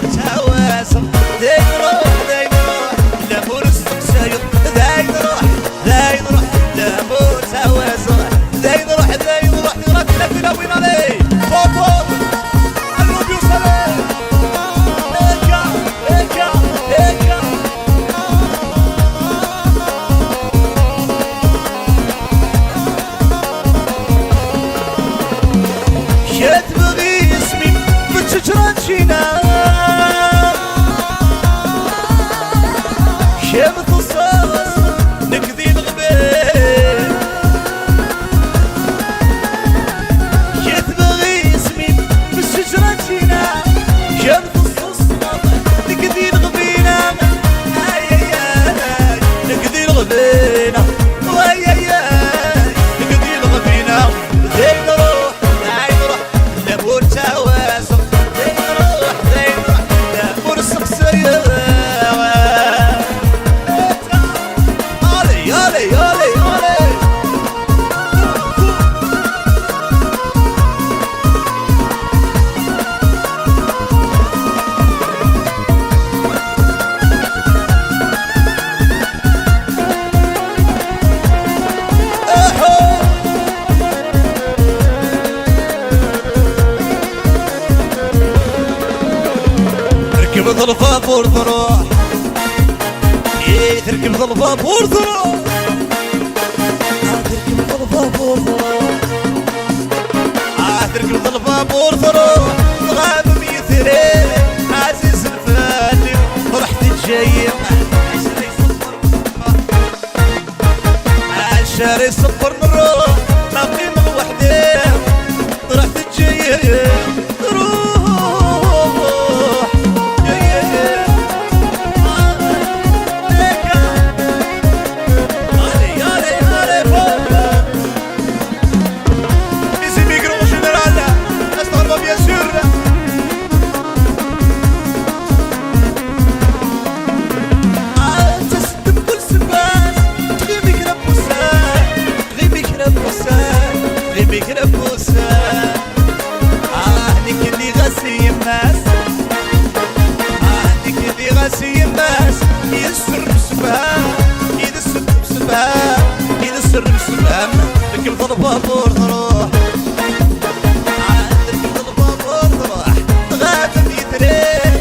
لمرت هواسم، داين روح داين روح لمرت سايق، داين روح داين روح لمرت هواسم، داين روح داين روح نغرق لا تلوين عليه. فوق فوق الرب يوصلي. هيكا هيكا هيكا يتبغي اسمي بالشجرة شينا شمت الصاص نقضي الغبيل، يتبغي اسمي بالشجرة شينا شمت الصاص نقضي الغبينة، اي اي اي نقضي الغبينة، واي اي اي نقضي الغبينة. زين روح زين روح لمور تواسق، زين روح زين روح لمور السقسية. يالي يالي يالي يالي ركبت الفابور تروح، تركب الفابور تروح، تركب الفابور تروح، تركب الفابور تروح. غاب ميثرين عزيز الفالي رحت جاي عالشاري صفر نروح نقيم وحدي رحت جاي البابور تروح عندك البابور تروح غادر يتريح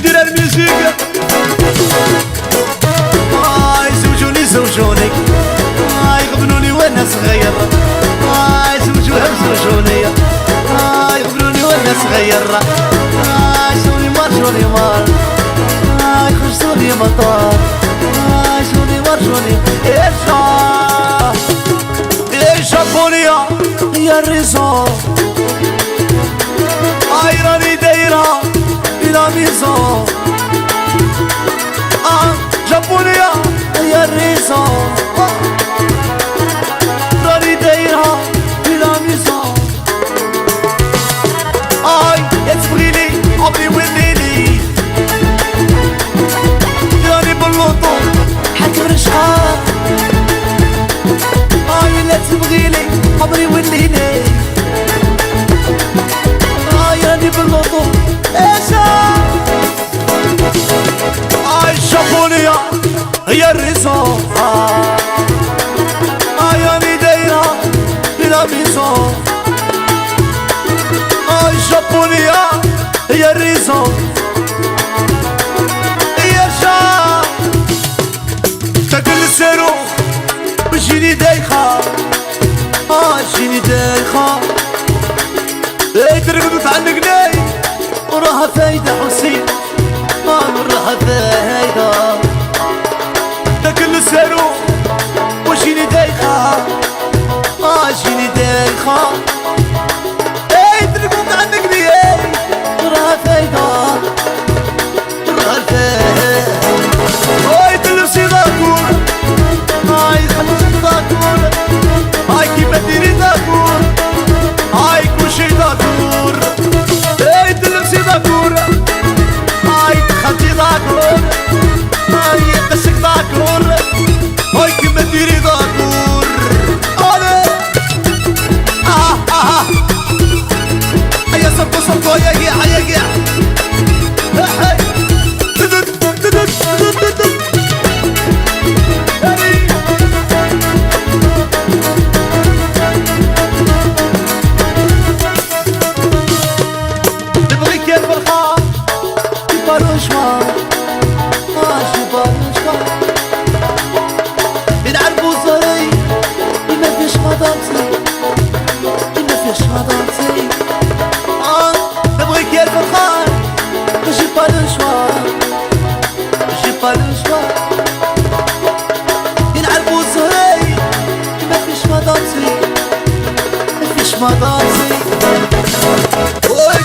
يدير الميوزيك زوجوني يقبلوني وانا صغير زوجوني يقبلوني وانا صغير شوني مار شوني مار يخرجوني مطار شوني مار شوني جابونيا هي الريزون راني دايرة إلى ميزون جابونيا هي الريزون راني دايرة إلى ميزون يا تبغيلي عمري وليلي راني باللوطو حكم رشقة لا تبغيلي عمري وليلي راني باللوطو شافونيا هي الريزون راني دايرة إلى ميزون جابونيا هي الريزون هي شا تاكل السيرو بجيني دايخة جيني دايخة ترقدو تعلقني وراها فايدة حسين وراها فايدة تاكل السيرو وجيني دايخة جيني دايخة ترقدو تعلقني وراها فايدة وراها فايدة تلبسي داكور خلصي داكور كيما ديري داكور كلشي داكور تلبسي داكور دخلتي داكور يدسك داكور كيما ديري داكور هيا صبو صبو يا قيع يا قيع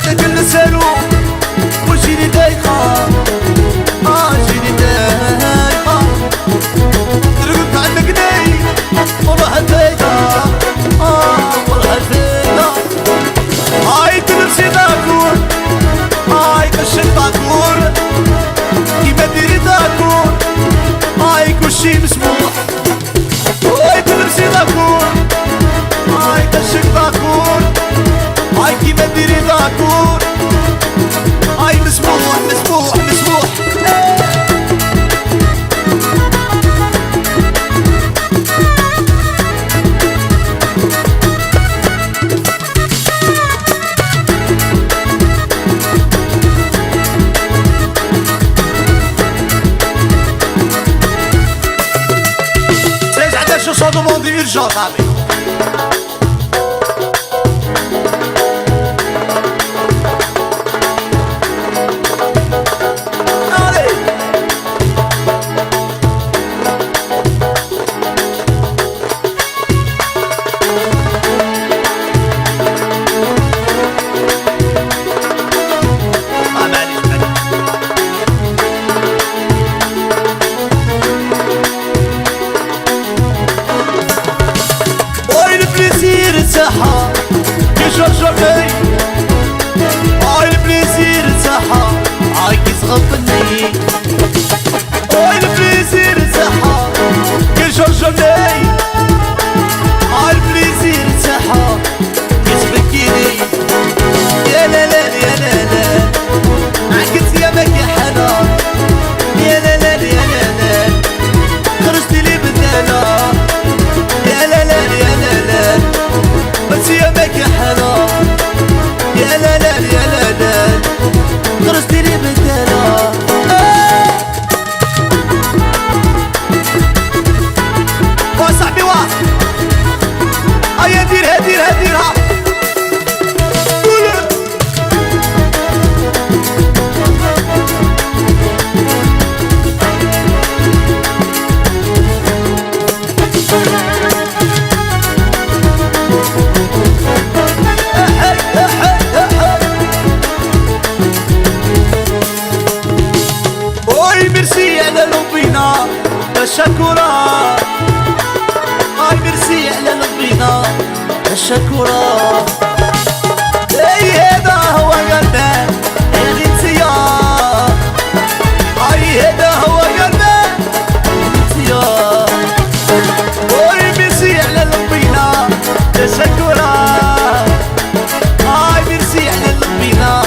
تاكل السيرو وجيني دايخة جيني دايخة ترقد تعلقني وراها فايدة وراها فايدة تلبسي داكور كلشي داكور كيما ديري داكور كلشي مسموح تلبسي داكور كلشي داكور كيما ديري داكور مسموح مسموح مسموح سيز عندك شو صوتو موندي يرجع صاحبي الشكورة هاي ميرسي على لبينا الشكورة اي هذا هو قلبي اللي انتيا اي هذا هو قلبي انتيا هاي ميرسي على لبينا الشكورة هاي ميرسي على لبينا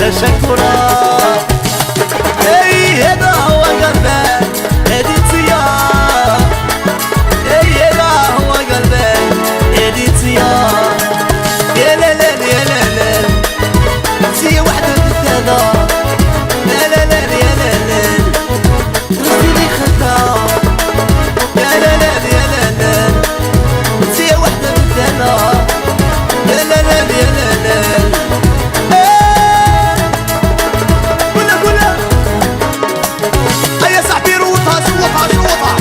الشكورة اي هذا هو قلبي اللي انتيا اي هذا هو قلبي اللي انتيا يا لا لا يا لا لا انتي وحدة بالثلا لا لا لا يا لا لا راسي لي خدا يا لا لا يا لا لا انتي وحدة بالثلا يا لا لا يا لا لا قولها قولها هيا صاحبي روطها شوطها شوطها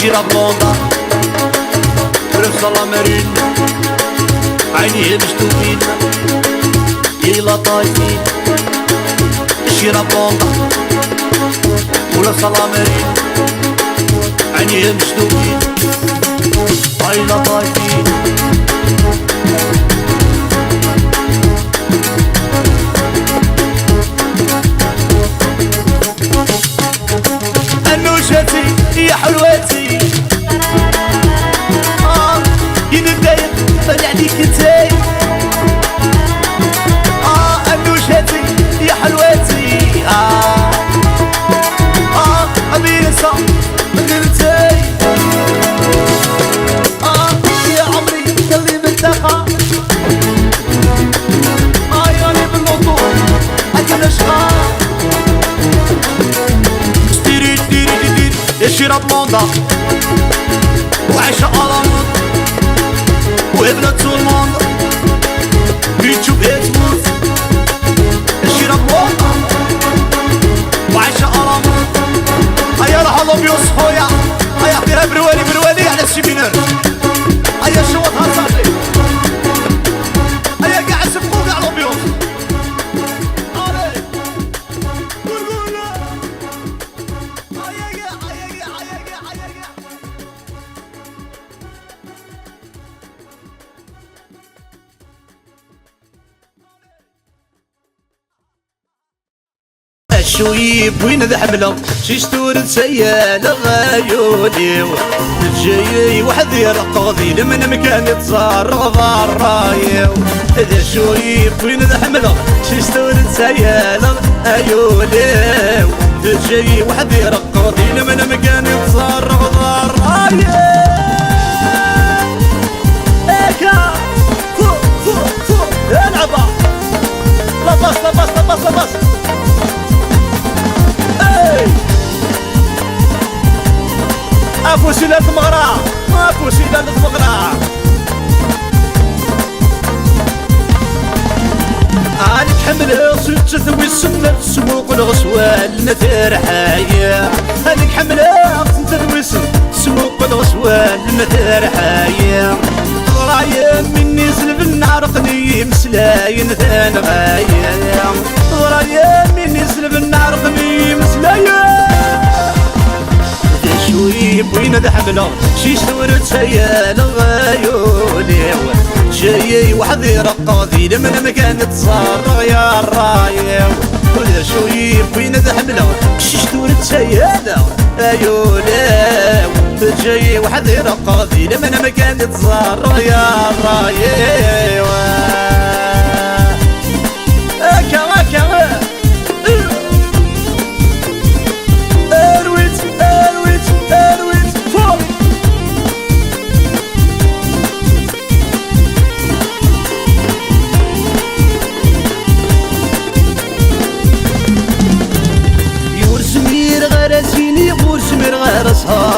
شيرة بلوندا رفض الله مارين عينيه مشتوفين يلا طايفين شيرة بلوندا ورفض الله مارين عينيه مشتوفين يلا طايفين انوشتي يا حلوتي يندايق طلع عليك انتي انوشتي يا حلوتي ابي نسى غيرتي يا عمري خلي منتخى ياني بالنطور اكل اشقى شيرة بلوندا وعيشة ألموت وابنة تولموند بيتشوف ايه تموت شيرة بلوندا وعيشة ألموت هيا راح الله بيوصحو يا هيا فيها بروالي بروالي على السيمينار هيا شوطها صاحبي هيا قاعد سبقو قاع لوبيوس شويب وين ذا حمله شي ستور تسيال غايوني جاي واحد يرقضي لمن مكان يتصرف الرايو ذا شويب وين ذا حمله شي ستور تسيال غايوني جاي واحد يرقضي لمن مكان يتصرف الرايو هكا فوق فوق فوق العبا لبس لبس لبس لبس افوسي لا تمغرى افوسي لا تمغرى عليك حملها صيت تثوي السنة سوق الغسوال نثير حايا عليك حملها تثوي سوق الغسوال نثير حايا رايا مني زلف النار قني مسلاين ثان غايا رايا مني زلف النار قني مسلاين شويب وين ذا حمله شي ستور تسيال غايوني جاي واحد يرقضي لمن مكان تصار يا الرايو ولا شويب وين ذا حمله شي ستور تسيال غايوني جاي واحد يرقضي لمن مكان تصار يا الرايو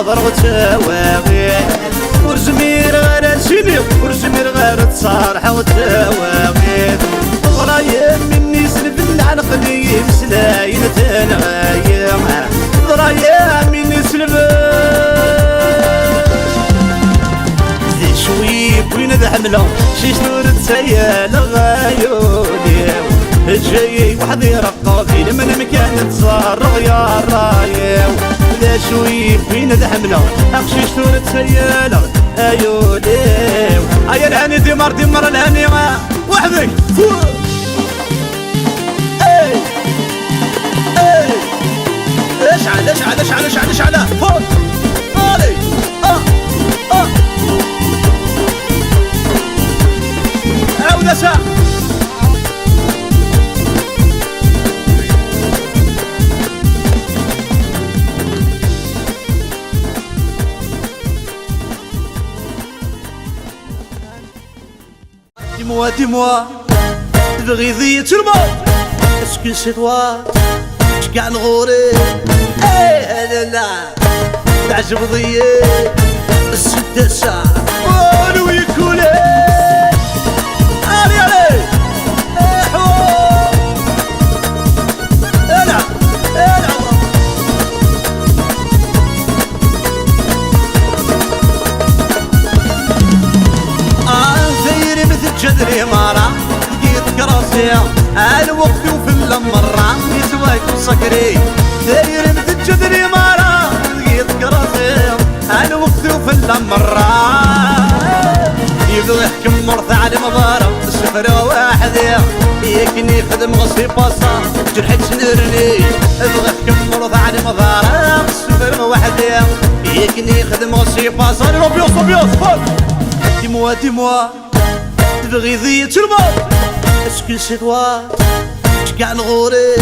نظر وتواغي ورزمير غير سيني ورزمير غير تصارحة وتواغي ضرايا مني سلف العنقلي مسلاين تنغايا ضرايا مني سلف وين ذا حمله شي شنور تسيال غايوني جاي وحدي يرقى في من مكان تصرغ يا رايو ذا شوي وين ذا حمله شي شنور تسيال عيوني ايا الهاني دمر الهاني وحدك فوق اي اي اشعل فوق علي عودة ساعة dis-moi تبغي الموت اسكو سي توا شكاع الغوري ايه لا لا تعجب ضيي الستة ساعة ولو يكون جدري مرة لقيت كراسي الوقت وفي المرة يسواك وسكري داير مثل جدري مرة لقيت كراسي الوقت وفي المرة يبدو يحكم مرضى على مضارة السفرة واحدة يكني خدم غصي باصة جرحت سنرني يبدو يحكم مرضى على مضارة السفرة واحدة يكني خدم غصي باصة روبيوس dis-moi تبغي الموت اسكو سي توا شكاع الغوري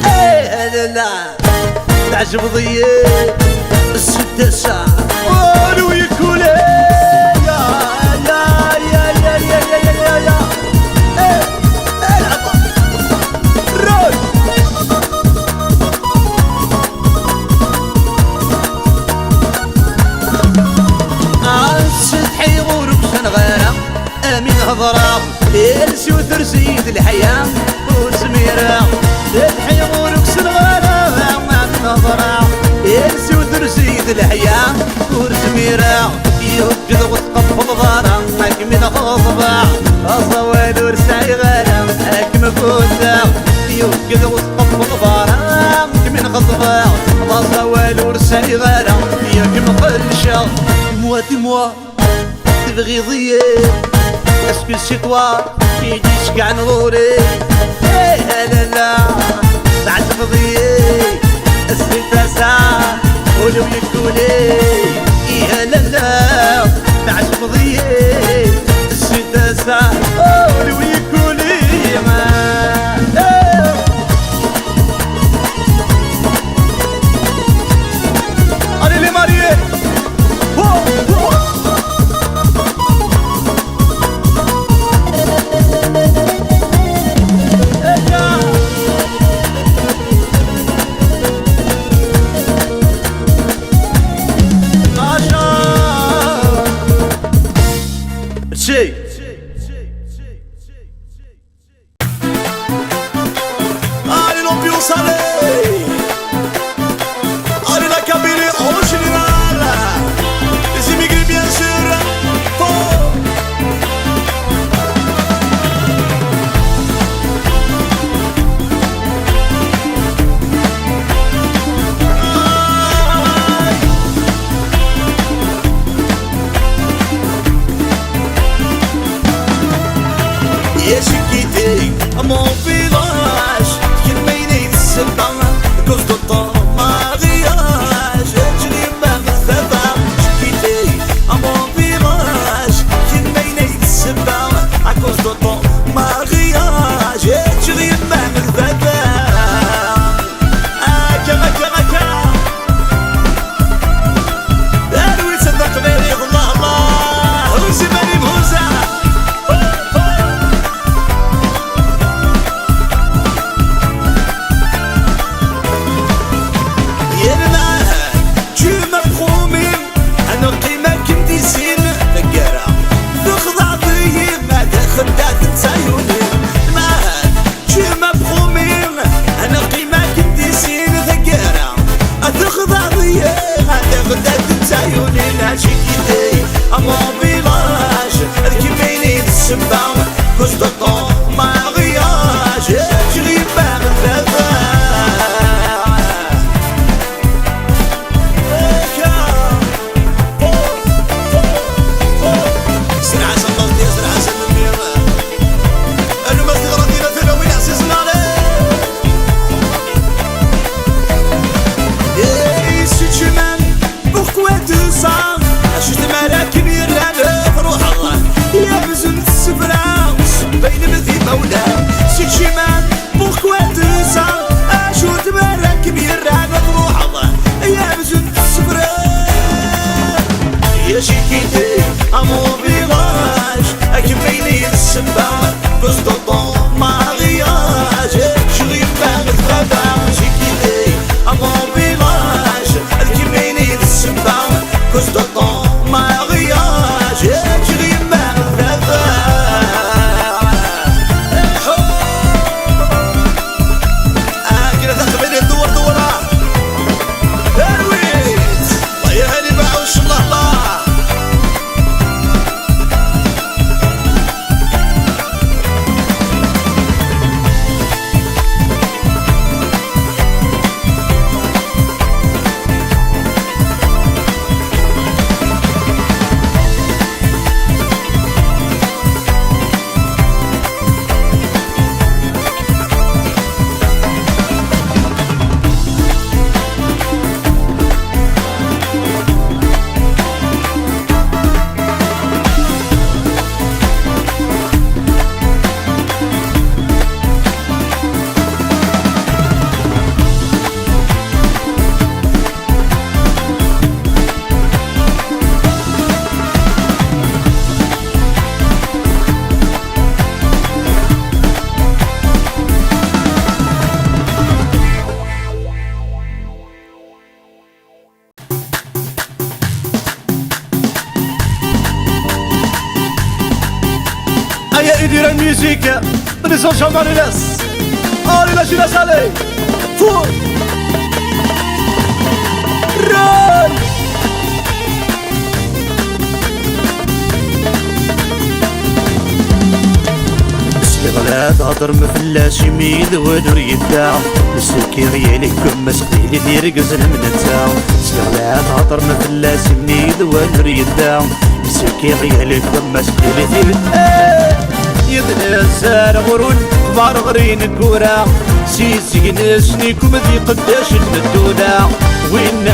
ايه لا لا تعجب ضيي الستة ساعة ولو يكون يا ايه العطا الروي ستحي غورك سنغيرة من هضرة يلسي وترسيد الحياة وسميرة تضحي غورك سنغالة من هضرة يلسي وترسيد الحياة وسميرة يوجد وتقبض ضارة هاك من غضبة أصوال ورساي غالة هاك مفوتة يوجد وتقبض ضارة هاك من غضبة أصوال ورساي غالة هاك مقلشة dis-moi تبغي ضيق اسكو سي توا يجي شكاع نغوري ايه لا لا تعجب ضيق الستة ساعة ولو يكوني ايه لا لا تعجب ضيق الستة ساعة ولو يكوني أنا اللي ماريي شي musique, les enchants dans les laisses. Allez, la jeunesse, allez. Fou. Run. لا تهضر ما فلاش يميد ودور يدع مسكي غيالك كما سقيلي دير قزل من التا لا تهضر ما فلاش يميد ودور يدع مسكي غيالك كما سقيلي دير يدنا الزار غرون كبار غرين الكورة سيسي نسني كم ذي قداش الدولة وين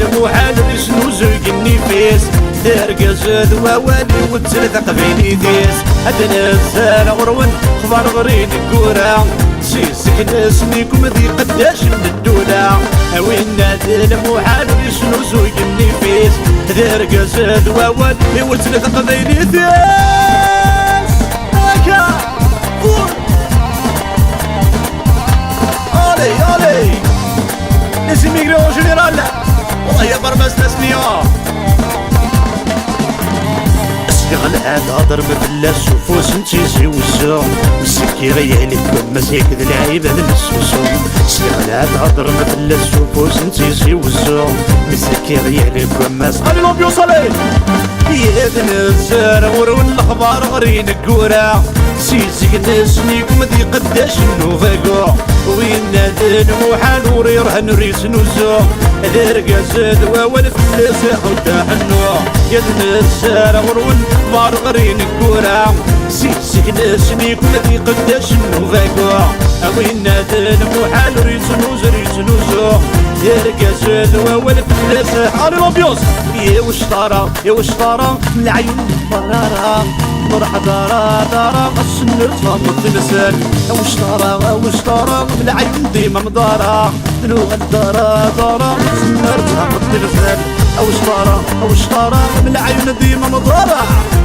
المحال شنو زوج النفيس دار زاد ووالي وتلثق بيني ديس هدنا الزار غرون كبار غرين الكورة سيسي نسني كم ذي قداش الدولة وين المحال شنو زوج النفيس دار زاد ووالي وتلثق بيني ديس Allez, allez, les immigrés en général. والله يا برمس نسنيا استغل هضر ما بلا السفوس نتيزي والزوم مسكي غيالك كما زيك ذا العيبة المسوسو استغل هضر ما بلا السفوس نتيزي والزوم مسكي غيالك كما علي لومبيوس علي يدنا الزار ورون الأخبار غرين الكورة سيزيك نسني كما ذي قداش النوفاقو وين نادن محال وريرها نريس نوزو ذرقا زاد وولف لساح وتحنو يدنا الزار ورون الأخبار غرين الكورة سيزيك نسني كما ذي قداش النوفاقو وين نادن محال وريس نوزو ذرقا زاد وولف لساح علي لومبيوس يا وشطارة يا وشطارة من العيون مرارة مرح دارا دارا السنر تفهم التمثال وش طارا من العين ديما مدارا لغة دارا دارا السنر تفهم التمثال وش طارا من العين ديما مدارا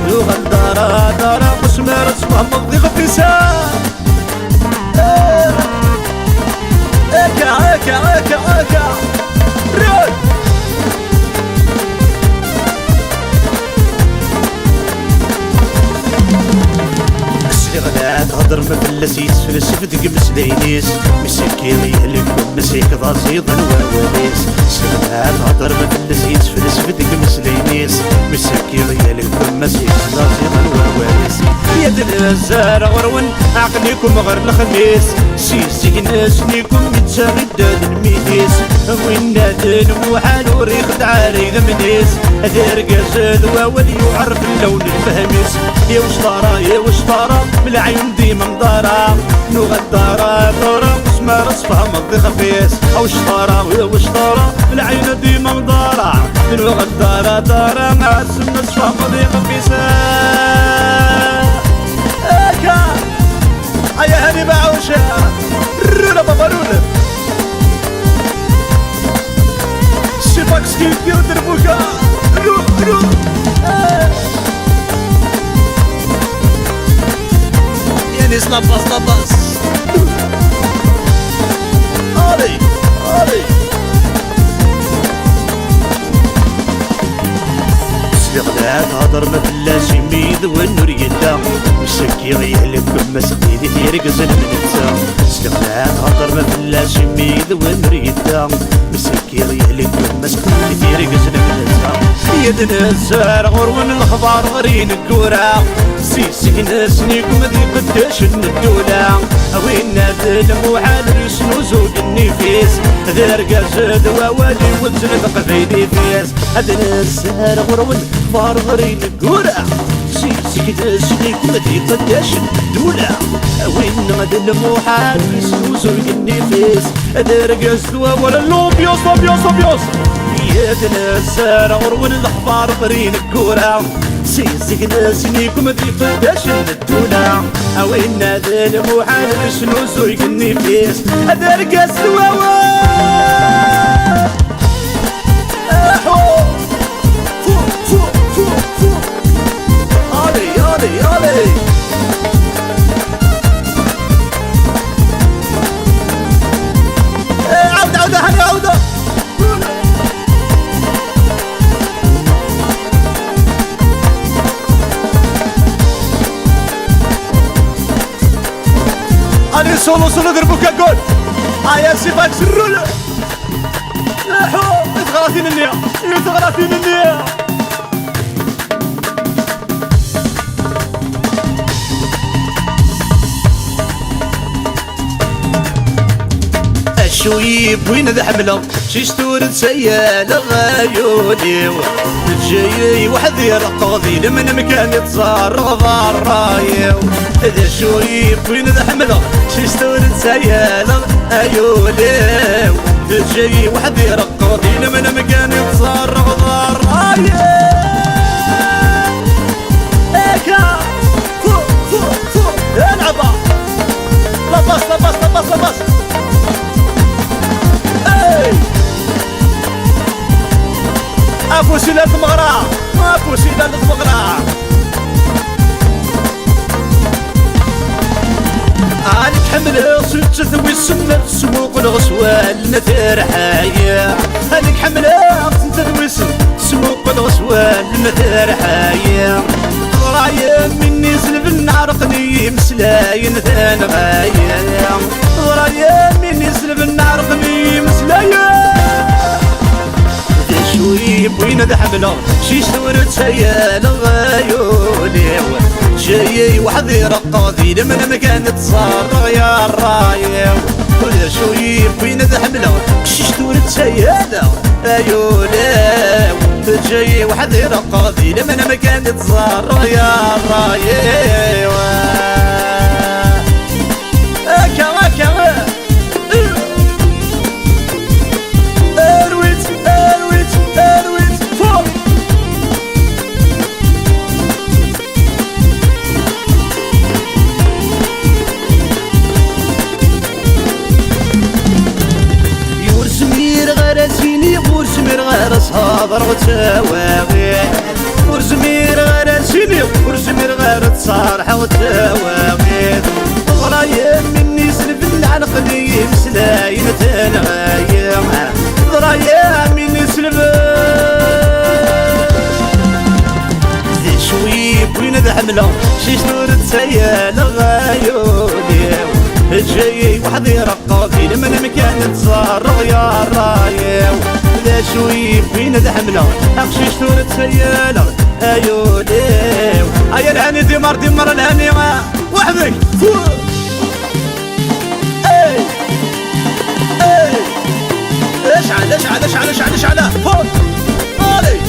لغة دارا دارا مسمار تفهم الضيق التسال اكا ريال لا تهضر ما فلسيس فلسفة قمس لينيس مسكي غيالك مسيك ضازيض الواواليس لا تهضر ما فلسيس فلسفة قمس لينيس مسكي غيالك مسيك ضازيض الواواليس يد الزار غرون عقليكم غير الخميس سيسي ناسنيكم متساغداد الميديس وين نادن محال وريخ دعالي ذمنيس دار قزاد وولي يعرف اللون الفهميس يا وشطارة بالعين ديما مدارة لغة دارا مسمار اصفها مضي خفيس او شطارة يا وشطارة بالعين ديما مدارة لغة دارا مع السم اصفها مضي خفيسة اكا هيا هاني بعوشة رولا بابارولا شفاك سكيف ديال دربوكا رو يعني سلاباس علي لا تهضر ما فلاش يميد والنور يدا مسكي غيالك كما سقيلي تيرقز المنتا لا تهضر ما فلاش يميد والنور يدا مسكي غيالك كما سقيلي تيرقز المنتا يدنا الزار غرون الأخبار غرين الكورة سيسي ناسني كما ذي قداش الدولة وين نادن محال شنو زوج النفيس ذرقا زاد ووالي وتلفق بيدي فيس هدنا الزار غرون الأخبار غرين الكورة سيسي ناسني كما ذي قداش الدولة وين نادن محال شنو زوج النفيس ذرقا زاد ووالي لومبيوس يدنا الزار غرون الأخبار غرين الكورة سيسي ناسني كما ذي قداش الدولة وين نادن محال شنو زوج النفيس ذرقا زاد عودة سولو سولو دربو كاكول هيا سيفاك سرولو نحو يتغراتين النية يتغراتين النية شويب وين ذا حمله شي ستور تسيال غايوني جاي واحد يرقضي لمن مكان يتصارغ ضرايو ذا شويب وين ذا حمله شي ستور تسيال غايوني جاي واحد يرقضي لمن مكان يتصارغ ضرايو هيكا فوق فوق فوق العبا لا باس لا باس لا باس لا باس ابو سيدة المغرى ابو سيدة المغرى عليك حملها صرت تثوي السنة سوق الغسوال نثير حياة عليك حملها صرت تثوي سوق الغسوال نثير حياة رايا مني سلف النار قني مسلاين ثان غاية رايا مني سلف النار قني مسلاين شويب وين ذا حمله شي شور تسيال غايولي جاي واحد يرقضي لمن مكان تصارغ يا الرايو ولا شويب وين ذا حمله شي شور تسيال غايولي جاي واحد يرقضي لمن مكان تصارغ يا الرايو اكا اكا ورزمير غير صابر وتواغي ورزمير غير سيني ورزمير غير تصارح وتواغي غرايا مني سلف العنقلي مسلاين تنغايا غرايا مني سلف ذي شويب وين ذا حمله شي شنور تسيال غايولي جاي واحد يرقضي لمن مكان تصارغ يا الرايو ذا شويب وين ذا حمله اخشي شتور تسيال ايولي ايا الهاني دمر دمر الهاني وحدك فوق اي اي اشعل اشعل اشعل اشعل اشعل فوق علي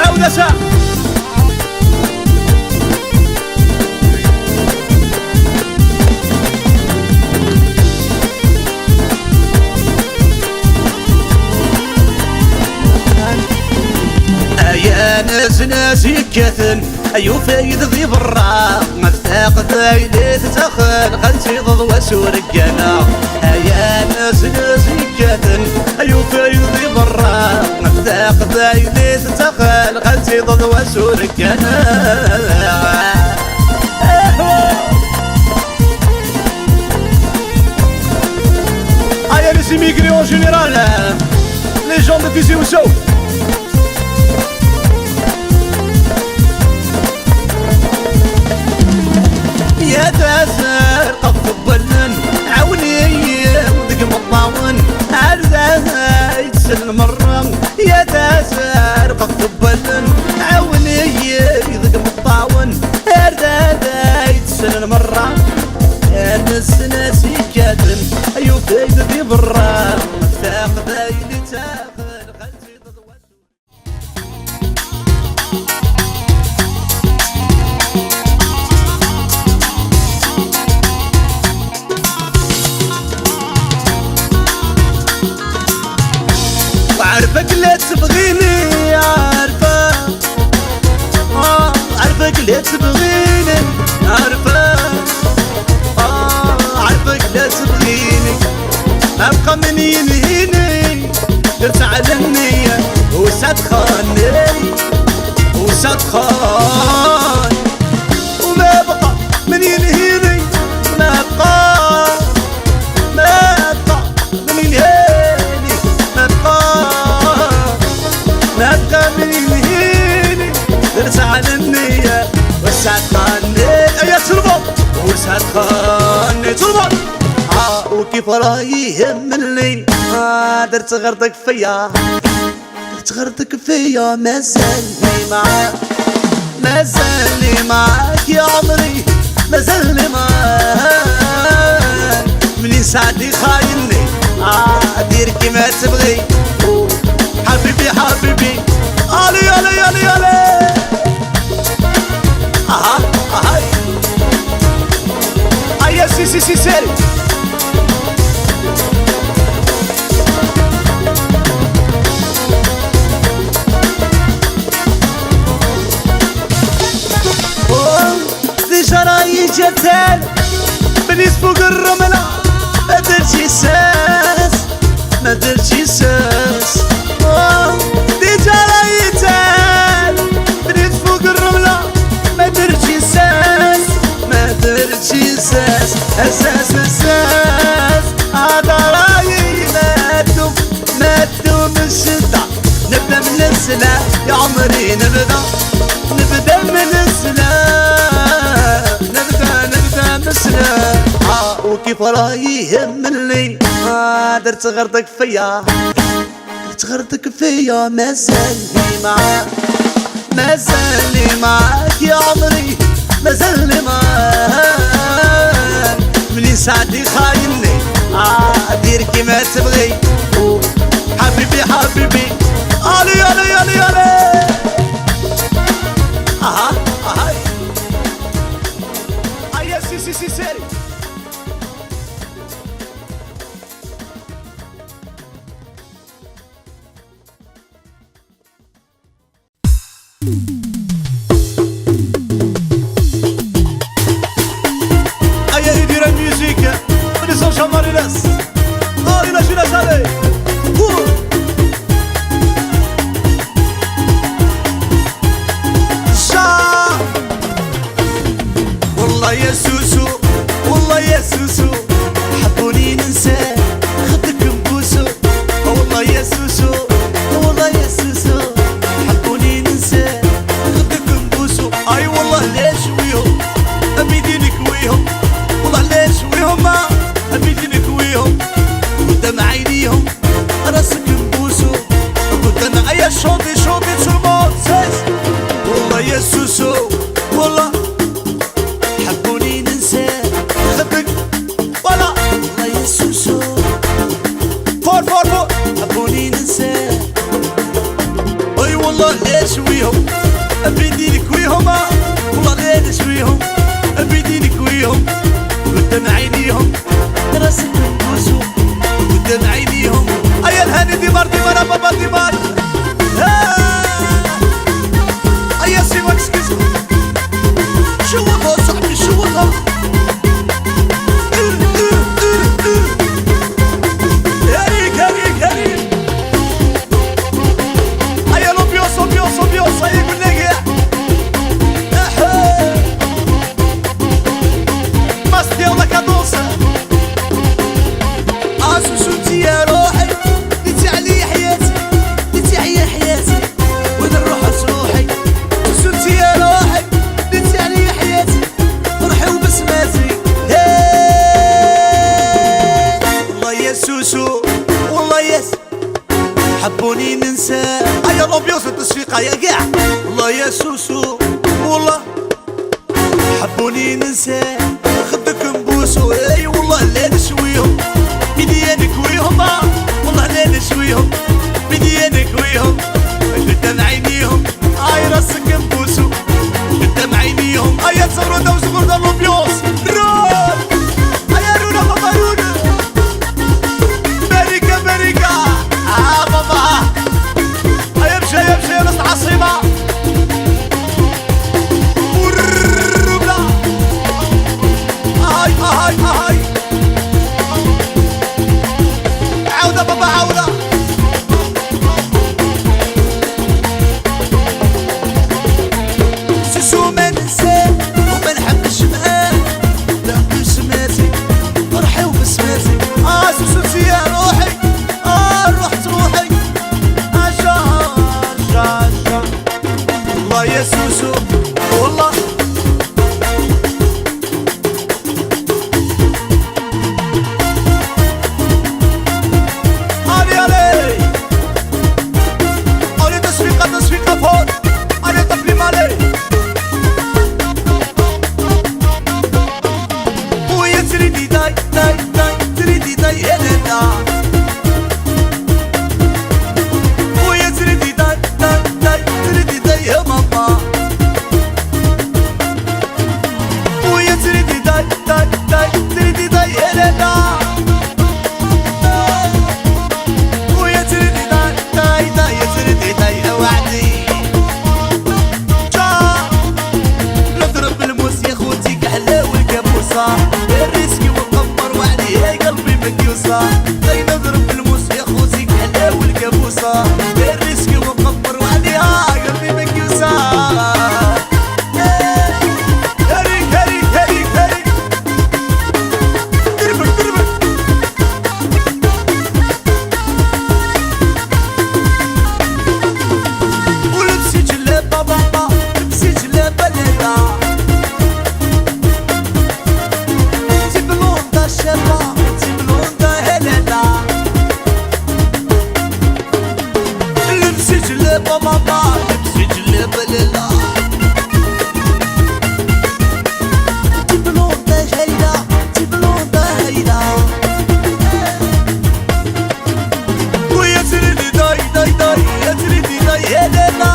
عودة ساعة ناس ناس يكثن ايو فايد ذي برا مثاق ذايلي تتخن خلتي ضد وسورقنا يا ناس ناس يكثن ايو فايد ذي برا مثاق ذايلي تتخن خلتي ضد وسورقنا ايا لسي ميغري اون جينيرال لي جون دو تيزي وسو يا تاسر قف الظلن عوني ودق مطاون عرزها يتسل مرة يا تاسر قف الظلن عوني يدق مطاون عرزها يتسل مرة ناس ناس يكاتن ايو فايدة دي برا تاخذ اللي تاخذ خلتي تضوى عارفك لا تبغيني عارفك لا تبغيني عارفك لا تبغيني ابقى من ينهيني درت على النية وساد خاني وساد خان وما بقى من ينهيني ما بقى من ينهيني ما بقى من ينهيني درت على النية وسع ساتخاني تربط وكيف راهي يهمني درت غرتك فيا درت غرتك فيا مازالني معاك مازالني معاك يا عمري مازالني معاك منين ساعتي خايني دير كيما تبغي حبيبي حبيبي علي علي علي علي ايا سي سي سي سيري ديجا راهي جاتال بنيت فوق الرملة ما درتي ساس ما درتي ساس ديجا راهي جاتال بنيت فوق الرملة ما درتي ساس ما درتي ساس اساس اساس هذا راهي ماتو من الشدة نبدا من السلا يا عمري نبدا من السلا نبدا من السلا وكيف راهي يهمني درت غرتك فيا درت غرتك فيا مازالني معاك مازالني معاك يا عمري مازالني معاك منين ساعتي خايني دير كيما تبغي حبيبي حبيبي علي علي علي علي ايا سي سي سي سيري ايا يدير الميوزيك ونسو شماري ناس يلا شي ناس علي والله يا سوسو والله يا سوسو حبوني ننسى خدك نبوسو والله يا سوسو والله يا سوسو حبوني ننسى خدك نبوسو اي والله ليش ويهم ابيدي نكويهم والله ليش ويهم ابيدي نكويهم قدام عينيهم راسك نبوسو قدام اي شوطي شوطي ترموت ساس والله يا سوسو والله حبوني ننسى خدك ولا والله يا سوسو فور فور فور حبوني ننسى اي والله ليش ويهم ابيدي نكويهم والله ليش ويهم ابيدي نكويهم قدام عينيهم راسك نبوسو قدام عينيهم ايا الهاني ديمار ديمار بابا ديمار ايا سيبك سكيزو شوطها صاحبي شوطها هريك هريك هريك ايا لوبيوس لوبيوس لوبيوس ايا قلنا كاع ماستي ولا كادوسا اسوسو انتي يا روحي انتي عليا حياتي انتي عليا حياتي وانا نروح روحي اسوسو انتي يا روحي انتي عليا حياتي روحي وبسماتي والله يا سوسو والله يا حبوني ننسى ايا لوبيوس التشفيقة يا كاع والله يا سوسو والله حبوني ننسى خدك نبوسو اي والله لا نشويهم بدي نكويهم والله لا نشويهم بدي نكويهم قدام عينيهم اي راسك نبوسو قدام عينيهم ايا تصوروا دا وصغور دا لوبيوس رول ايا رونا بابا رونا باريكا باريكا بابا ايا مشى يا مشى ناس العاصمة وربلا هاي هاي هاي عودة بابا عودة سوسو ما ننساه وما نحبش معاه يا بوصة الرزق ومقبر وعليها قلبي مكيوسة هريك هريك هريك هريك دربك دربك ولبسي جلابة بابا لبسي جلابة ليلى تبلوندا شابة تبلوندا هلالا لبسي جلابة بابا لبسي جلابة ليلى تبلوندا هيلا تبلوندا هيلا ويا تريدي داي داي داي يا تريدي داي هلالا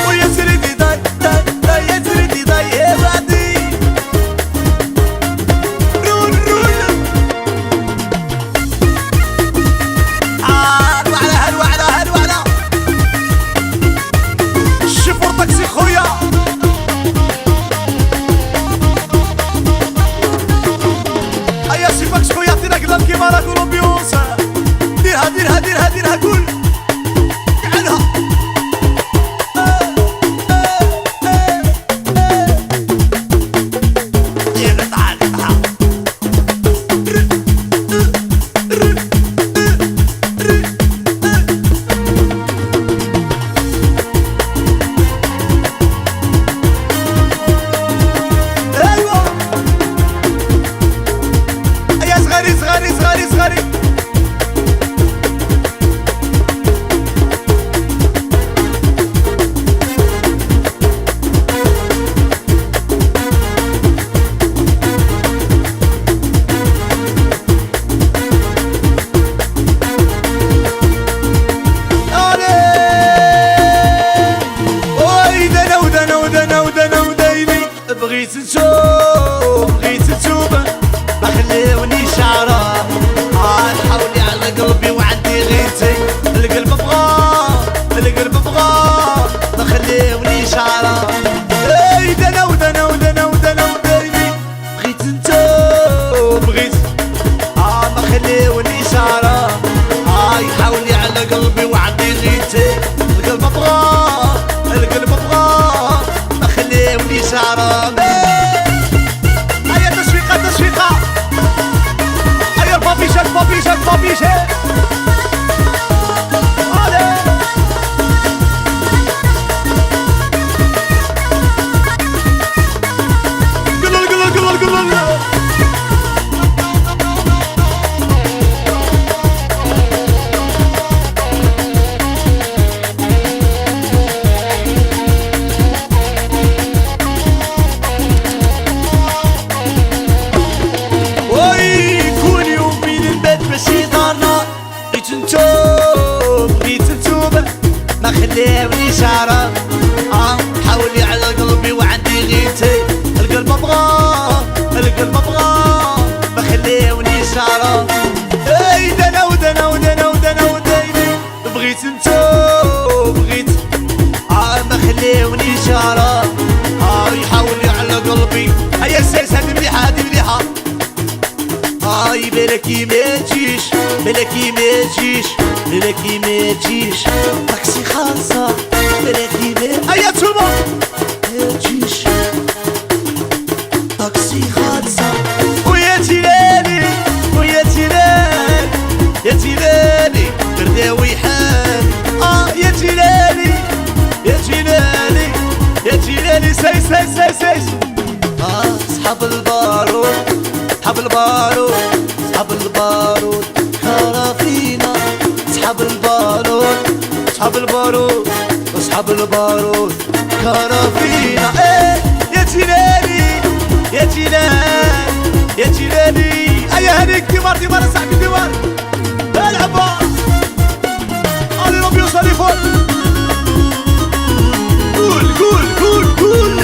ويا تريدي داي داي داي يا تريدي داي هبادي رول رول الوعلة هالوعلة هالوعلة شوفوا طاكسي خويا هيا شوفك خويا عطينا قلب كيما راه كولومبيونس ديرها ديرها ديرها ديرها قول قعدها ايوه يا صغاري صغاري صغاري صغاري وي دنا ودنا ودنا ودنا وديني بغيت نشوف بغيت نشوف ما خليوني شعره حولي على قلبي وعندي غيتي القلب بغى القلب بغى ما خليوني شعره اي دنا ودنا ودنا ودنا وديني بغيت نشوف بغيت ما خليوني شعره حولي على قلبي وعندي غيتي القلب بغى القلب بغى ما خليوني شعره هيا تشويقة تشويقة هيا البابيشات بابيشات بابيشات قلل قلل قلل قلل وي كل يوم بين البيت ماشي دارنا بغيت نتوب بغيت نتوب ما خليوني شعره حولي على قلبي وعندي غيتي القلب بغى القلب بغى ما خليوني شعره اي دنا ودنا ودنا ودنا وديني بغيت نتوب بغيت ما خليوني شعره يحولي على قلبي هيا السيس هادي مليحة هادي مليحة بلكي ما تجيش بلكي ما تجيش بلكي ما تجيش طاكسي خالصة بلكي ما هيا توما ما تجيش طاكسي خالصة ويا تيلالي ويا تيلالي يا تيلالي برداوي حالي يا تيلالي يا تيلالي يا تيلالي ساي ساي ساي ساي صحاب البارود صحاب البارود صحاب البارود كرافينا صحاب البارود صحاب البارود صحاب البارود كرافينا يا تيلالي يا تيلالي يا تيلالي ايا هنيك ديمار ديمار صاحبي ديمار العبا علي ربي يوصل فوق قول قول قول قول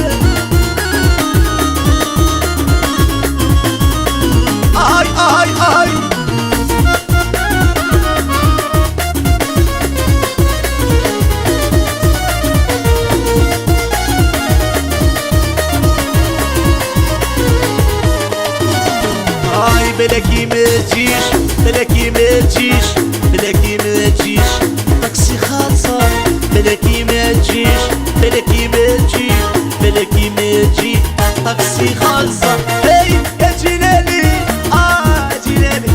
اهاي اهاي اهاي بلكي بلاكي ما تجيش بلاكي ما تجيش بلاكي ما تجيش طاكسي خالصة بلاكي ما تجيش بلاكي ما تجي بلاكي ما تجي طاكسي خالصة هاي يا جلالي جلالي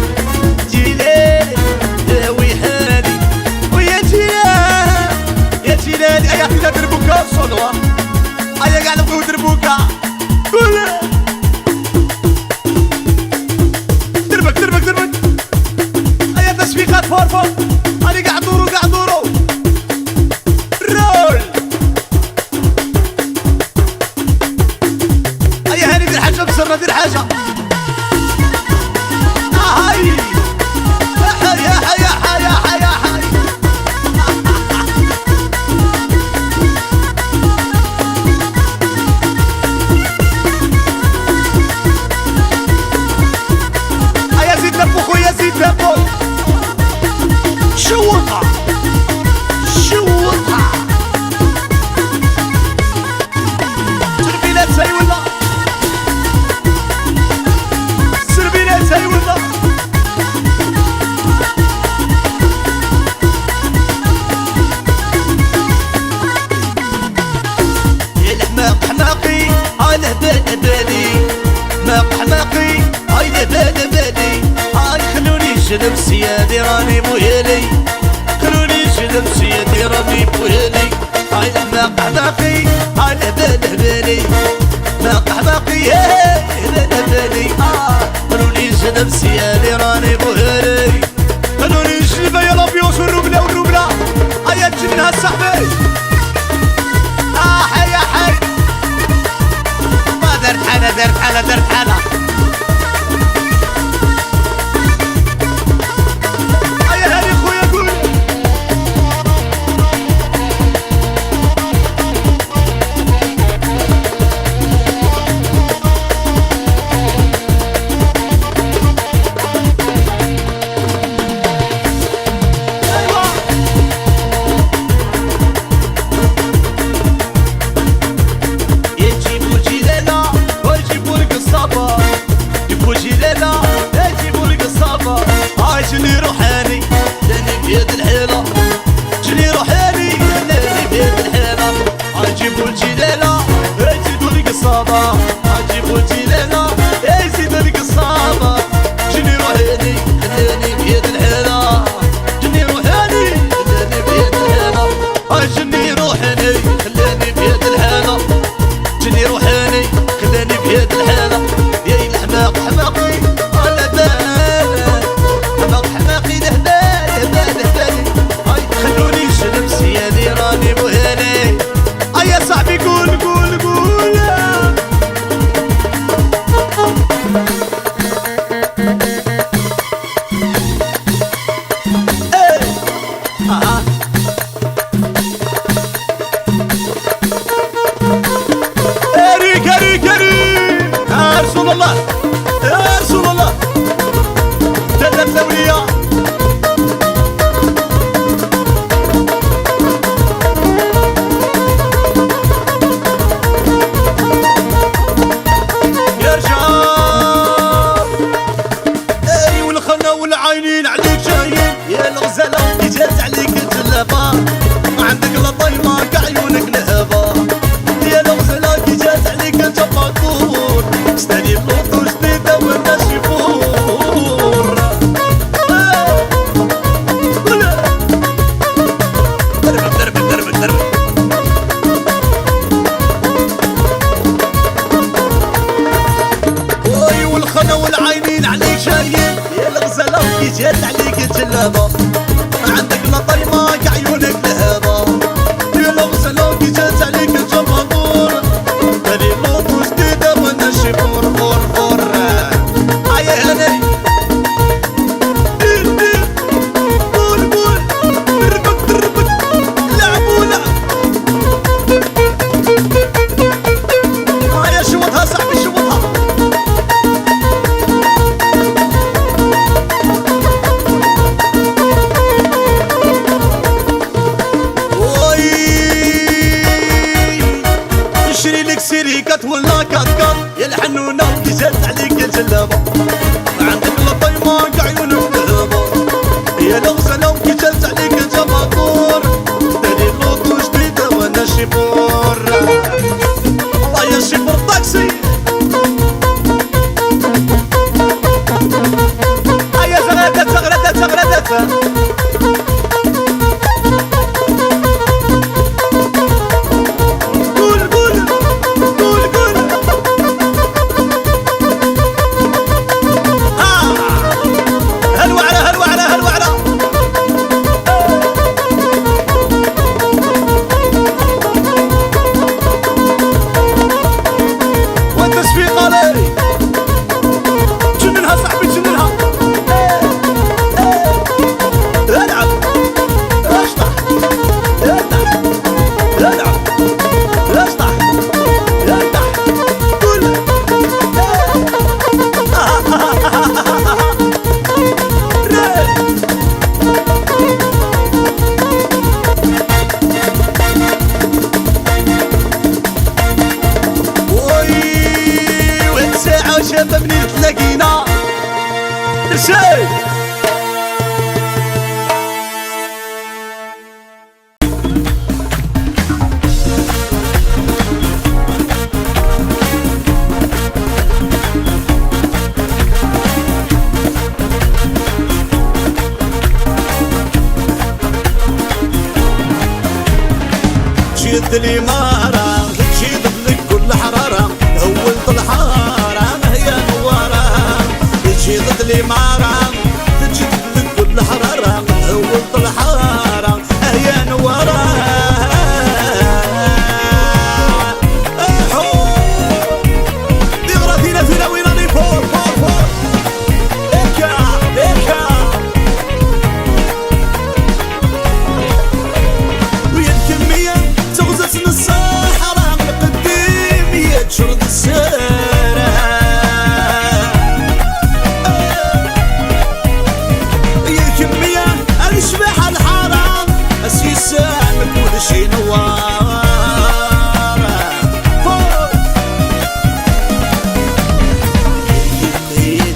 جلالي داوي حالي ويا جلال يا جلالي ايا كدا دربوكا صلوة ايا قاعد نبغيو دربوكا قول دربك دربك دربك ايا تسويقات فورفور هاني قاعد دورو قاعد دورو رول ايا هاني دير حاجة بسرنا دير حاجة هاي يا حي يا حي يا حي يا حي ايا زيد لفو خويا زيد لفو شوطها شوطها تربيلات زي ولا سربيلات زي ولا يا الحماق حماقي هاي لهبال بالي حماق حماقي هاي لهبال بالي هاي خلوني جلب سيادي راني بوهيلي خلوني جلب سيادي راني بوهيلي هاي الحماق حماقي هاي لهبال بالي حماق حماقي هاي لهبال بالي خلوني جلب سيادي راني بوهيلي خلوني جلب يا لابيوس والروبلا والروبلا هيا تجي صاحبي حي يا حي ما درت حالة درت حالة درت حالة هيا هاني خويا قول يجيبوا جيلنا ويجيبوا القصابة يجيبوا جيلنا يجيبوا القصابة هاي جني روحاني لاني بيد الحيلة جني روحاني لاني بيد الحيلة هاي جيبوا الجيلنا يجيبوا القصابة هاي جيبوا الجيلنا يزيدوا القصابة جني روحاني لاني بيد الحيلة جني روحاني لاني بيد الحيلة هاي جني روحاني خلاني بيد الحيلة جني روحاني خلاني بيد الحالة يا الحماق حماقي على بالك حماق حماقي لهبال لهبال لهبالي هاي خلوني جلب سيادي راني بوهالي هاي يا صاحبي قول قول قول اريك اريك اريك يا رسول الله يا رسول الله جلت الاولياء يا رجال اي والخنا والعينين عليك جايين يا الغزاله اللي جات عليك الجلابه عندك لطيمه كعيونك لهبه يا الغزاله اللي جات عليك الجباطور استني اللوطو جديده والناس يفور دربك دربك دربك دربك وي والخنا والعينين عليك جايين يا الغزاله اللي جات عليك الجلابه عندك لطيمه كعيونك لهبه يا الغزاله اللي جات عليك الجباطور استني اللوطو جديده والناس يفور فور فور هيا هاني دير دير قول قول دربك دربك لعبوا لعب هيا شوطها صاحبي شوطها شافه منين تلاقينا شاي جيت لي مارا تشيد لك كل حرارة أول الحارة هي نوارة تشيد لي مارا تشيد لك كل حرارة أول الحارة هي نوارة بيغرى فينا ويناني فور إيكا تغزت الصحراء القديم يتشرد السارة يا كمية الشبح الحرام السيسان كل شي نوار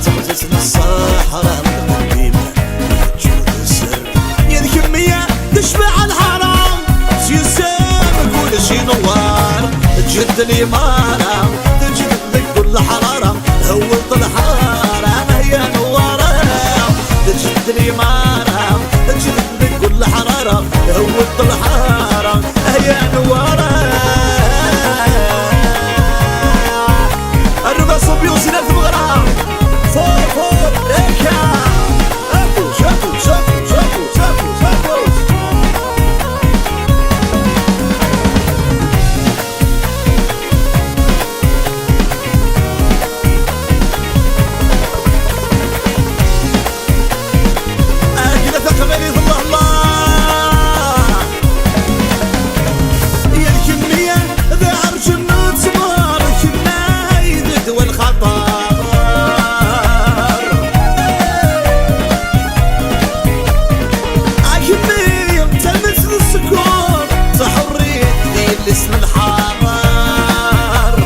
تغزت الصحراء القديم يتشرد السارة يا كمية الشبح الحرام السيسان كل شي نوار تجد لي مارا تجد لك كل حرارة هوت الحارة هي نوارة تجد لي مارا تجد لك كل حرارة هوت الحارة هي نوارة الربا صبي وسنة بغرام فور إيكا شافو اسم الحرار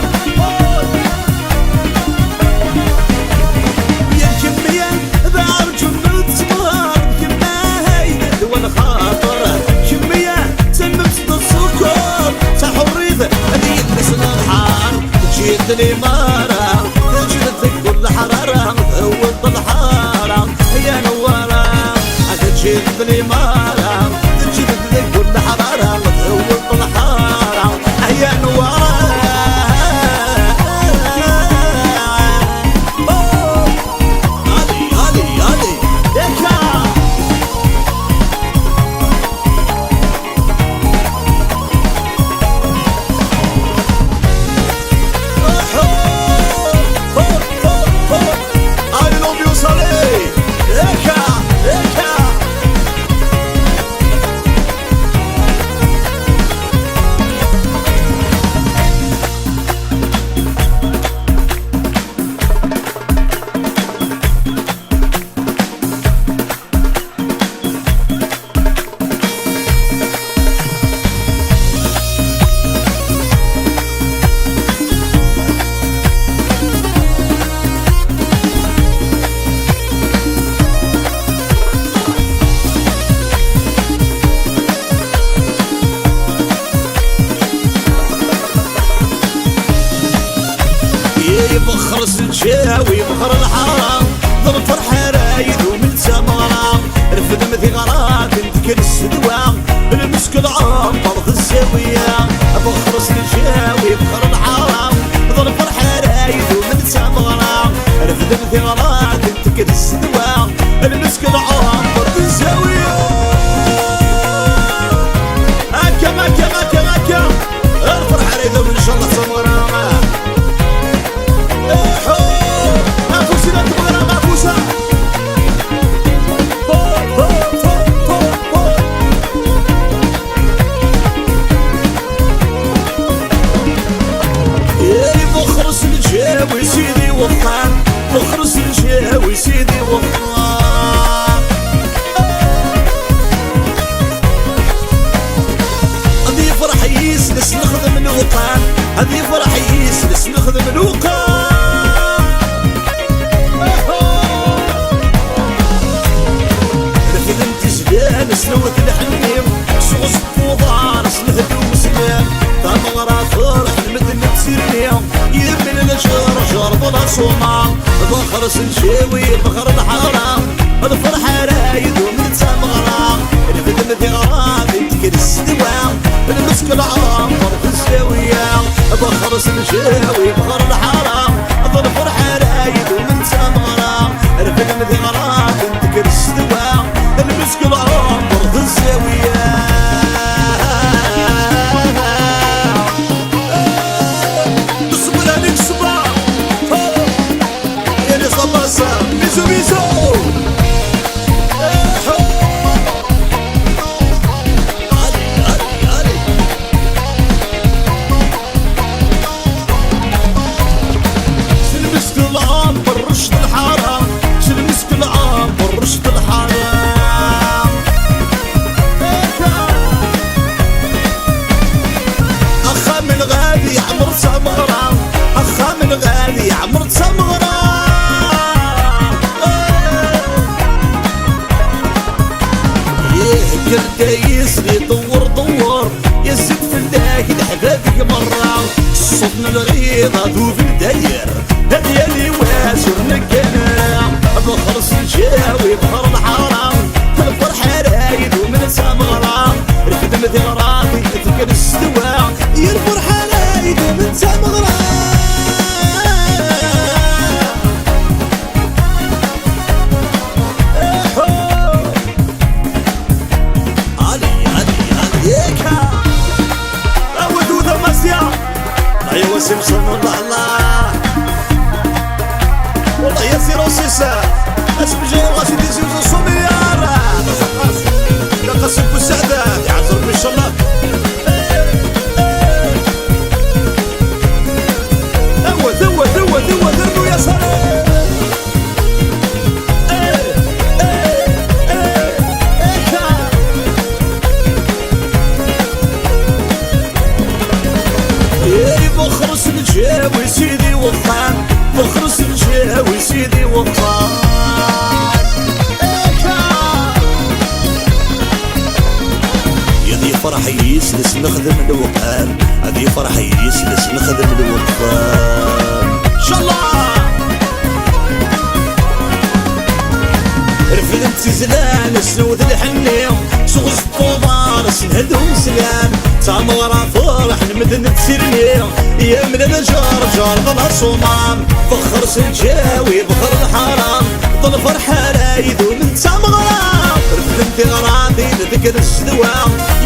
يا كمية بعرج النصمار كمية دول خاطر كمية تمت السكر تحريف هذه اسم الحار جيت لي مارا تجد لك كل حرارة هوت الحارة هي نوارة جيت لي مارا تجد لك كل حرارة هوت الحارة هي نوارة علي إيكا I love you Saleh إيكا يبخر السجاوي يبخر الحرام ضرب فرحة رايد ومن بخرس الجاوي بخر الحرام ظل فرحة رايد ومن سامغرا رفد مثيرات انت السدوى المسك العمر في الزاوية هكا الفرحة رايد وان شاء الله سامغرا معفوسي لا تبغى معفوسة بخرس الجاوي سيدي وفان بخرس الجاوي سيدي وفان هذي فرح يسلس نخدم الوطن هذي فرح يسلس نخدم الوطن رفدم تزدان سلوة الحنيم سوس فوضان سنهدو مسلم ثمغرا فرح المدن تسيرني يمن الجرجر بلا صومع بخرس الجاوي بخر الحرام الفرحة رايد ومن سامغرا الفدم ثيران تكر السدوى المسك العمر في الزاوية بخرس الجاوي بخر الحرام الفرحة رايد ومن سامغرا الفدم ثيران تكر السدوى المسك العمر في الزاوية بيزو بيزو سلمسك العام بالرشد الحرام سلمسك العام بالرشد الحرام أخا من غالي عمر سمغرام أخا من غالي عمر سمغرام كردايس لي دور يزيد في الداك لحبابك مرة صوتنا الغيظة ذو في الداير هدي اللي واسر مكانا بخرس الجاوي بخر الحرام الفرحة رايد ومن سامغرا الخدمة ثغراتي تذكر السدوى يا الفرحة رايد ومن سامغرا ايوا سمسم والله الله والله يا سير وسيسا اسم جاي غاسي دي سمسم صوميار لا قسم بالسعدة يعزركم ان شاء الله ذوة دربوا يا سلام بخرس الجاوي سيدي وطان بخرس الجاوي سيدي وطان يدي فرح يسلس نخدم الوطان هذي فرح يسلس نخدم الوطان ان شاء الله رفدت زلان سنود الحنيم صغص طوبان سنهدهم سلام سامغرا فرح المدن تسيرني يا من الجرجر ظل صومام بخرس الجاوي بخر الحرام ظل فرحة رايد ومن سامغرا رفدم ثغراتي لذكر السدوى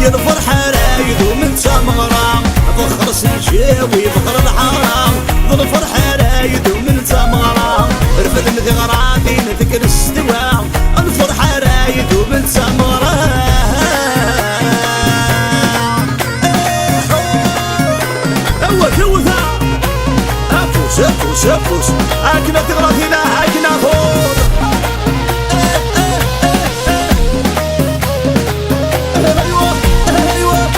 يا الفرحة رايد ومن سامغرا بخرس الجاوي بخر الحرام ظل فرحة رايد ومن سامغرا رفدم ثغراتي لذكر السدوى الفرحة رايد ومن سامغرا سفوس هاكنا تغرثنا هاكنا فوق ايوه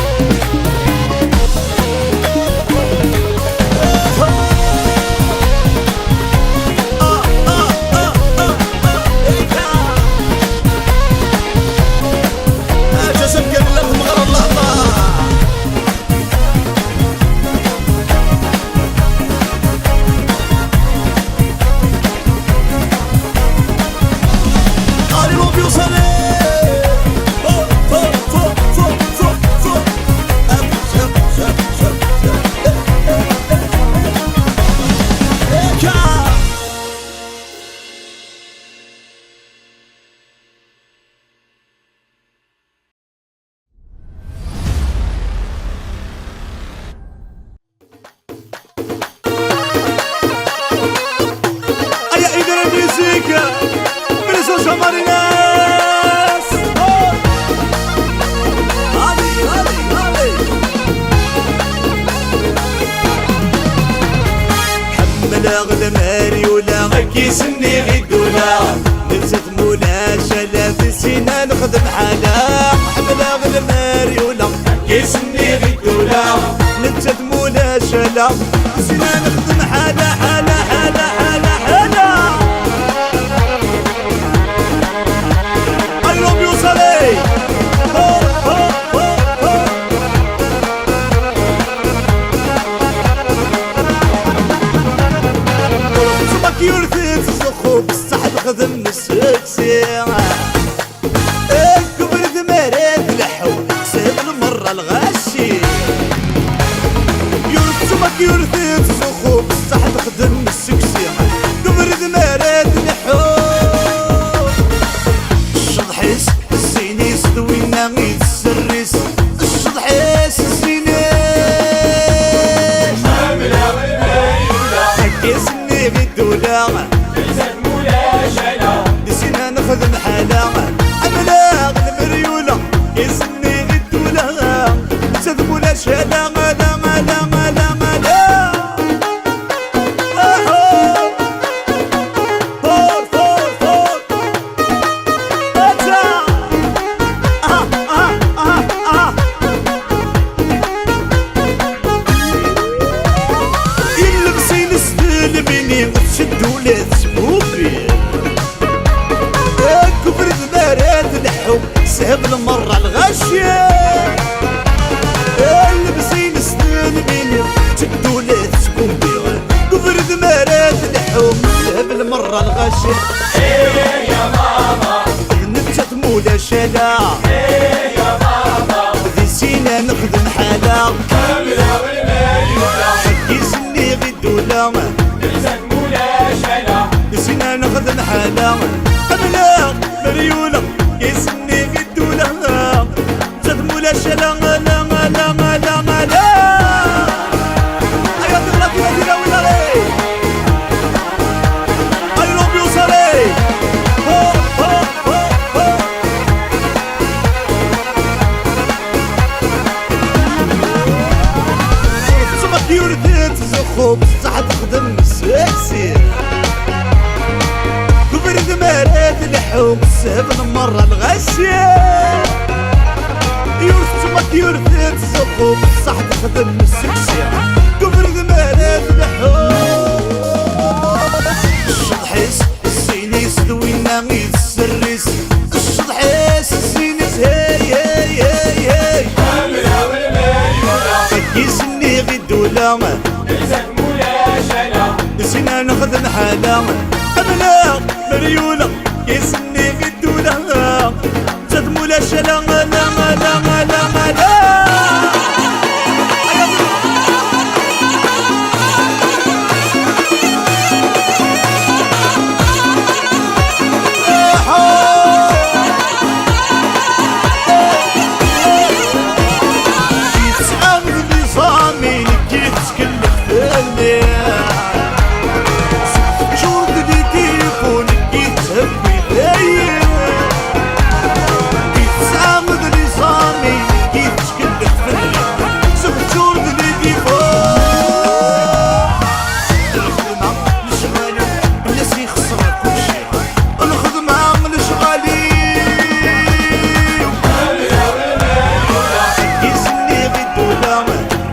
زوجة ماريناس هادي هادي هادي حمل أغلى ماريولا كيسني غيدولا نفسك مولا شلا في السينا نخدم حالا حمل أغلى ماريولا كيسني غيدولا نفسك مولا شلا في السينا نخدم حالا حالا حالا حالا حالا I love you Saleh ho ho ho ho صبك يرثي تزخو بصح تخدم السكسي كبر ثمارات لحو سيب المرة الغشي صبك يرثي تزخو بصح تخدم السكسي كبر ثمارات لحو الشضحيس الزينيس دوينا غيد السريس الشضحيس الزينيس عاملة غير حكيسني بالدولة لسات مولا شلا نسينا نخدم حالا عاملة غير مريولة كيسني بالدولة لسات مولا شلا غلا غلا غلا غلا فور فور فور يلبسين السدل بيني وتشدو لا تسبوبي كبر ثمارات الحب سهب المرة الغشية يلبسين السدل بيني وتشدو لا تسبوبي كبر ثمارات الحب سهب المرة الغشية يا ماما نبتت مولا شلا يا ماما في سينا نخدم حالا عاملة والمريولة كيسني غيدولا لسات مولا شلا نسينا نخدم حالا حملة مريولة كيسني غيدولا زاد مولا شلا غلا غلا غلا غلا أيا تغلا فيها دينا ولا غي I love you Saleh ho ho ho ho صبك يرثي تزخو بصح تخدم السكسي كبر ثمارات الحوم سهب المرة الغشية صبك يرثي تزخو بصح تخدم السكسي كبر ثمارات الحوم الشضحيس الزينيس دوينا غيد السريس الشضحيس الزينيس هاي هاي هاي هاي عاملة والمريولة كيسني غيدولا لسات مولا شلا نسينا نخدم حالا حملة مريولة كيسني غيدولا زاد مولا شلا غلا غلا غلا غلا يتعامل نظامي كيف تكلف فيني جود لي تليفون كيف تهبي فيا يتعامل نظامي كيف تكلف فيا جود لي تليفون الخدمة لشغالي الناس يخسر كلشي الخدمة لشغالي عاملة والمريولة كيسني بالدولة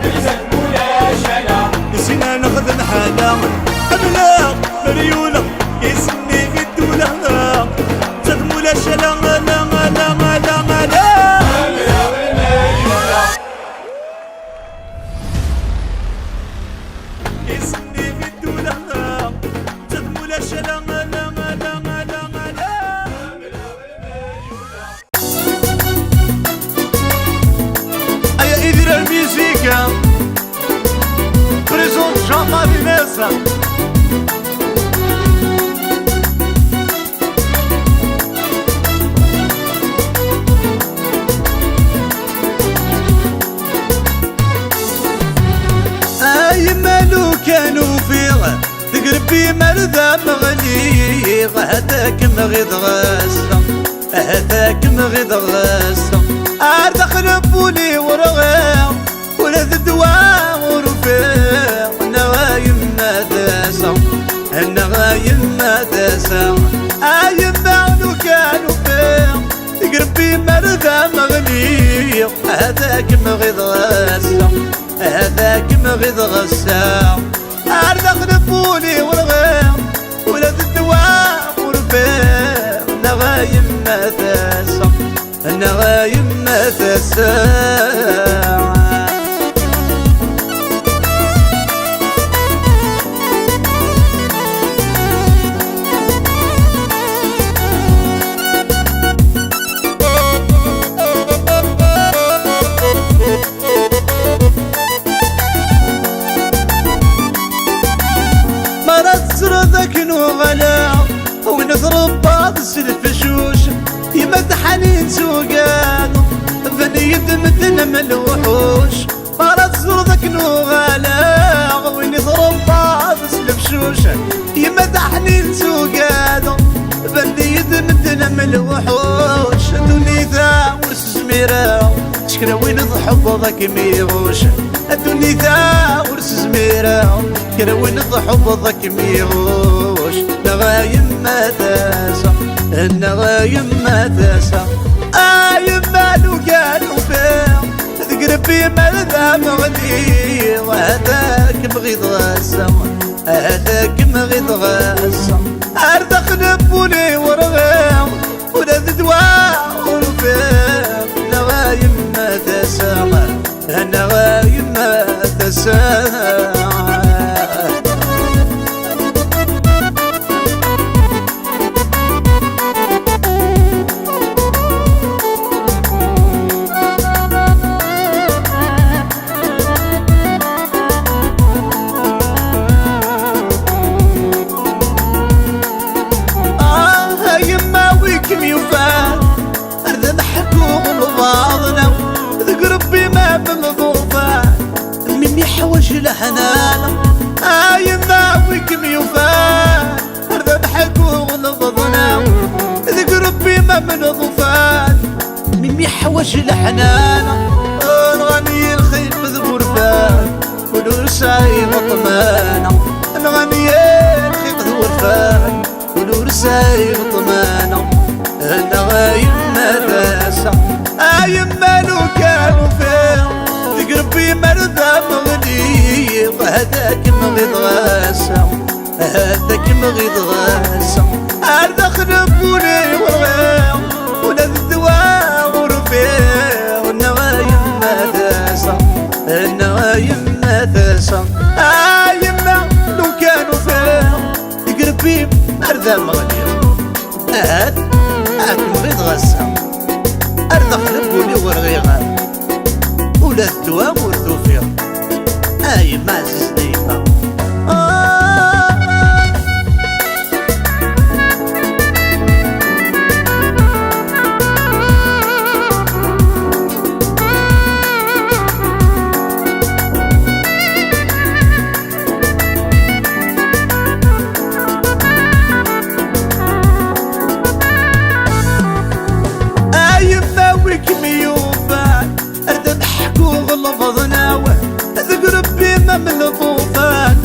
لسات مولا شلا نسينا نخدم حالا حملة مريولة كيسني بالدولة زاد مولا شلا غلا غلا غلا غلا عاملة والمريولة كيسني بالدولة زاد مولا شلا غلا غلا غلا غلا أيا إذر الميوزيكا بريزونت جان مارينيسا أي مالو كانوا فيه تقربي مرذا مغلي هذاك مغيض غاسة هذاك مغيض غاسة دخل بولي ورغام ولا الدواء ورفاق نغايم ما داسة النغايم ما داسة يمانو كانوا فيهم قربي مرضى مغني هذاك مغيض غاسة هذاك مغيض غاسة دخل بولي ورغام ولا الدواء ورفاق نغايم ما داسة النغايم ما تساع مرات سردك نغلا ونضرب بعض السلفشوش يمدحني سوقانو فني يدمتنا من الوحوش مرات زرذك نوغالا وين يضرب بعض السلفشوش يمدحني سوقانو فني يدمتنا من الوحوش دوني ذا ورس زميرة شكرا وين ضحبضك ميغوش دوني ذا ورس زميرة شكرا وين ضحبضك ميغوش نغايم ما تاسع النغايم ما تسع مالو كانوا فيه تقربي مالذا مغني وهذاك مغيض غاسة هذاك مغيض غاسة دخل بولي ورغام ولا دواء ورفاق نغايم ما تسع النغايم ما تسع حوش لحنانا يماويكم يوفان هرذا بحكو ونضضنا ذك ربي ما من ضفان ميمي حوش لحنانا نغني الخير بذبور فان ونور ساي مطمانا نغني الخير بذبور فان ونور ساي مطمانا النغايم ما تاسع يمالو كانوا فين قربي مرضى مغني وهذاك مغيض غاسة هذاك مغيض غاسة دخل بولي ورغام ولا الدواء ورفيق والنوايم ما تاسع النوايم ما تاسع يما لو كانوا فيهم قربي مرضى مغني هذاك مغيض غاسة دخل بولي ورغام ولا الدوام والتوفيق ما عزيز ديما يماويك ميوفان ارد ضحك وغلظنا ذك ربي ما من طوفان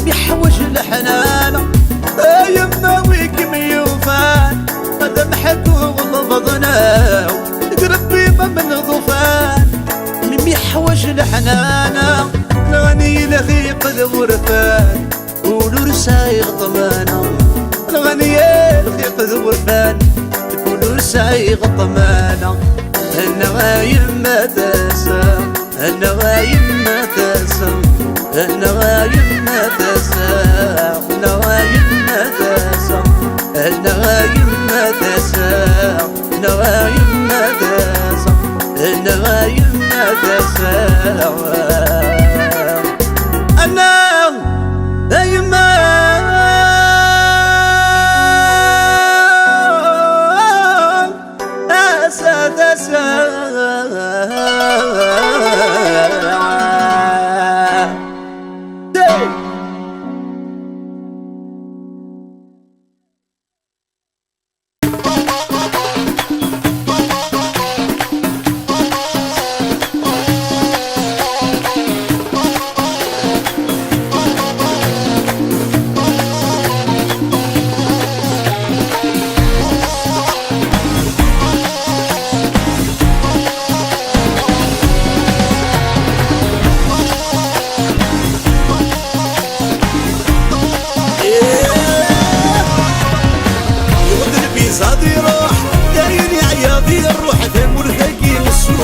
بيحوج الحنانة يماويك ميوفان ارد ضحك وغلظنا ذك ربي ما من طوفان بيحوج الحنانة نغني لغيق ذورفان ونور سايغ ضمانة نغني لغيق ذورفان ونور سايغ ضمانة النغايم ما تسع النغايم ما تسع النغايم ما تسع النغايم ما تسع النغايم ما تسع النغايم ما تسع النغايم ما تسع أنا دايما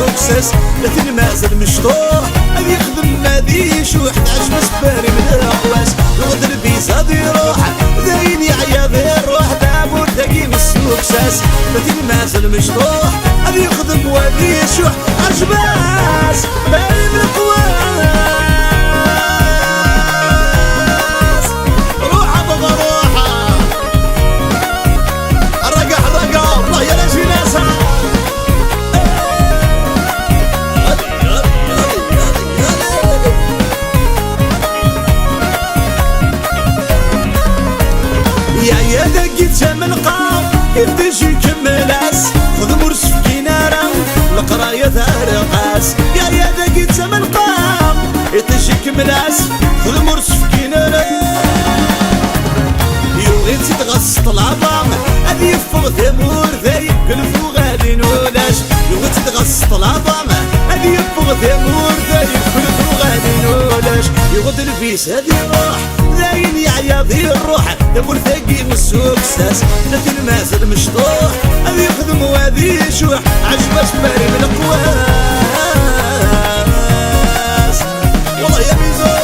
السوكساس لكن مازال مشطوح هذي يخدم مادي شو 11 مسباري من الأقواس يغد الفيزا دي روح داين يعيا ذي الروح دابور تاقي من السوكساس لكن مازال مشطوح هذي يخدم وادي شو عجباس باري من الأقواس روحة بابا روحة الرقع والله يا ناس ناسها يا دقيت من قام يبدش يكملاس خذ مرس في كنارة القراية ثارقاس يا دقيت من قام يبدش يكملاس خذ مرس في كنارة يوغيت تغسط العظام هذي يفوق ثمور ذي كلفو غادي نولاش يوغيت تغسط العظام هذي يفوق ثمور ذي كلفو غادي نولاش يغد الفيس هذي روح زاين يعيا ذي الروح دبر ثقي من السوكساس لكن مازال مشطوح هذي يخدم وهذي يشوح عجباش باري من القواس والله يا ميزو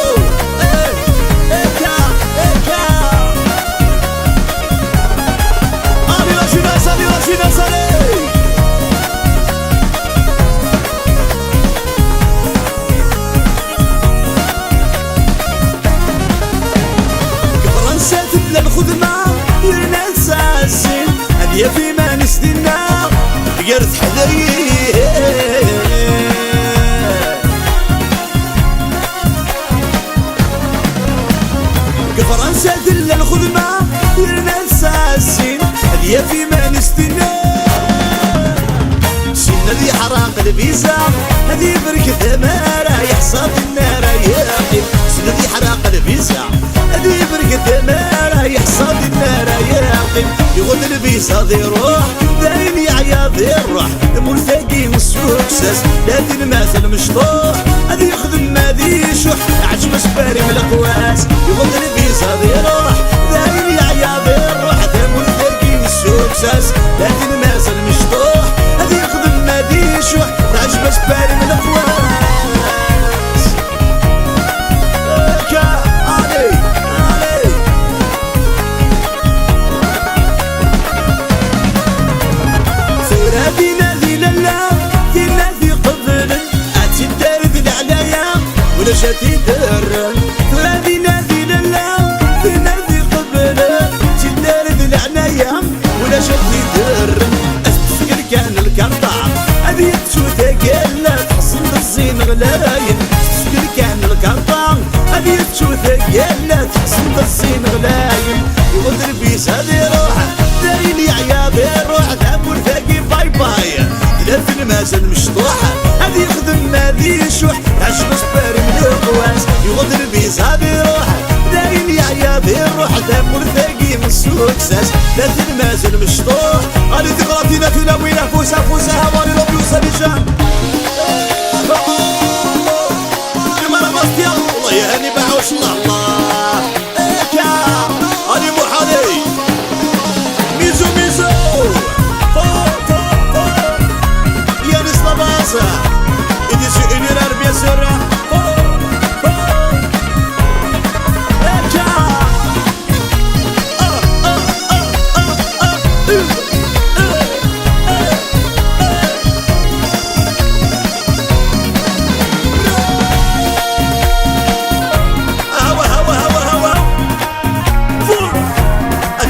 الخدمة يرنا نساسين هدية في ما نسدنا قرت حذريه كفرنسا دل الخدمة يرنا نساسين هدية في ما نسدنا سنة ذي حراق الفيزا هذي برك ثمارة يحصاد النار ياقي سنة ذي حراق الفيزا هذي برك ثمارة يحصاد النار ياقي يغد الفيزا ذي روح داين يعيا ذي الروح ملتقي والسوكساس لكن مازال مشطوح هذي يخدم مادي شوح عجب سباري من الأقواس يغد الفيزا ذي روح داين يعيا ذي الروح ملتقي والسوكساس لكن مازال مشطوح هذي يخدم مادي شوح عجب سباري من الأقواس علي ثورة فينا ذي للا فينا ذي قبل أتي الدار ذي العلايا ولا شاتي درن ثورة فينا ذي للا فينا ذي قبل أتي الدار ذي العلايا ولا شاتي درن أستفكر كان الكرطع هذي تشوتها قالة تحصل الزين غلاين أستفكر كان الكرطع هذي تشوتها قالة تحصل الزين غلاين يغد البيس هذي روحه داين يعيا بروح دابور ثاقي باي باي لكن مازال مشطوحة هذي يخدم مادي شوح عجب سباري من القواس يغد البيس هذي روحه داين يعيا بروح دابور ثاقي من السوكساس لكن مازال مشطوح هذي تقراتينا في لوينا فوسا هوالي لو بيوصل الجان كما رمضت يا الله يا هاني بعوش الله هاني محالي ميزو يا نسلا باسا إدي سئني الأربية سرة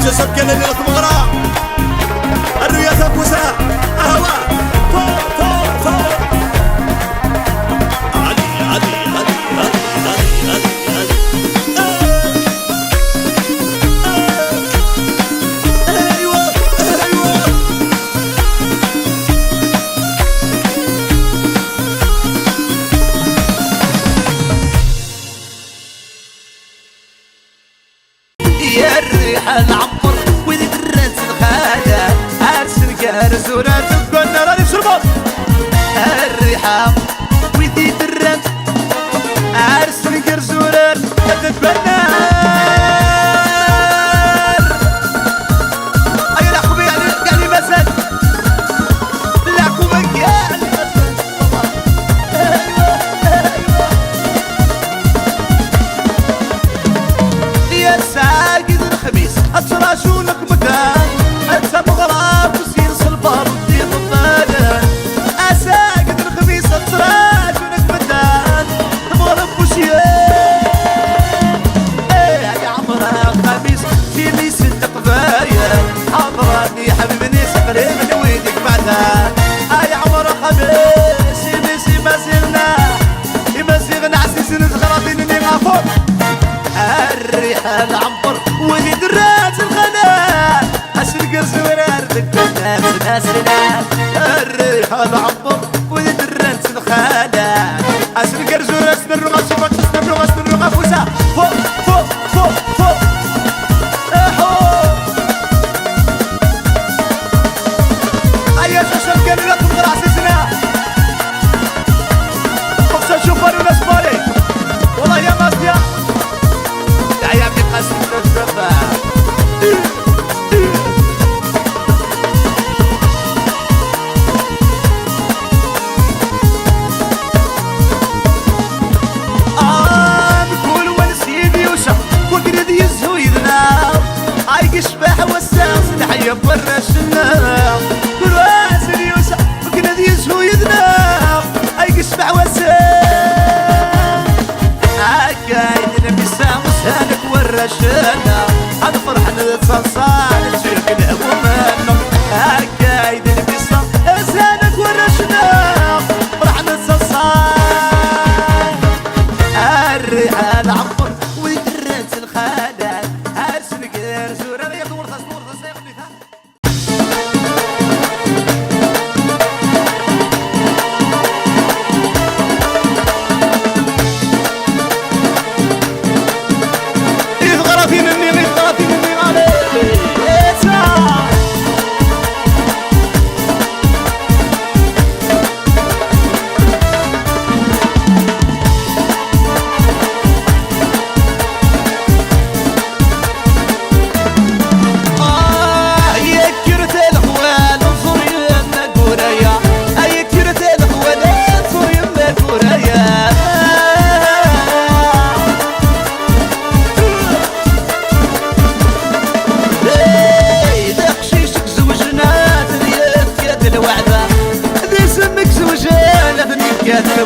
الجسد كان اللي رقم غراء الرياضة بوسا أهوى علي أيوة يا الريحة العمر وذي الرز الخادة أرسل كارزونة تبقى النار اللي بشربات الريحة وذي الرز أرسل كارزونة تبقى النار أي لحظة يعني مسد لحظة يعني مسد سلام الريحة العبر ويدرنت الخالة أسن كرزور أسن الرغة سفاك أسن الرغة أسن الرغة فوسا فوق فوق فوق فوق أيها الشاشة كان لكم غير عسيسنا خصوصا شوفاري وناس باري والله يا ماسيا تعيا بني قاسم الزبا بكل ونسيدي وشا وقرد يزهو يذنا عايق شباح والساس نحيا برشنا كل واسري وشا وقرد يزهو يذنا عايق شباح والساس عايد نبي سامس هانك ورشنا هذا فرح نتصنصان نسير الابو منه عايد نبي سامس هانك ورشنا فرح نتصنصان الريحة العبر ويدرنت الخالة هرسن كير زورة يا دور تصور غرفي مني عليك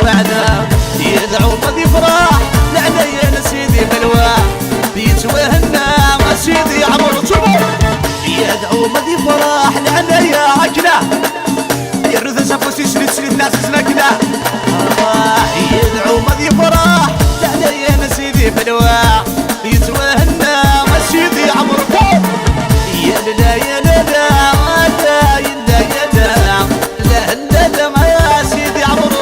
وعدا يدعو مضي فرح لعنيا نسيدي بلوى بيتوهنا ما سيدي عمر صبر يدعو مضي فرح لعنيا عجلة يرث سفوسي سلسل الناس سنكنا يدعو مضي فرح لعنيا نسيدي بلوى بيتوهنا ما سيدي عمر صبر يا لا يا لا لا يا لا لا لا لا ما سيدي عمر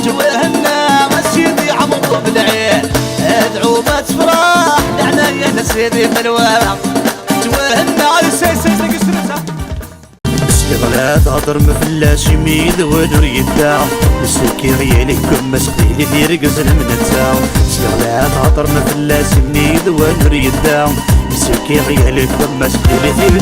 توهنا مسيدي عمرو بالعين ادعو ما تفرح لعنايا نسيدي بالواقع توهنا على سيسي قسرتها استغلات هضر مفلاش يميد ونور يدعم مسكي غيالكم مسقيلي في رقز المنتا استغلات هضر مفلاش يميد ونور يدعم مسكي غيالكم مسقيلي في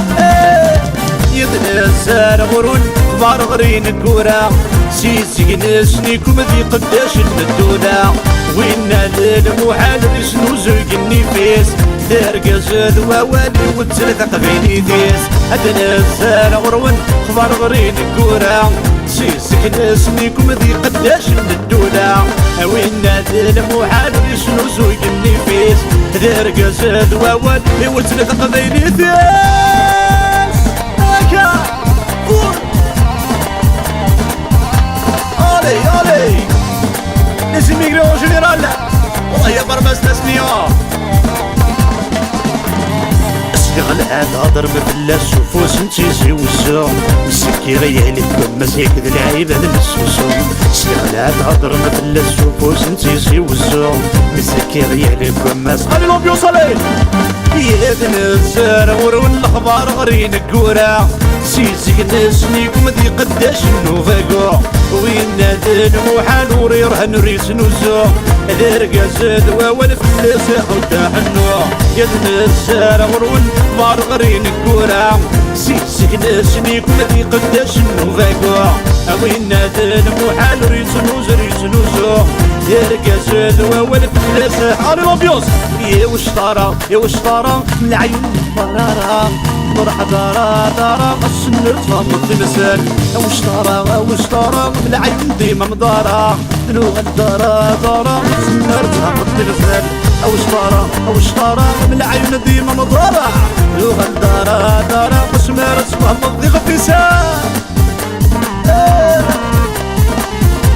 يدنسان غرون كبار غرين الكورة سيسي نسنيكم ذي قداش الدولة وينا للمحال شنو زوج النفيس درقز ذوالي وتلثق بيني ديس أدنسان غرون كبار غرين الكورة سيسي نسنيكم ذي قداش الدولة وينا للمحال شنو زوج النفيس درقز ذوالي وتلثق بيني ديس Allez, allez Les immigrés en général والله يا برمس تسمية استغلال هضر مفلاس شوفوس نتيزي وزوم مسكي غيالي كمس هيك العيبة للسوسو استغلال هضر مفلاس شوفوس نتيزي وزوم مسكي غيالي كمس خلي الأمبيوس عليه يدن الزرور والاخبار غرين الكورة سيزيك نسنيكم ذي قداش النوفاقو وين دين محال وريره نريس نوزو ذرقا زاد وول فلس حوتا حنو يدن السار غرون مار غرين كورا سيسك ناسنيك مدي قداش نوفاكو وين دين محال ريس نوزو ذرقا زاد وول فلس على لوبيوس يا وشطارة من العيون مرارة مرح دارا السنر تفهم تمثال وشطارة من العين ديما مدارة لغة دارا السنر تفهم تمثال وشطارة من العين ديما مدارة لغة دارا مسمار تفهم ضيق التسال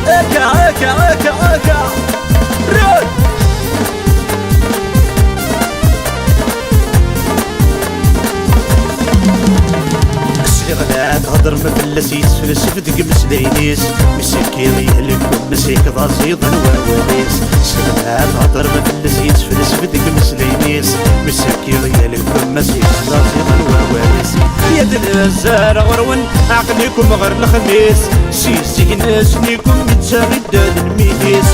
اكا ريد غلا تهضر مفلسيس فلسف تقمس لينيس مسك يهلك مسك ضازيض الواواليس غلا تهضر مفلسيس فلسف تقمس لينيس مسك يهلك مسك ضازيض الواواليس يد الزار غرون عقليكم غير الخميس سيسي ناسنيكم متساغد الميديس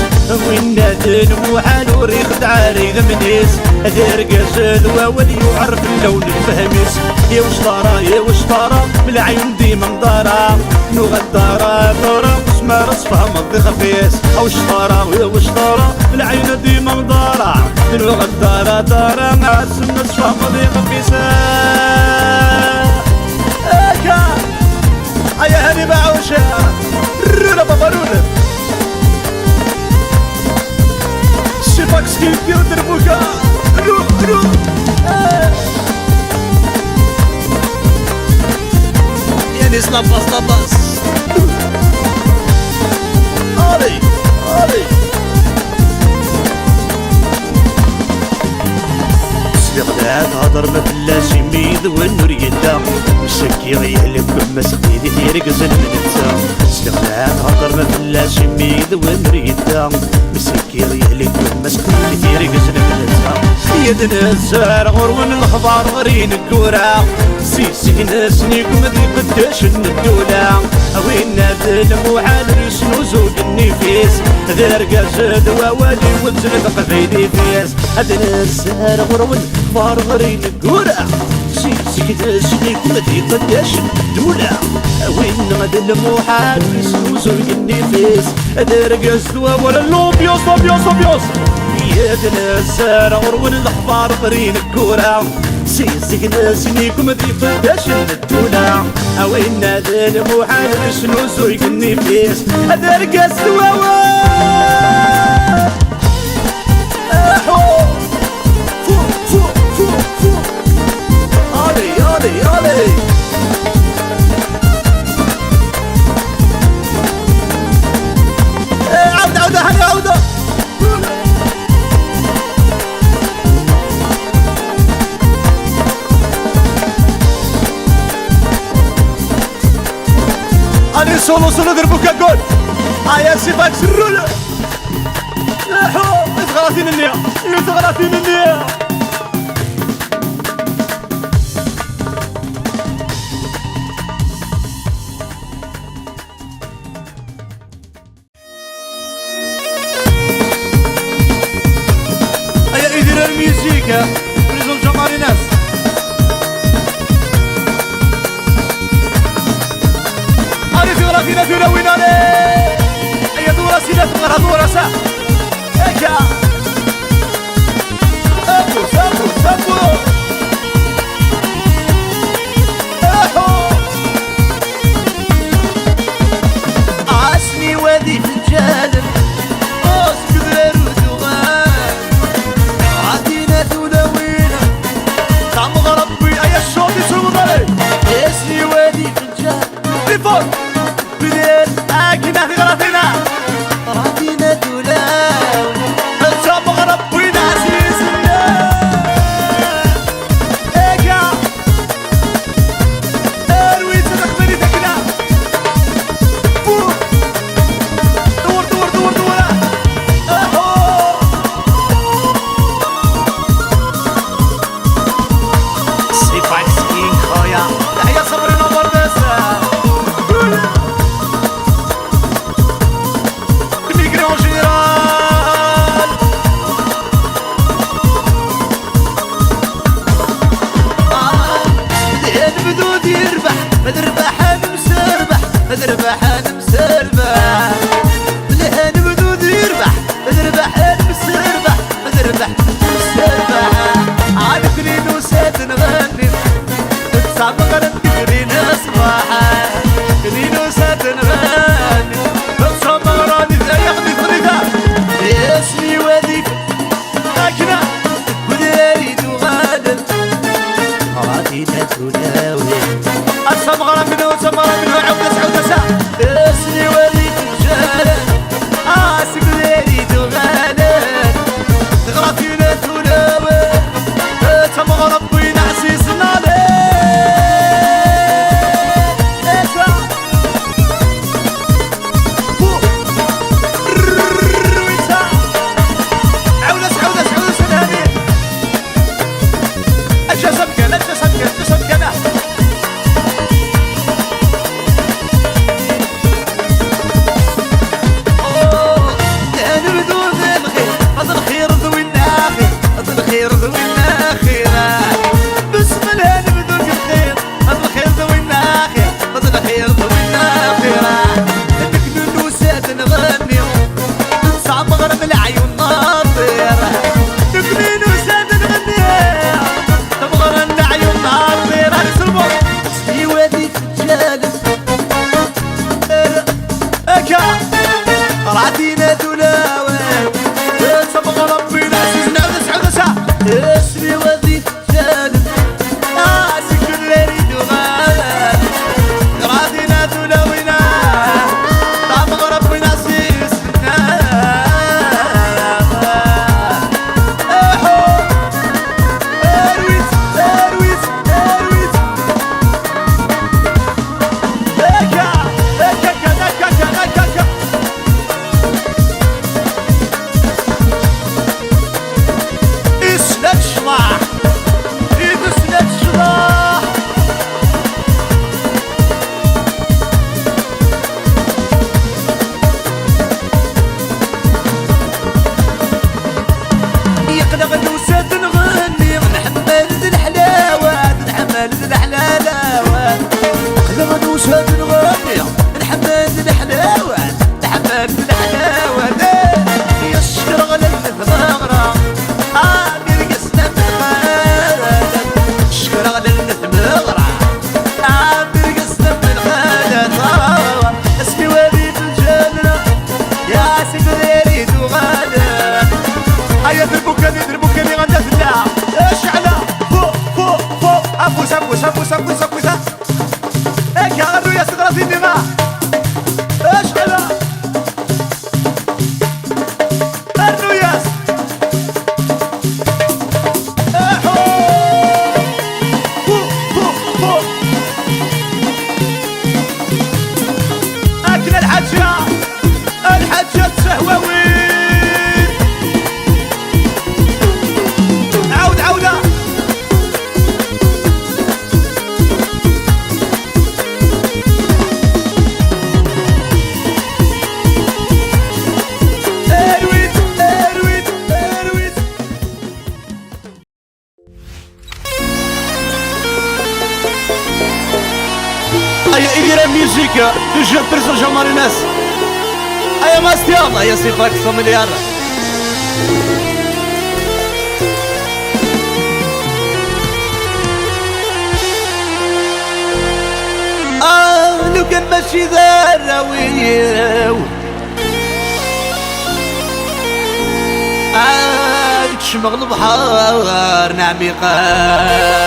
وين نادن وحال وريخ تعاري غمنيس دار قاسد وول يعرف اللون الفهميس يا وشطارة من العين ديما مدارة لغة دارا مسمار صفها مضي خفيس وشطارة من العين ديما مدارة لغة دارا مع السنة صفها مضي خفيس اكا ايا هاني بعوشة رولا بابارولا شفاك سكيل كيرو دربوكا رو يعني سلاباس علي غدا تهضر ما فلاش يميد والنور يدا مسكي غيهلك مسكي يرقز المنتا غدا تهضر ما فلاش يميد والنور يدا مسكي غيهلك مسكي يرقز المنتا يدنا الزهر غرون الخضار غرين الكورة سيسي ناسنيكم ذي قداش الدولة وين نادل موحال ريسنو زوج النفيس ذرقا زاد ووالي وزن قفيدي فيس هدنا الزهر غرون الخضار غرين الكورة سيسي ناسنيكم ذي قداش الدولة وين نادل موحال ريسنو زوج النفيس ذرقا زاد ووالي لوبيوس يدنا الزهر غرون الخضار غرين الكورة سيسي ناسنيكم ذي قداش الدولة وين نادل محال شنو زويق النفيس هذا السواوا فوق علي عودة هني عودة أنا سولو دربوكا جول يا سيفاك سرولة يتغراتين النية أيا إدير الميوزيكا بريزون جمالي ناس فينا فينا وين علي أي دورة سينا تغرها دورة سا هكا سابو عاسني وادي في الجالب قوس كبير وزغان عادينا ثلاوينا طعم غربي أي الشوط يسوق علي عاسني وادي في الجالب بديت أكيد في غرفنا راتينا دولا هكا طلعتينا دولاوين سبق ربي العزيز نعود سعودة اسمي وذي جانب سكر ليريد وغالب طلعتينا دولاوين سبق ربي العزيز ميوزيكا تجي برسل جمال الناس ايا ماستي الله يا سيفاك فاميليار لو كان ماشي ذراوي تشمغ البحر نعميقة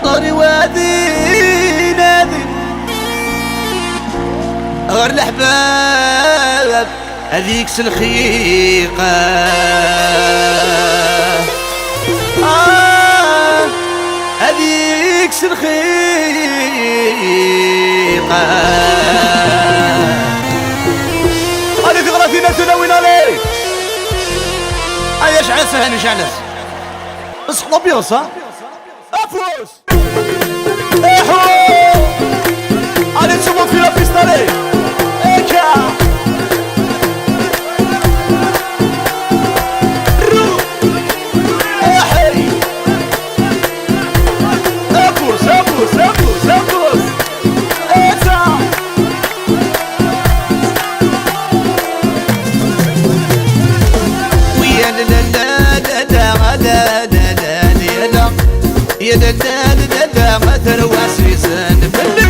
طاري وادي نادي غير الأحباب هذيك الخيقة هذيك الخيقة هذه ثغرتنا تناوين عليك هيا شعلس هاني شعلس بس خطبيوس ها افوز احو علي تشوفوا في لا بيستالي اكا رو احي افوز افوز افوز افوز اتا ويا لا لا لا لا لا لا يا لا لا لا لا ما تروى سيسان بلو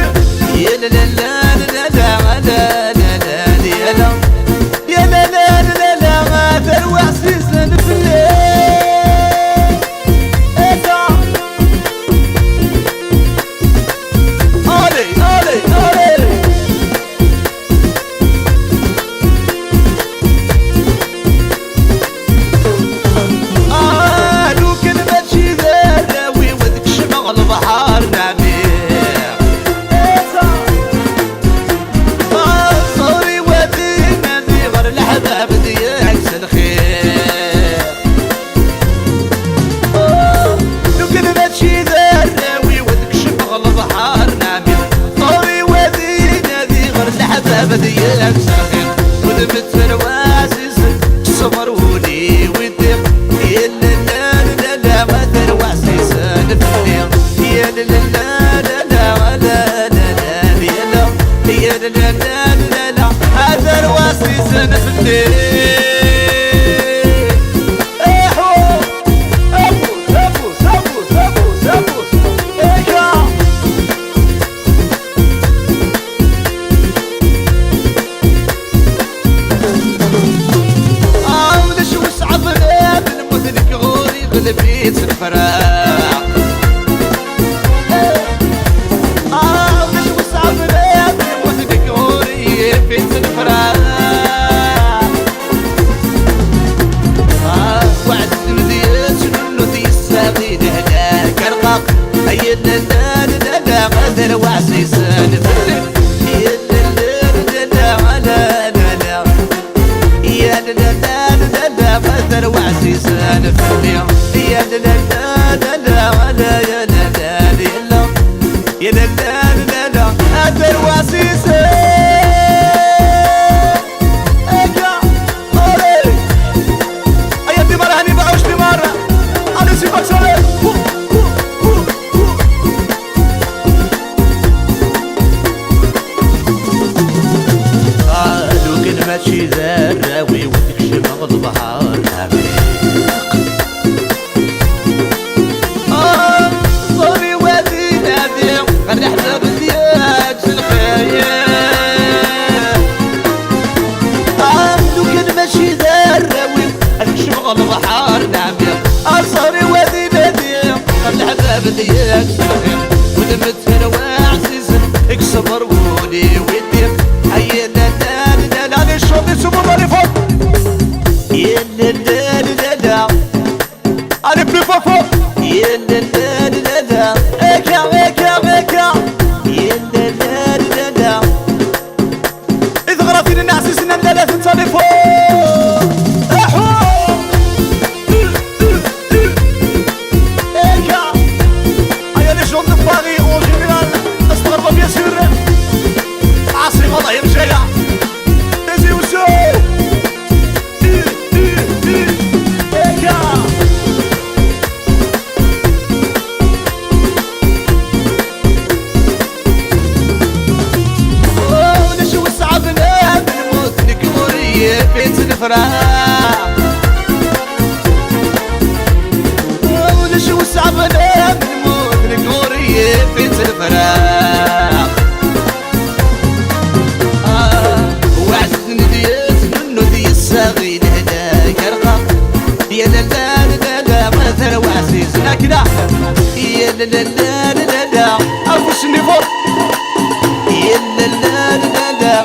يا لا لا لا لا لا لا لا يا لا يا لا لا لا لا ما تروى سيسان بلو اتا علي علي علي لو كان ماشي ذراوي البحر نعميق صوري ودينا ذي غير الحباب ديالك الخير لو كان ماشي ذراوي ودك شمغ البحر نعميق صوري ودينا ذي غير الحباب ديالك الخير ودمت فرواسس صبروني وديق يا لا لا لا لا ما تروع سيسان فيا يا لا لا لا لا لا لا يا لا يا لا لا لا لا هذا الواسي سنة في الليل احو ابوس ابوس ابوس ابوس ابوس ايكا ماشي ذراوي وتكشف البحر صوري وادي نادي غير حساب ديالك في الخيال لو كان ماشي ذراوي تكشف البحر نعم صوري وادي نادي غير حساب ديالك في الخيال ولمت وعزيز اكسبر ولي ودي هيا لا لا لا لا الشوط يسمو بالي فوق يا لا لا لا لا allez plus fort fort يا لا لا لا لا اكا اكا اكا يا لا لا لا لا اذا غرفتي الناس سنة لا تنسى فوق bien sûr عاصمة الله يرجع تزي وسو ونشوف صعبنا بالموت نكوري بيت الفراق ونشوف صعبنا بالموت نكوري بيت الفراق وعزني ديت منو دي الصغير هداك رقم يا لا لا لا لا مثلا وعزيزنا كدا يا لا لا لا لا لا افوش النيفو يا لا لا لا لا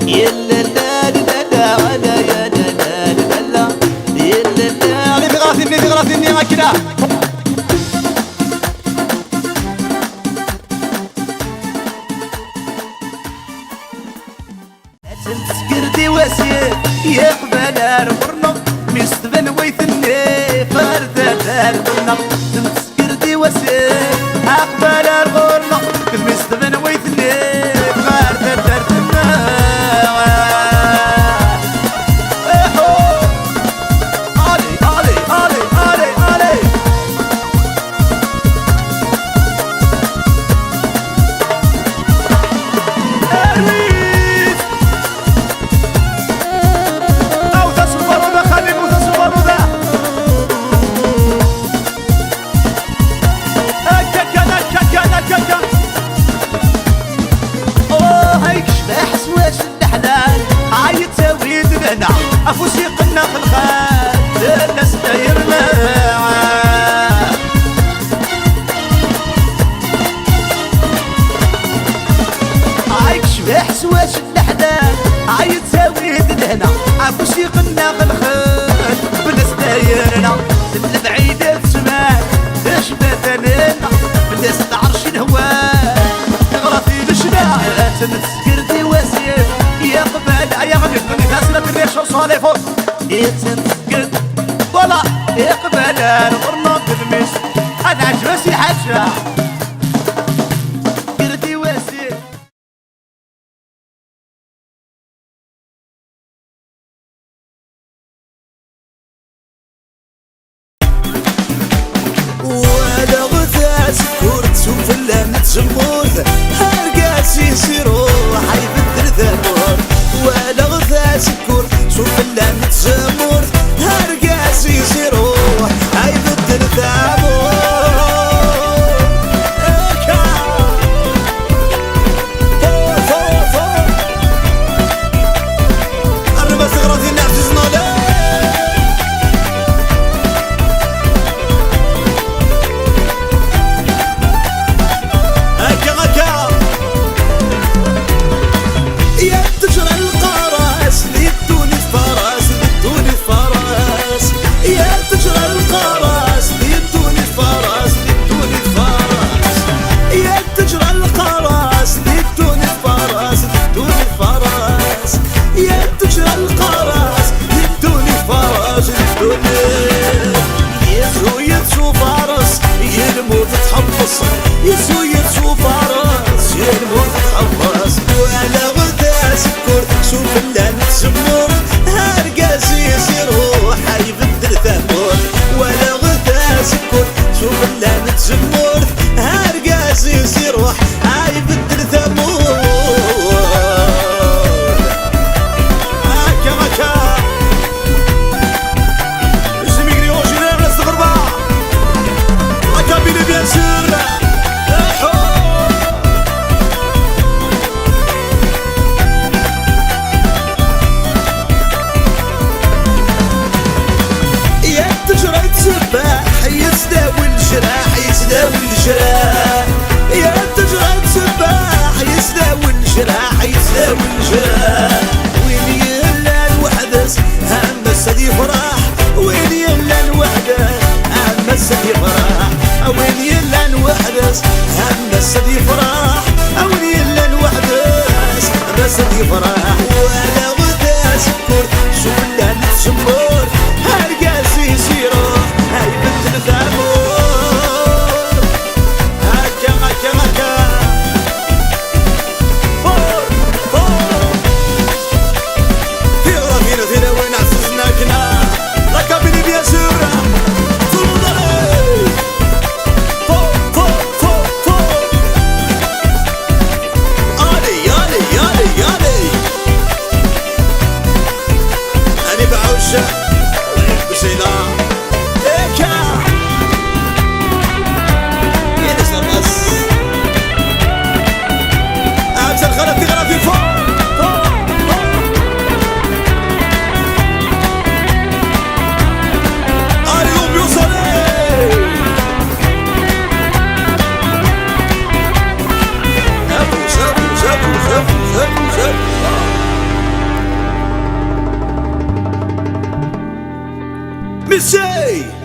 يا لا لا لا لا ولا يا لا لا لا لا يا لا لا اللي غلطني كدا تسكردي واسير يقبل الغرنق مستبن ويثني فردة الغرنق تسكردي واسير أقبل الغرنق مستبن ويثني فردة الغرنق علي علي علي علي علي افوسي قلنا في الخال الناس دايرنا عايك شباح سواش الحداد عايد ساويد لهنا افوسي قلنا في الخال بالناس دايرنا البعيدة تسمعك اش باتنا بالناس تعرش الهواء غرفي لشنا تنسكردي واسير يا قبال يا غني تسلم الريش وصالي فوق يتنسكد والله يقبل الغرنق المس انا عجبسي حاجة كردي واسير ولا غثاس كورت شوف اللمت جمود هرقاسي سيرو حيبدل ذنور ولا غثاس كورت شوف اللمت جمود هرقاسي سيرو حيبدل ذنور قرب صغرتي نعجز نولا هكا الرصد يفرح أولي إلا الوحداس الرصد يفرح ولا غدا سكر سولا نتسمر هالقاسي يسيروح هاي بدل ثامور هكا هكا هكا فور فور فيرا فينا فينا وين عززنا كنا ركبني بيا سورة طول علي فور فور فور فور علي علي علي علي أنا بعوشة بسيلة إيكا ينسى بس أبزر غلطي غلطي فوق فوق علي يوم يوصل زبو زبو زبو زبو زبو زبو Missy!